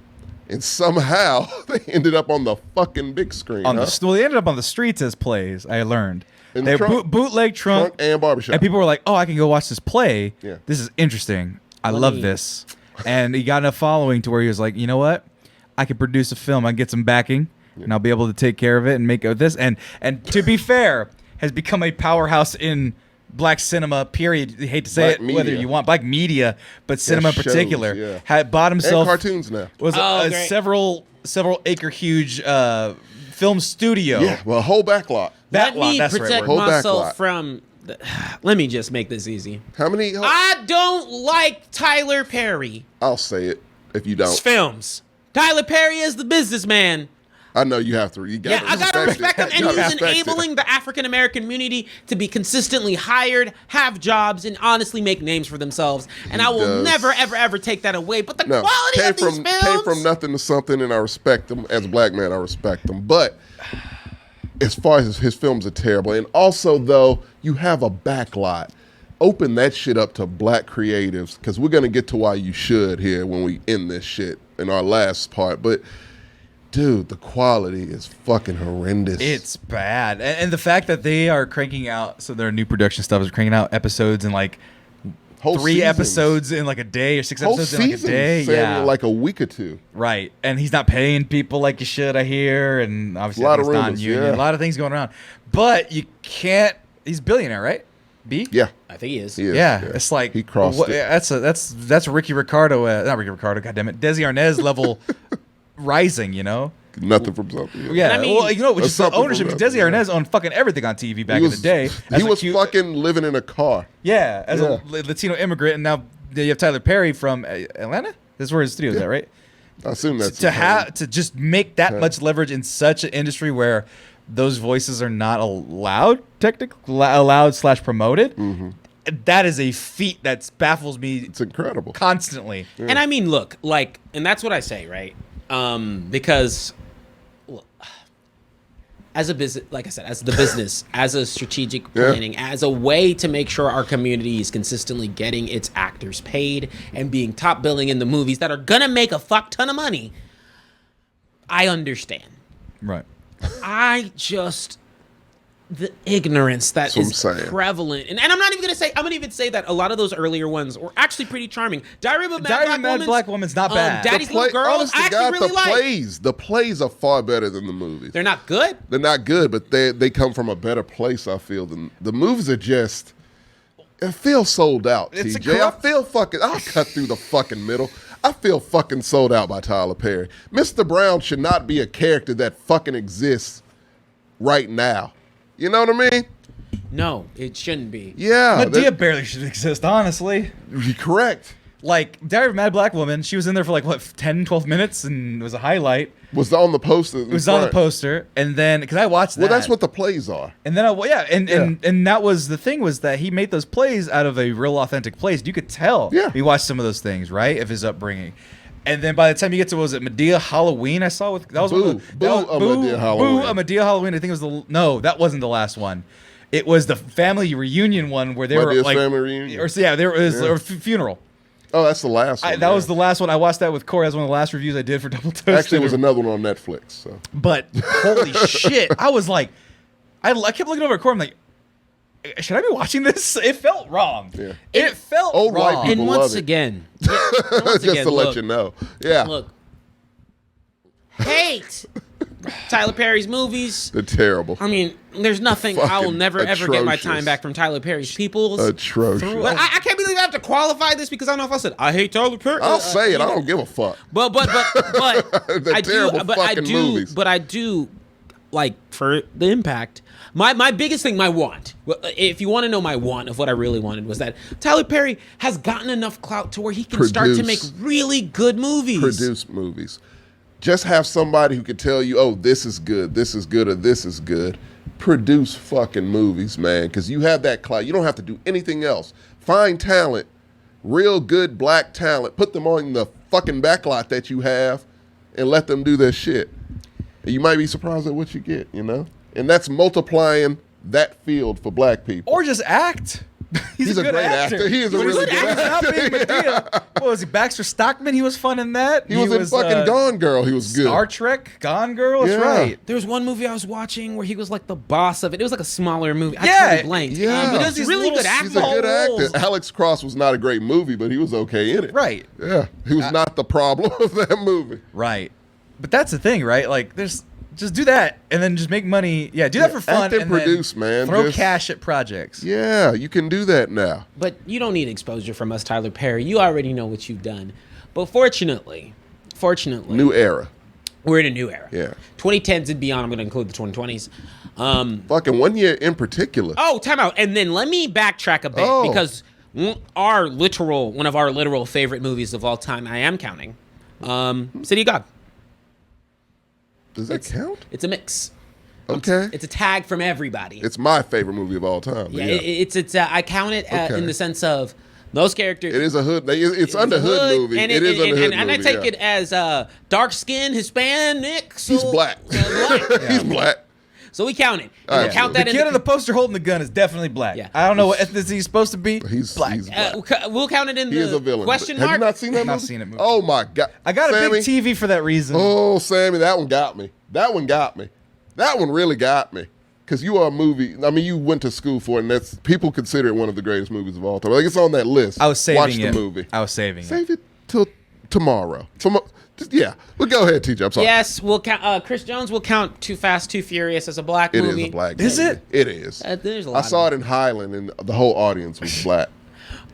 and somehow they ended up on the fucking big screen. Well, they ended up on the streets as plays, I learned. In They the were trunk. bootleg Trunk, and barbershop. and people were like, oh, I can go watch this play. Yeah. This is interesting. I love this. And he got enough following to where he was like, you know what? I can produce a film. I can get some backing, and I'll be able to take care of it and make it this. And to be fair, has become a powerhouse in black cinema, period. I hate to say Black it, whether media. you want black media, but cinema in shows, particular. yeah. Had bought and himself cartoons now. was Oh, a great. several acre huge film studio. Yeah, well, a whole backlot. Let me that's the right protect word. Whole myself backlot. from. Let me just make this easy. How many? I don't like Tyler Perry. I'll say it if you don't. Films. Tyler Perry is the businessman. I know you have to. You Yeah, I gotta respect him, and You gotta he's respect it. enabling the African American community to be consistently hired, have jobs, and honestly make names for themselves. And I will does. never, ever, ever take that away. But the No, quality of these films came from nothing to something, and I respect him as a black man. I respect him, but as far as his films are terrible, and also though you have a backlot, open that shit up to black creatives because we're gonna get to why you should here when we end this shit in our last part, but. Dude, the quality is fucking horrendous. It's bad. And the fact that they are cranking out, so their new production stuff is cranking out episodes in like Whole 3 seasons. episodes in like a day or 6 Whole episodes in like a seasons, day. saying Yeah. like a week or two. Right. And he's not paying people like you should, I hear. And obviously A lot I think of it's rumors, non-union. yeah. A lot of things going around. But you can't, he's a billionaire, right? B? Yeah, I think he is. he is. Yeah, it's like he crossed it. That's Ricky Ricardo, not Ricky Ricardo, goddammit, Desi Arnaz level rising, you know? Nothing from something. Yeah, I mean- well, you know, which Or is the something ownership. from Desi nothing, Arnaz owned fucking everything on TV back in the day. He As a was cute- fucking living in a car. Yeah, as Yeah. a Latino immigrant, and now you have Tyler Perry from Atlanta. This is where his studio is at, right? I assume that's To his name. have to just make that Yeah. much leverage in such an industry where those voices are not allowed, technically allowed / promoted. That is a feat that baffles me It's incredible. constantly. And I mean, look, like, and that's what I say, right? Because look, as a business, like I said, as the business, as a strategic Yeah. planning, as a way to make sure our community is consistently getting its actors paid and being top billing in the movies that are gonna make a fuck ton of money, I understand. Right. I just the ignorance that That's what is I'm saying. prevalent, and I'm not even gonna say. I'm gonna even say that a lot of those earlier ones were actually pretty charming. Diary of a Mad Black Woman's not bad. Daddy's Little Girl. honest to I actually God, really the like. the plays are far better than the movies. They're not good. They're not good, but they come from a better place. I feel than the movies are just. It feels sold out. It's a TJ, I corrupt- feel fucking. I'll cut through the fucking middle. I feel fucking sold out by Tyler Perry. Mr. Brown should not be a character that fucking exists right now. You know what I mean? No, it shouldn't be. Yeah, Medea barely should exist, honestly. you're correct. Like, Diary of a Mad Black Woman, she was in there for like, what, 10, 12 minutes, and it was a highlight. Was on the poster. It was on the poster, and then, because I watched that. Well, that's what the plays are. And then, and that was the thing, was that he made those plays out of a real authentic place. You could tell. Yeah. He watched some of those things, right, of his upbringing. And then by the time you get to, what was it, Medea Halloween, I saw with, that was one of the, that was, Medea Halloween. Boo, a Medea Halloween, I think it was no, that wasn't the last one. It was the family reunion one where they were Medea's like, family reunion? or there was or funeral. Oh, that's the last one. That was the last one. I watched that with Corey. That was one of the last reviews I did for Double Toast. Actually, it was another one on Netflix. So. But holy shit, I was like, I kept looking over at Corey. I'm like, should I be watching this? It felt wrong. Yeah. It felt Old white wrong. people And love once it. again, Just to let you know. Yeah. Look, hate Tyler Perry's movies. They're terrible. I mean, there's nothing. I will Fucking never ever get my atrocious. time back from Tyler Perry's peoples. Atrocious. But I can't believe I have to qualify this because I don't know if I said I hate Tyler Perry. I'll say it. you I know. don't give a fuck. But They're I do. terrible But I fucking do. movies. But I do like for the impact. My biggest thing, my want, if you want to know my want of what I really wanted, was that Tyler Perry has gotten enough clout to where he can start to make really good movies. Produce movies. Just have somebody who can tell you, oh, this is good, or this is good. Produce fucking movies, man, because you have that clout. You don't have to do anything else. Find talent, real good black talent, put them on the fucking backlot that you have, and let them do their shit. And you might be surprised at what you get, you know? And that's multiplying that field for black people. Or just act. He's a great actor. He is a really good actor. Not being Medea. What was he? Baxter Stockman? He was fun in that. He was in fucking Gone Girl. He was good. Star Trek, Gone Girl. That's right. There was one movie I was watching where he was like the boss of it. It was like a smaller movie. I Yeah. totally blanked. Yeah. But he's really good actor. He's a good actor. Alex Cross was not a great movie, but he was okay in it. Right. Yeah. He was not the problem of that movie. Right. But that's the thing, right? Like, just do that and then just make money. Yeah, do that for fun. Act and produce, man. Throw Just cash at projects. Yeah, you can do that now. But you don't need exposure from us, Tyler Perry. You already know what you've done. But fortunately, New era. we're in a new era. Yeah. 2010s and beyond. I'm going to include the 2020s. Fucking 1 year in particular. Oh, time out. And then let me backtrack a bit because one of our literal favorite movies of all time, I am counting, City of God. Does that count? It's a mix. Okay. It's a tag from everybody. It's my favorite movie of all time. Yeah, it's I count it in the sense of those characters. It is a hood. It's under hood movie. And it is under hood movie. And I take it as dark skinned Hispanic. So, He's black. He's black. So we count it. All We right. count that The in kid on the poster holding the gun is definitely black. Yeah. I don't know what ethnicity he's supposed to be. He's black. he's black. We'll count it in He is the a villain. question Have mark. you not seen that movie? Not seen it movie. Oh my god! I got Sammy, a big TV for that reason. Oh, Sammy, that one got me. That one got me. That one really got me. Because you are a movie. I mean, you went to school for it, and that's people consider it one of the greatest movies of all time. Like it's on that list. I was saving Watch it. the movie. I was saving it. Save it till tomorrow. Yeah. Well, go ahead, TJ. I'm sorry. Yes, we'll count. Chris Jones will count Too Fast, Too Furious as a black It movie. is a black Is movie. it? It is. There's a I lot saw of it in Highland, and the whole audience was black.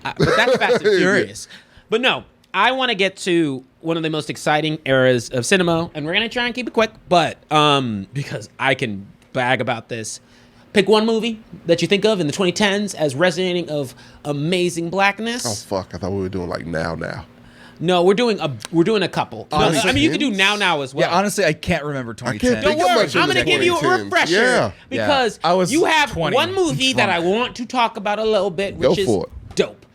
But that's Fast and Furious. But no, I want to get to one of the most exciting eras of cinema, and we're gonna try and keep it quick. But because I can brag about this, pick one movie that you think of in the 2010s as resonating of amazing blackness. Oh fuck! I thought we were doing like now. No, we're doing a couple. No, Honestly, I mean, you can do now as well. Yeah, honestly, I can't remember 2010. can't Don't think of worry, much of I'm the going to give you a 2010s. refresher Yeah. because I was you have 20 one movie that I drunk. want to talk about a little bit, Go which is for it. Dope.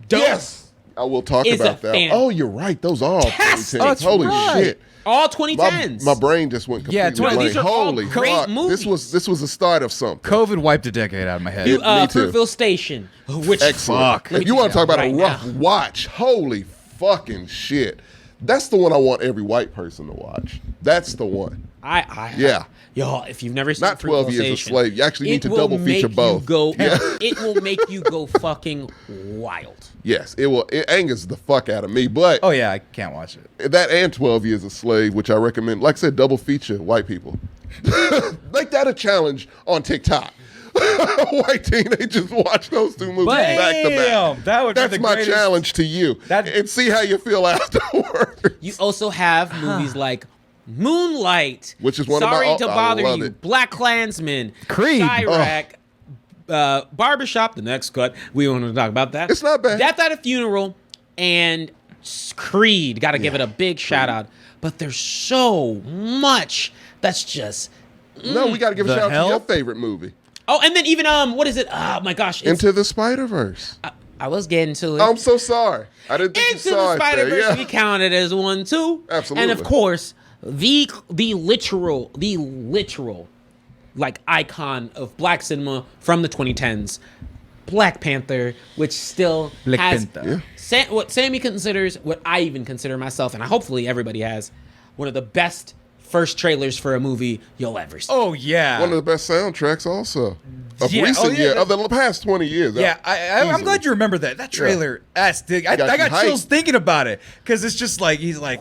Dope. Yes, I will talk Is about a that. fan. Oh, you're right. Those are all Fantastic. 2010s. That's Holy right. shit! All 2010s. My brain just went completely Yeah, blank. these are all Holy great fuck! movies. This was the start of something. COVID wiped a decade out of my head. You, me too. Fruitville Station, which Excellent. Fuck. If you want to talk about right a rough now. watch, holy fucking shit! That's the one I want every white person to watch. That's the one. Yeah. Y'all, if you've never seen Not 12 Fruitville Years a Station, Slave. You actually need to it will double feature make both. You go, It will make you go fucking wild. Yes, it will. It angers the fuck out of me. But Oh yeah, I can't watch it. that and 12 Years a Slave, which I recommend. Like I said, double feature white people. Make that a challenge on TikTok. White teenagers watch those two movies But- back to Damn, back. that would be That's the my greatest- challenge to you. And see how you feel afterwards. You also have movies like Moonlight, Which is one of my- Sorry to I Bother love You, it. Black Klansman, Creed. Chirac, Barbershop, the next cut. We want to talk about that. It's not bad. Death at a Funeral and Creed. Got to give it a big shout out. But there's so much that's just. No, we got to give a The shout out to hell? your favorite movie, Oh, and then even what is it? Oh my gosh, it's, Into the Spider-Verse. I was getting to it. I'm so sorry. I didn't think Into you saw the it there. Spider-Verse, Yeah. we counted as one too. Absolutely. And of course, the literal like icon of black cinema from the 2010s, Black Panther, which still Black has Panther. what Sammy considers, what I even consider myself, and hopefully everybody has, one of the best first trailers for a movie you'll ever see. Oh yeah. One of the best soundtracks also. Of Yeah, recent oh, yeah, year, that- of the past 20 years. Yeah, I'm Easily. glad you remember that. That trailer, I Got you got hyped. chills thinking about it because it's just like he's like,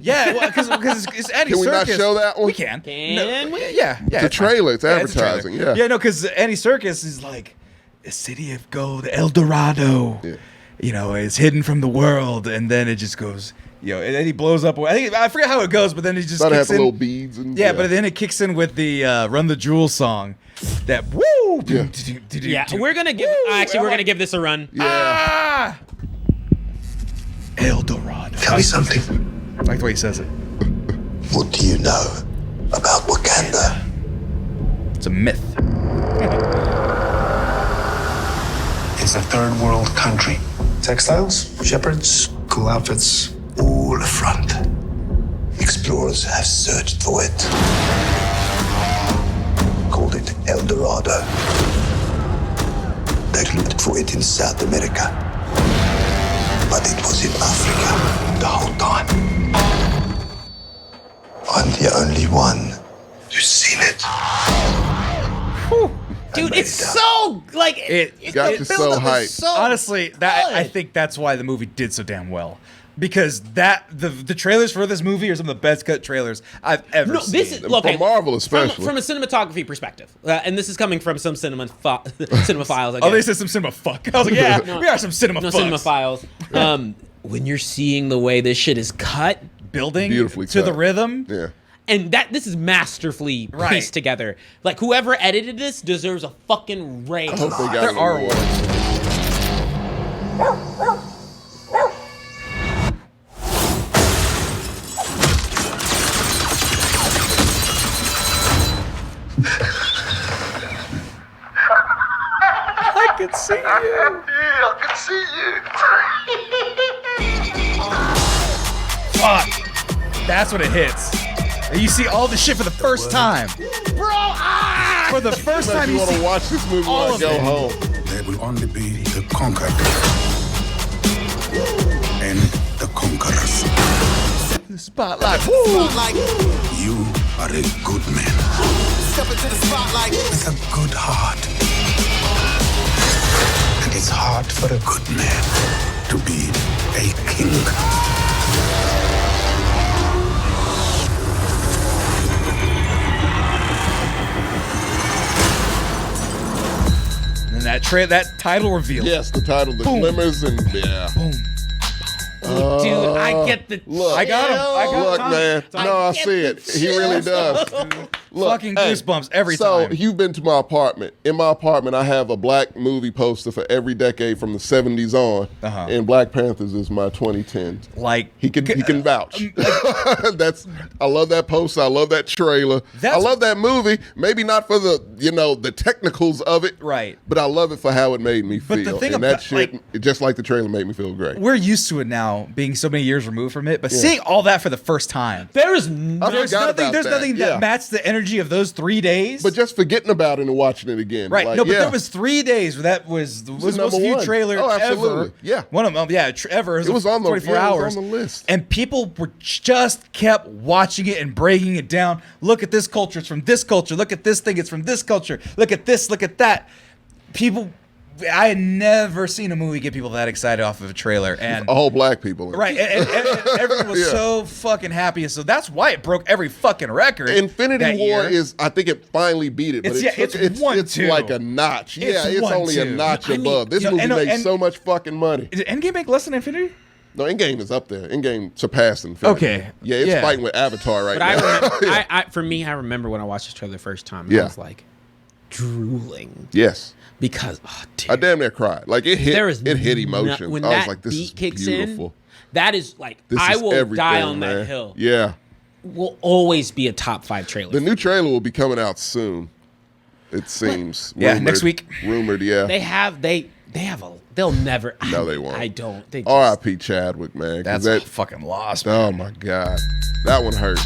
yeah, because it's Andy Can we not Serkis. show that one? We can. Can we? Yeah. It's a trailer. It's advertising. trailer. Yeah. Yeah, no, because Andy Serkis is like, the city of gold, El Dorado. Yeah. You know, is hidden from the world, and then it just goes. And then he blows up. I forget how it goes, but then he just Thought it had kicks the in. little beads and Yeah, but then it kicks in with the Run the Jewels song. That woo. Yeah, we're gonna give. We're gonna give this a run. Yeah. El Dorado. Tell me something. I like the way he says it. What do you know about Wakanda? It's a myth. It's a third world country. Textiles, shepherds, cool outfits, all front. Explorers have searched for it. Called it El Dorado. They looked for it in South America. But it was in Africa the whole time. I'm the only one who's seen it. Dude, it's so like It got you so hyped. So honestly, that good. I think that's why the movie did so damn well. Because the trailers for this movie are some of the best cut trailers I've ever seen. This is look, From Marvel especially. from a cinematography perspective, and this is coming from some cinemaphiles. I Oh, they guess. said some cinema fuck. I was like, yeah, we are some cinema No fucks. cinemaphiles. When you're seeing the way this shit is cut, Building Beautifully to the cut. rhythm. Yeah. and this is masterfully Right. pieced together. Like whoever edited this deserves a fucking raise. I hope they got There an are award. I can see you. I can see you. Fuck. That's when it hits. And you see all the shit for the first time. Bro, For the first time You you want see to watch this movie all when I of go it. home. There will only be the conquered and the conquerors. the spotlight. You are a good man. Step into the spotlight with a good heart. And it's hard for a good man to be a king. And that title reveal. Yes, the title, The Boom. Glimmers, and yeah. Boom. dude, I get the Look, I got him. I got Look, him. man. No, I get see the it. He really does. Look, Fucking goosebumps every so time. you've been to my apartment. In my apartment, I have a black movie poster for every decade from the 70s on, and Black Panthers is my 2010. Like He can vouch. I love that poster. I love that trailer. I love that movie. Maybe not for the technicals of it, Right. But I love it for how it made me But feel. the thing and about- that shit, just like the trailer, made me feel great. we're used to it now, being so many years removed from it. But seeing all that for the first time, there's I there's forgot nothing. about There's that. nothing Yeah. that matched the energy of those 3 days. But just forgetting about it and watching it again. right, Like, no, but yeah. there was 3 days where that was the most number viewed one. trailer Oh, ever. absolutely. Yeah. One of them, yeah, ever. It was on the 24 yeah, it was hours on the list. and people were just kept watching it and breaking it down. Look at this culture; it's from this culture. Look at this thing; it's from this culture. Look at this; look at that. People, I had never seen a movie get people that excited off of a trailer, and all black people. right, and everyone was Yeah. so fucking happy. So that's why it broke every fucking record. Infinity that War year. is, I think it finally beat it, but It's 1-2. like a notch. Yeah, it's only a 1-2. notch I mean, above. This you know, movie and- made so much fucking money. Did Endgame make less than Infinity? No, Endgame is up there. Endgame surpassed Infinity. Okay. Yeah, it's Yeah. fighting with Avatar right But I now. remember, for me, I remember when I watched this trailer the first time. Yeah. I was like drooling Yes. because dude, I damn near cried. Like it hit. there is It hit no- emotion. when I was that like, this beat is kicks beautiful. in. That is like This I is will everything, die on man. that hill. Yeah. Will always be a top 5 trailer. The new trailer will be coming out soon. It seems. Yeah, next week. Rumored, yeah. They'll never. No, they won't. I don't. They just, R.I.P. Chadwick, man. 'cause That's that, fucking lost. oh my God. That one hurt.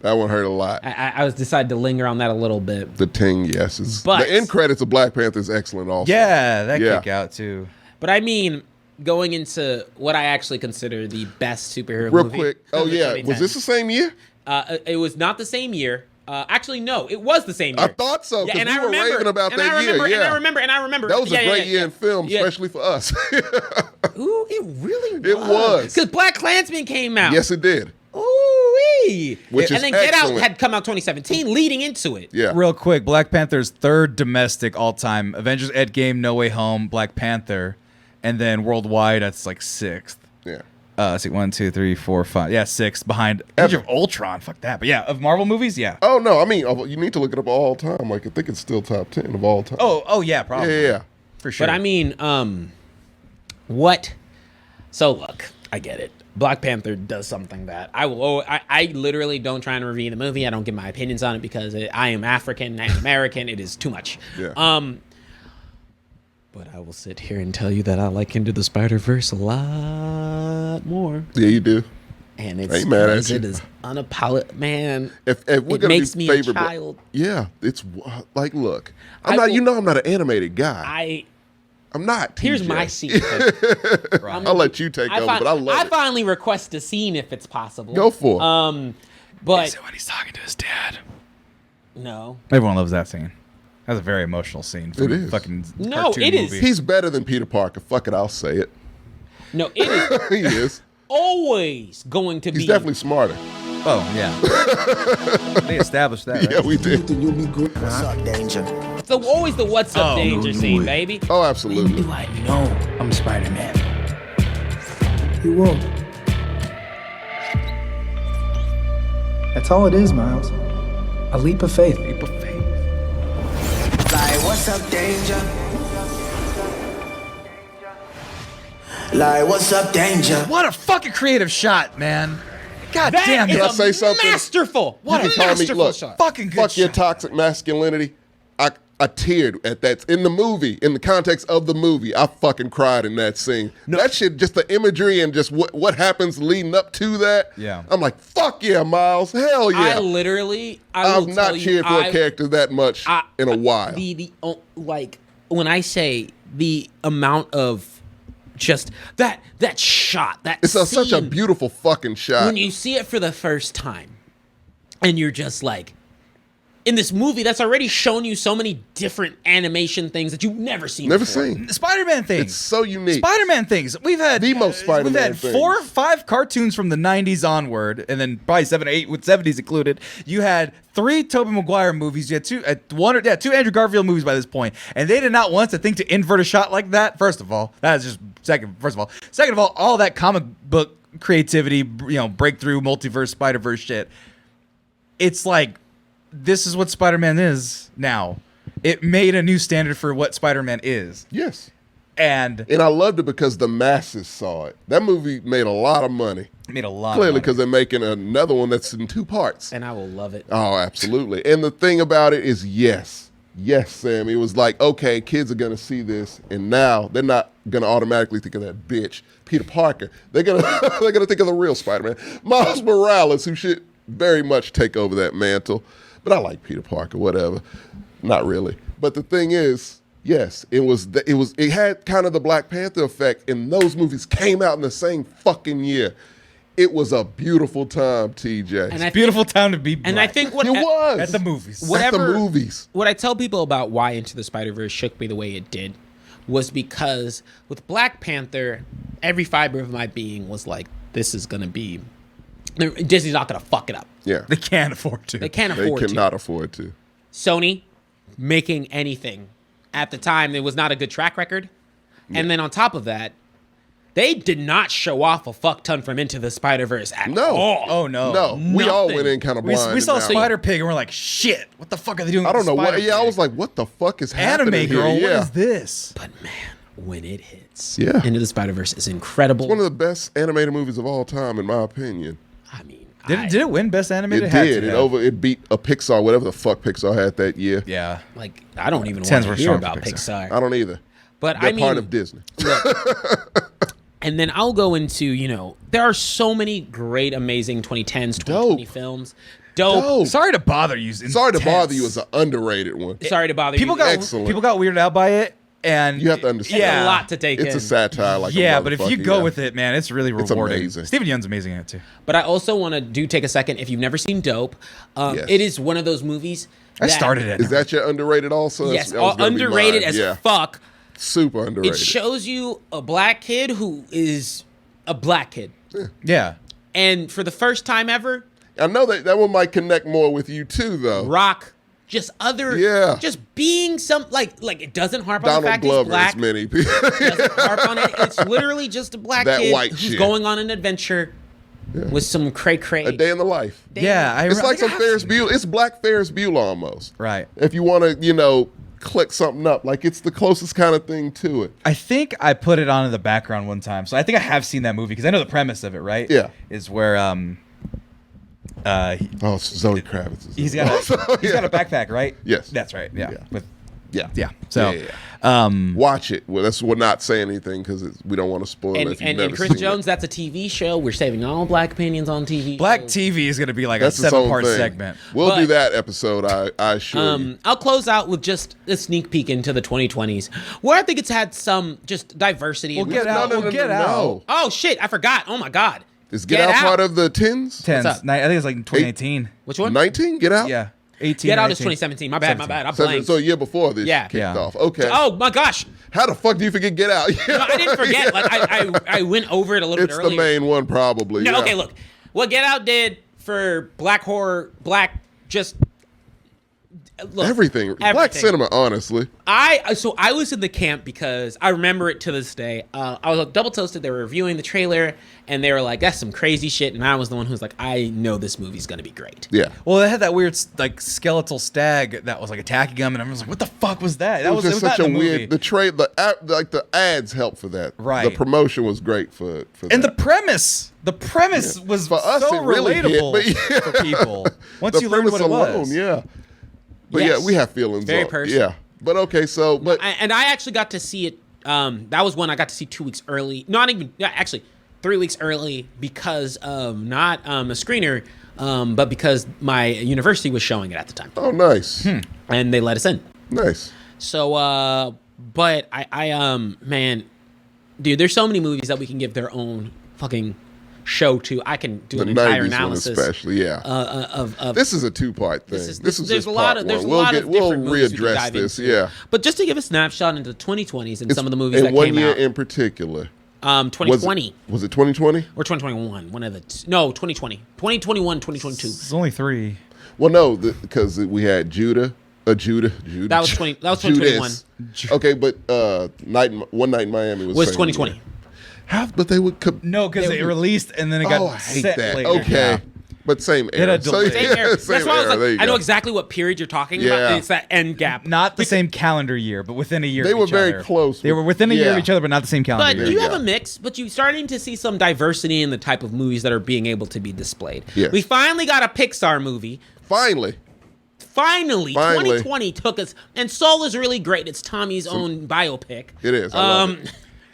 That one hurt a lot. I was decided to linger on that a little bit. The ting, yes. But- the end credits of Black Panther is excellent also. Yeah, that Yeah. kick out too. But I mean, going into what I actually consider the best superhero Real movie. quick. Oh, of the yeah. 2010s. Was this the same year? It was not the same year. Actually, no, it was the same year. I thought so, because we were raving about and that I remember, year. And I Yeah. remember. That was a Yeah, great yeah, year yeah. in film, Yeah. especially for us. Ooh, it really was. It was. Because Black Klansman came out. Yes, it did. Ooh-wee. Which and is then Get Out excellent. had come out 2017, leading into it. Yeah. Real quick, Black Panther's third domestic all time. Avengers Endgame, No Way Home, Black Panther, and then worldwide that's like 6th. Yeah. Let's see, 1, 2, 3, 4, 5. Yeah, 6 behind Age of Ultron. Fuck that. But yeah, of Marvel movies, yeah. Oh no, I mean you need to look it up all time. Like I think it's still top 10 of all time. Oh yeah, probably. Yeah. For sure. But I mean, what? So look, I get it. Black Panther does something that I literally don't try and review the movie. I don't give my opinions on it because I am African and American. It is too much. Yeah. But I will sit here and tell you that I like Into the Spider-Verse a lot more. Yeah, you do. And it's ain't mad at because you. it is man. If we're it gonna makes be me a favorite, child. yeah, it's like look, I'm not an animated guy. I'm not. TJ. Here's my scene. I'll let you take over, but I love I it. finally request a scene if it's possible. Go for it. But is it when he's talking to his dad? No. Everyone loves that scene. That's a very emotional scene. From It is. Fucking No, cartoon it is. movie. He's better than Peter Parker. Fuck it, I'll say it. No, it is He is. always going to be. He's definitely smarter. Oh yeah. They established that. Right? Yeah, we did. What's up, danger? It's always the what's up danger scene, baby. Oh, absolutely. I know I'm Spider-Man? You won't. That's all it is, Miles. A leap of faith. Leap of faith. Like, what's up, danger? Like, what's up, danger? What a fucking creative shot, man. God That damn is it. Can I say something? masterful. What You a can call me- masterful look, shot. Fucking good Fuck your shot. toxic masculinity. I teared at that in the movie, in the context of the movie. I fucking cried in that scene. That shit, just the imagery and just what happens leading up to that. Yeah. I'm like, fuck yeah, Miles. Hell yeah. I will I've not tell you, cheered for a character that much in a while. Like when I say the amount of just that shot, that It's such a scene, beautiful fucking shot. when you see it for the first time, and you're just like, in this movie that's already shown you so many different animation things that you've never seen. Never before. seen. Spider-Man things. It's so unique. Spider-Man things. We've had The most Spider-Man We've had things. 4 or 5 cartoons from the 90s onward, and then probably 7 or 8 with 70s included. You had 3 Tobey Maguire movies. You had 2 Andrew Garfield movies by this point, and they did not want to think to invert a shot like that. First of all, that is just second. First of all that comic book creativity, breakthrough multiverse Spider-Verse shit. It's like, this is what Spider-Man is now. It made a new standard for what Spider-Man is. Yes. And I loved it because the masses saw it. That movie made a lot of money. made a lot Clearly, of money. because they're making another one that's in 2 parts. And I will love it. Oh, absolutely. And the thing about it is, yes, Sammy. It was like, okay, kids are going to see this, and now they're not going to automatically think of that bitch, Peter Parker. They're going to think of the real Spider-Man. Miles Morales, who should very much take over that mantle. But I like Peter Parker, whatever. Not really. But the thing is, yes, it had kind of the Black Panther effect, and those movies came out in the same fucking year. It was a beautiful time, TJ. And Beautiful time to be black. And I think what it was at the movies. At the movies. What I tell people about why Into the Spider-Verse shook me the way it did was because with Black Panther, every fiber of my being was like, this is going to be... Disney's not going to fuck it up. Yeah. They can't afford to. They can't They afford to. cannot afford to. Sony making anything at the time, there was not a good track record. And then on top of that, they did not show off a fuck ton from Into the Spider-Verse at all. Oh, no. No, we all Nothing. went in kind of blind. We saw in that one. Spider-Pig and we're like, shit, what the fuck are they doing I with don't know what. Spider-Pig? Yeah, I was like, what the fuck is happening Anime girl, here? what Yeah. is this? But man, when it hits, Yeah. Into the Spider-Verse is incredible. One of the best animated movies of all time, in my opinion. I mean, Did it win Best Animated? It had did. to have. It beat a Pixar, whatever the fuck Pixar had that year. Yeah. like, I don't even Tens want were to hear strong for about Pixar. Pixar. I don't either. But They're I mean, part of Disney. and then I'll go into, there are so many great, amazing 2010s, 2020 films. Dope. Sorry to bother you. Sorry to bother you is an underrated one. Sorry to bother People you. got Excellent. people got weirded out by it, and You have to understand. It's Yeah. a lot to take It's in. a satire like a yeah, but if you motherfucker, go yeah. with it, man, it's really rewarding. amazing. Stephen Yeun's amazing in it too. But I also want to take a second. If you've never seen Dope, Yes. it is one of those movies. I started it. Is that your underrated also? Yes, That was gonna be underrated mine. as Yeah. fuck. Super underrated. It shows you a black kid who is a black kid. Yeah. And for the first time ever, I know that one might connect more with you too, though. Rock just other, just being some like it doesn't harp on the fact he's black. Many people. It doesn't harp on it. It's literally just a black kid white who's shit. going on an adventure with some cray-cray. A day in the life. It's like some Ferris Bueller. It's Black Ferris Bueller almost. Right. If you want to, click something up, like it's the closest kind of thing to it. I think I put it on in the background one time, so I think I have seen that movie because I know the premise of it, right? Yeah. Is where Zoe Kravitz. He's got a backpack, right? Yes. That's right. Yeah. Yeah. So, watch it. Well, we're not saying anything because we don't want to spoil it. If you've never and Chris seen Jones, that's a TV show. We're saving all black opinions on TV. Black shows. TV is going to be like That's a 7-part segment. We'll do that episode. I assure you. I'll close out with just a sneak peek into the 2020s, where I think it's had some just diversity. We'll get out. Get out. Oh shit! I forgot. Oh my god. Is Get Out part of the 10s? 10s. What's up? I think it's like 2018. Which one? 19? Get Out? Yeah. 18. Get Out 19. is 2017. My bad. I So blanked. a year before this kicked off. Okay. Oh my gosh. How the fuck do you forget Get Out? No, I didn't forget. Like I went over it a little bit earlier. It's the main one, probably. No, yeah. okay, look. What Get Out did for black horror, just look, everything. Black cinema, honestly. I was in the camp because I remember it to this day. I was double toasted. They were reviewing the trailer and they were like, "That's some crazy shit," and I was the one who was like, "I know this movie's gonna be great." Yeah. Well, they had that weird like skeletal stag that was like attacking them, and I was like, "What the fuck was that?" It was just such a weird. The ads helped for that. Right. The promotion was great for that. And the premise was for us, so it really relatable hit, for people. Once you learned what it was. Yeah. But Yes. yeah, we have feelings. Very personal. Yeah. But okay, so and I actually got to see it. That was one I got to see 2 weeks early. Not even actually 3 weeks early because of not a screener, but because my university was showing it at the time. Oh, nice. And they let us in. Nice. So, but I man, dude, there's so many movies that we can give their own fucking show to. I can do an entire analysis, one especially. Yeah. Of this is a 2-part thing. There's a lot of different movies we can dive this. into. Yeah. But just to give a snapshot into the 2020s and some of the movies that in 1 came year out. in particular. 2020. Was it 2020 or 2021? One of the no, 2020, 2021, 2022. It's only 3. Well, no, because we had Judah. That was 2021. Okay, but One Night in Miami was 2020. But they would no, because they released and then it got I hate set that. later. Okay. Yeah. But same era. Same era. That's why I was like, I know go. exactly what period you're talking about. It's that end gap. Not the same calendar year, but within a year. They of were each very other. close. They were within a year of each other, but not the same calendar But year. you have a mix, but you're starting to see some diversity in the type of movies that are being able to be displayed. Yes. We finally got a Pixar movie. Finally, 2020 took us, and Soul is really great. It's Tommy's own biopic. It is. I love it.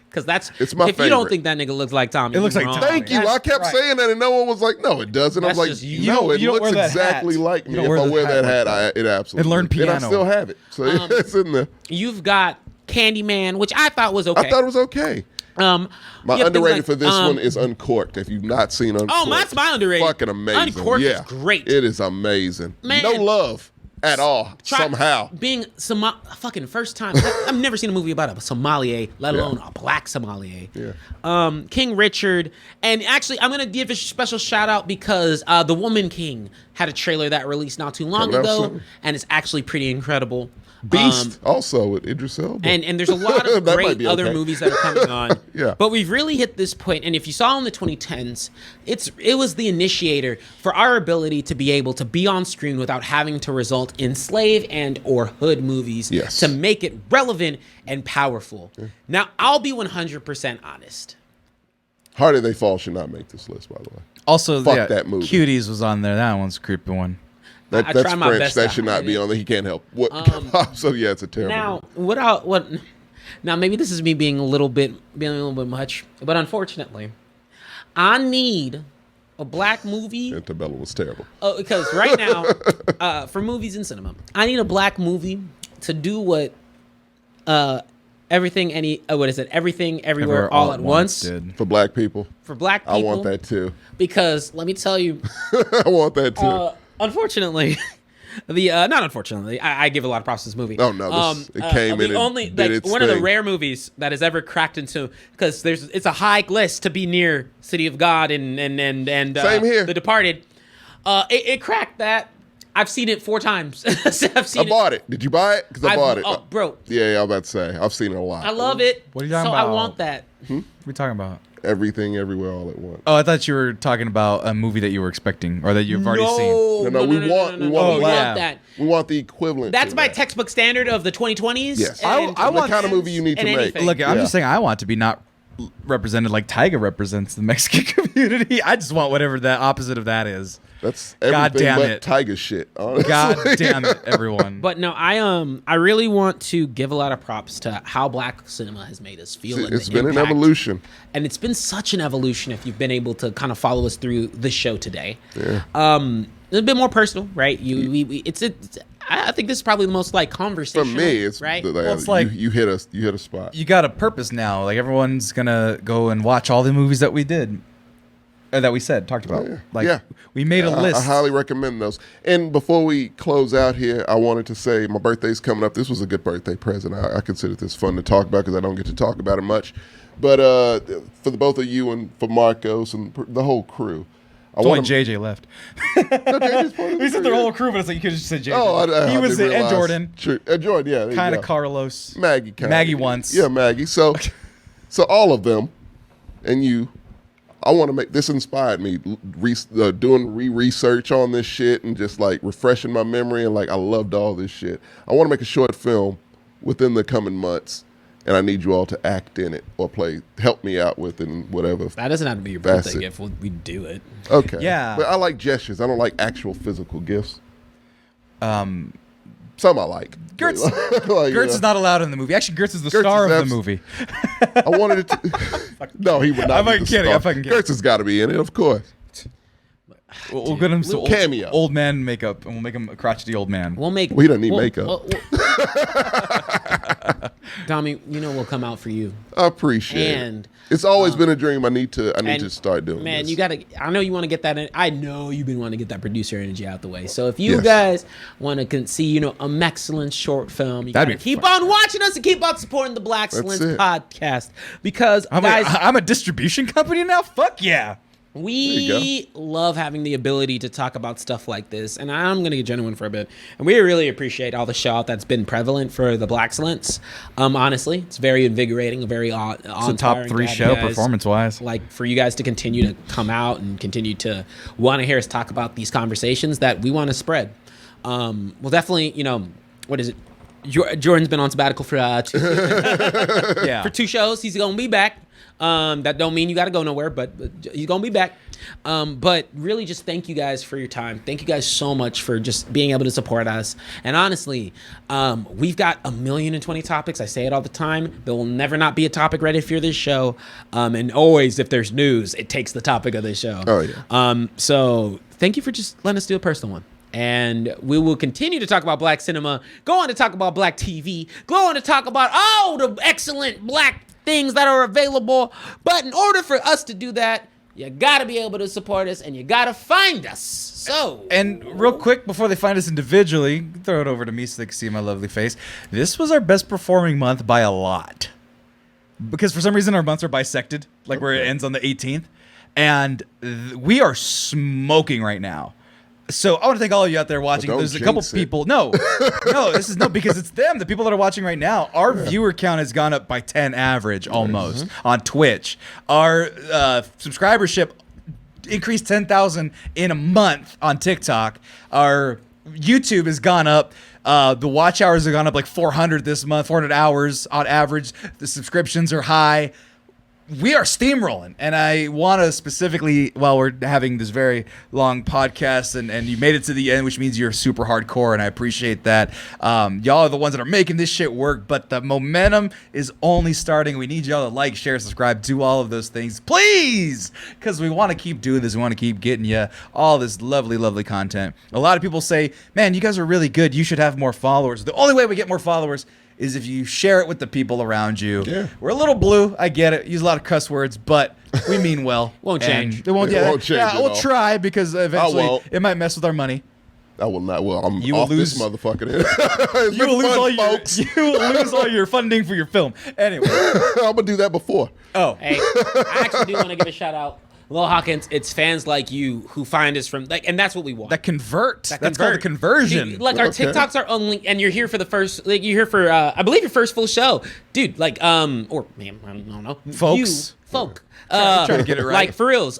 Because it's my if favorite. you don't think that nigga looks like Tommy, It looks like wrong. Tommy. Thank you. I kept saying that, and no one was like, "No, it doesn't." I was like, That's just "No, it you don't looks wear that exactly hat. like You me. don't If wear I the wear hat that like hat, it absolutely." And learn And I piano. still have it, so it's in there. You've got Candyman, which I thought was okay. I thought it was okay. My you have underrated things for like, this one is Uncorked. If you've not seen Uncorked, that's my underrated. Fucking amazing. Uncorked yeah. is great. It is amazing. Man. No love at all. Somehow. Being fucking first time. I've never seen a movie about a sommelier, let alone a black sommelier. Yeah. King Richard. And actually, I'm going to give a special shout out because The Woman King had a trailer that released not too long Coming out ago. soon. And it's actually pretty incredible. Beast also with Idris Elba. And there's a lot of That might great be other okay. movies that are coming on. Yeah. But we've really hit this point, and if you saw in the 2010s, it was the initiator for our ability to be able to be on screen without having to result in slave and or hood movies to make it relevant and powerful. Yeah. Now, I'll be 100% honest. Harder They Fall should not make this list, by the way. Also, Fuck that movie. Cuties was on there. That one's a creepy one. That's try my French. best That to should not hide be it. on there. He can't help. What? So yeah, it's a terrible. Now, Now maybe this is me being a little bit much, but unfortunately, I need a black movie. Antebellum was terrible. Because right now, for movies in cinema, I need a black movie to do what Everything Everywhere All at Once did. For black people. For black people. I want that too. Because let me tell you, I want that too. Unfortunately, not unfortunately, I give a lot of props to this movie. Oh no, it came in. One of the rare movies that has ever cracked into, because it's a high list to be near City of God and Same here. The Departed. It cracked that. I've seen it 4 times. I bought it. Did you buy it? Because I bought it. Oh, bro. Yeah, I'm about to say. I've seen it a lot. I love it. What are you talking so about? I want that. What are we talking about? Everything, everywhere, all at once. Oh, I thought you were talking about a movie that you were expecting or that you've already seen. No, we want that. We want the equivalent. That's my textbook standard of the 2020s. Yes. I want the kind of movie you need to make. Look, I'm just saying I want to be not represented like Tyga represents the Mexican community. I just want whatever the opposite of that is. That's everything God damn but it. Tyga shit, honestly. God damn it, everyone. But no, I really want to give a lot of props to how black cinema has made us feel. It's been an evolution. And it's been such an evolution if you've been able to kind of follow us through the show today. Yeah. It's a bit more personal, right? I think this is probably the most like conversational. For me, it's right. It's like you hit a spot. You got a purpose now. Like everyone's gonna go and watch all the movies that we did. That we talked about. We made a list. I highly recommend those. And before we close out here, I wanted to say my birthday's coming up. This was a good birthday present. I consider this fun to talk about because I don't get to talk about it much. But for the both of you and for Marcos and the whole crew, only JJ left. No, JJ's part of We said the whole crew, but it's like you could have just said JJ. Oh, he was and Jordan. True. Jordan, yeah. Kind of Carlos. Maggie once. Yeah, Maggie. So all of them and you. I want to make this inspired me doing research on this shit and just like refreshing my memory and like I loved all this shit. I want to make a short film within the coming months, and I need you all to act in it or help me out with it and whatever. That doesn't have to be your birthday gift. We do it. Okay. Yeah. But I like gestures. I don't like actual physical gifts. Some I like. Gertz, Gertz is not allowed in the movie. Actually, Gertz is the star of the movie. I wanted it to. No, he would not. I'm fucking kidding. Gertz has got to be in it, of course. We'll get him some cameo. Old man makeup, and we'll make him a crotchety old man. He doesn't need makeup. Tommy, we'll come out for you. I appreciate it. It's always been a dream. I need to start doing man, this. you got to. I know you want to get that. I know you've been wanting to get that producer energy out the way. So if you guys want to see, a Blaxcellence short film, you got to keep on watching us and keep on supporting the Blaxcellence Podcast because I'm a distribution company now. Fuck yeah. We love having the ability to talk about stuff like this, and I'm going to get genuine for a bit. And we really appreciate all the shout that's been prevalent for the Blaxcellence. Honestly, it's very invigorating, very it's a top 3 show performance-wise. Like for you guys to continue to come out and continue to want to hear us talk about these conversations that we want to spread. We'll definitely, what is it? Jordan's been on sabbatical for 2 shows. He's going to be back. That don't mean you got to go nowhere, but he's going to be back. But really just thank you guys for your time. Thank you guys so much for just being able to support us. And honestly, we've got 1,020 topics. I say it all the time. There will never not be a topic ready for this show. And always, if there's news, it takes the topic of this show. Oh, yeah. So thank you for just letting us do a personal one. And we will continue to talk about black cinema, go on to talk about black TV, go on to talk about all the excellent black things that are available. But in order for us to do that, you got to be able to support us and you got to find us. So, and real quick, before they find us individually, throw it over to me so they can see my lovely face. This was our best performing month by a lot. Because for some reason our months are bisected, like where it ends on the 18th. And we are smoking right now. So I want to thank all of you out there watching. There's a couple people. No, because it's them, the people that are watching right now. Our viewer count has gone up by 10 average almost on Twitch. Our subscribership increased 10,000 in a month on TikTok. Our YouTube has gone up. The watch hours have gone up like 400 this month, 400 hours on average. The subscriptions are high. We are steamrolling, and I want to specifically, while we're having this very long podcast, and you made it to the end, which means you're super hardcore, and I appreciate that. Y'all are the ones that are making this shit work, but the momentum is only starting. We need y'all to like, share, subscribe, do all of those things, please, because we want to keep doing this. We want to keep getting you all this lovely, lovely content. A lot of people say, man, you guys are really good. You should have more followers. The only way we get more followers is if you share it with the people around you. Yeah. We're a little blue, I get it. Use a lot of cuss words, but we mean well. Won't change. It won't change. Yeah, we'll try because eventually it might mess with our money. I will not. Well, I'm off this motherfucker. You will lose all your funding for your film. Anyway, I'm gonna do that before. Oh, hey, I actually do want to give a shout out Lil Hawkins, it's fans like you who find us from and that's what we want. That convert. That's called the conversion. Dude, like our TikToks are only, and you're here for the first, like you're here for, I believe your first full show, dude. Like, or man, I don't know, folk. Trying to get it right. Like for reals,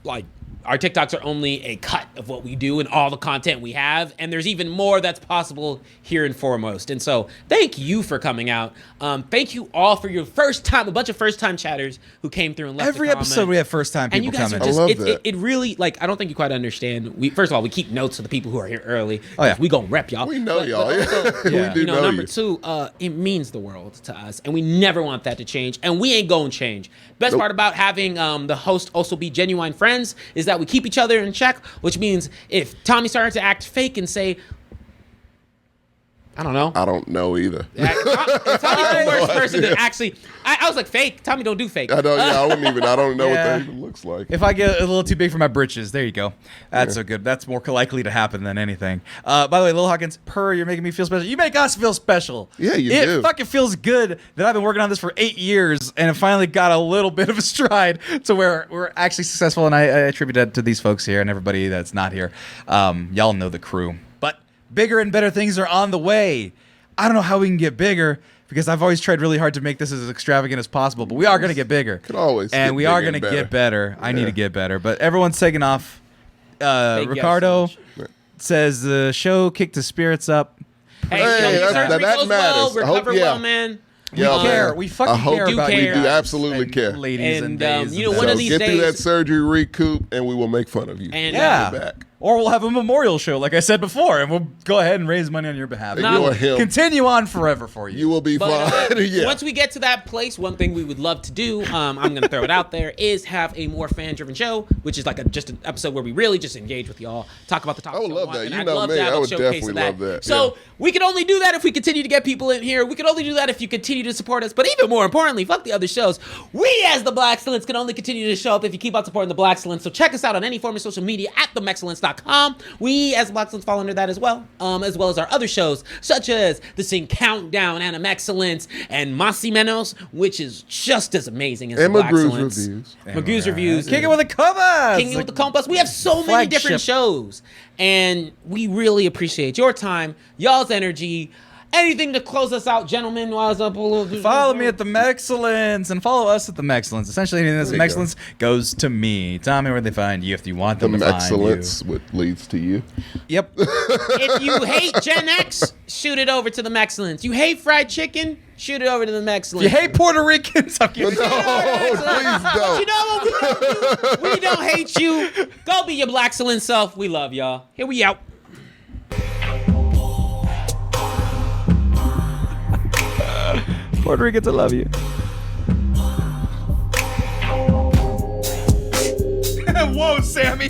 like. Our TikToks are only a cut of what we do and all the content we have, and there's even more that's possible here and foremost. And so, thank you for coming out. Thank you all for your first time, a bunch of first time chatters who came through and left Every a comment. episode we have first time people and you guys coming. Are just, I love that. It really, like, I don't think you quite understand. First of all, we keep notes of the people who are here early. Oh, yeah. We gonna rep y'all. We know y'all. But also, Yeah. We do know number you. two, it means the world to us, and we never want that to change, and we ain't gonna change. Best part about having the host also be genuine friends is that we keep each other in check, which means if Tommy started to act fake and say, I don't know. I don't know either. Tommy's the worst person to actually. I was like, fake. Tommy don't do fake. I don't know what Yeah. that even looks like. If I get a little too big for my britches, there you go. That's so good. That's more likely to happen than anything. By the way, Lil Hawkins, you're making me feel special. You make us feel special. Yeah, you it do. It fucking feels good that I've been working on this for 8 years and it finally got a little bit of a stride to where we're actually successful. And I attribute that to these folks here and everybody that's not here. Y'all know the crew. But bigger and better things are on the way. I don't know how we can get bigger because I've always tried really hard to make this as extravagant as possible, but we are going to get bigger. Could always and get we are bigger going to and get better. I need Yeah. to get better, but everyone's taking off. yes Ricardo so says the show kicked the spirits up. Hey, Hey, your that surgery goes well. matters. I hope- Recover yeah. well, man. We Yeah, care. man. We fucking I hope care do about care. you We do guys absolutely and care. ladies and And, days. you know, and one stuff. of these get through days- that surgery recoup, and we will make fun of you. And Yeah. Back. Or we'll have a memorial show, like I said before, and we'll go ahead and raise money on your behalf. And And you're we'll him. continue on forever for you. You will be But fine. Yeah. once we get to that place, one thing we would love to do, I'm going to throw it out there, is have a more fan-driven show, which is like just an episode where we really just engage with y'all, talk about the topics. I would love that. And You I'd know love me. to have I a would showcase definitely of love that. So Yeah. we can only do that if we continue to get people in here. We can only do that if you continue to support us. But even more importantly, fuck the other shows. We as the Blaxcellence can only continue to show up if you keep on supporting the Blaxcellence. So check us out on any form of social media at themexcellence.com. We as Blaxcellence fall under that as well as our other shows such as the Sing Countdown, Anime Excellence, and Masi Menos, which is just as amazing as And the Magoo's Blaxcellence. reviews. Magoo's reviews. Kick it with a compass. Kicking with the Compass. We have so many flagship. different shows, and we really appreciate your time, y'all's energy. Anything to close us out, gentlemen? Follow me at the Mexcellence and follow us at the Mexcellence. Essentially, anything that's There you Mexcellence goes to me. Tell me where they find you if you want The them to find excellence, what leads to you. you. Yep. If you hate Gen X, shoot it over to the Mexcellence. You hate fried chicken? Shoot it over to the Mexcellence. You hate Puerto Ricans? I'm kidding. No, please But don't. you know what we don't do? We don't hate you. Go be your Blaxcellence self. We love y'all. Here we out. Puerto Ricans, I love you. Whoa, Sammy.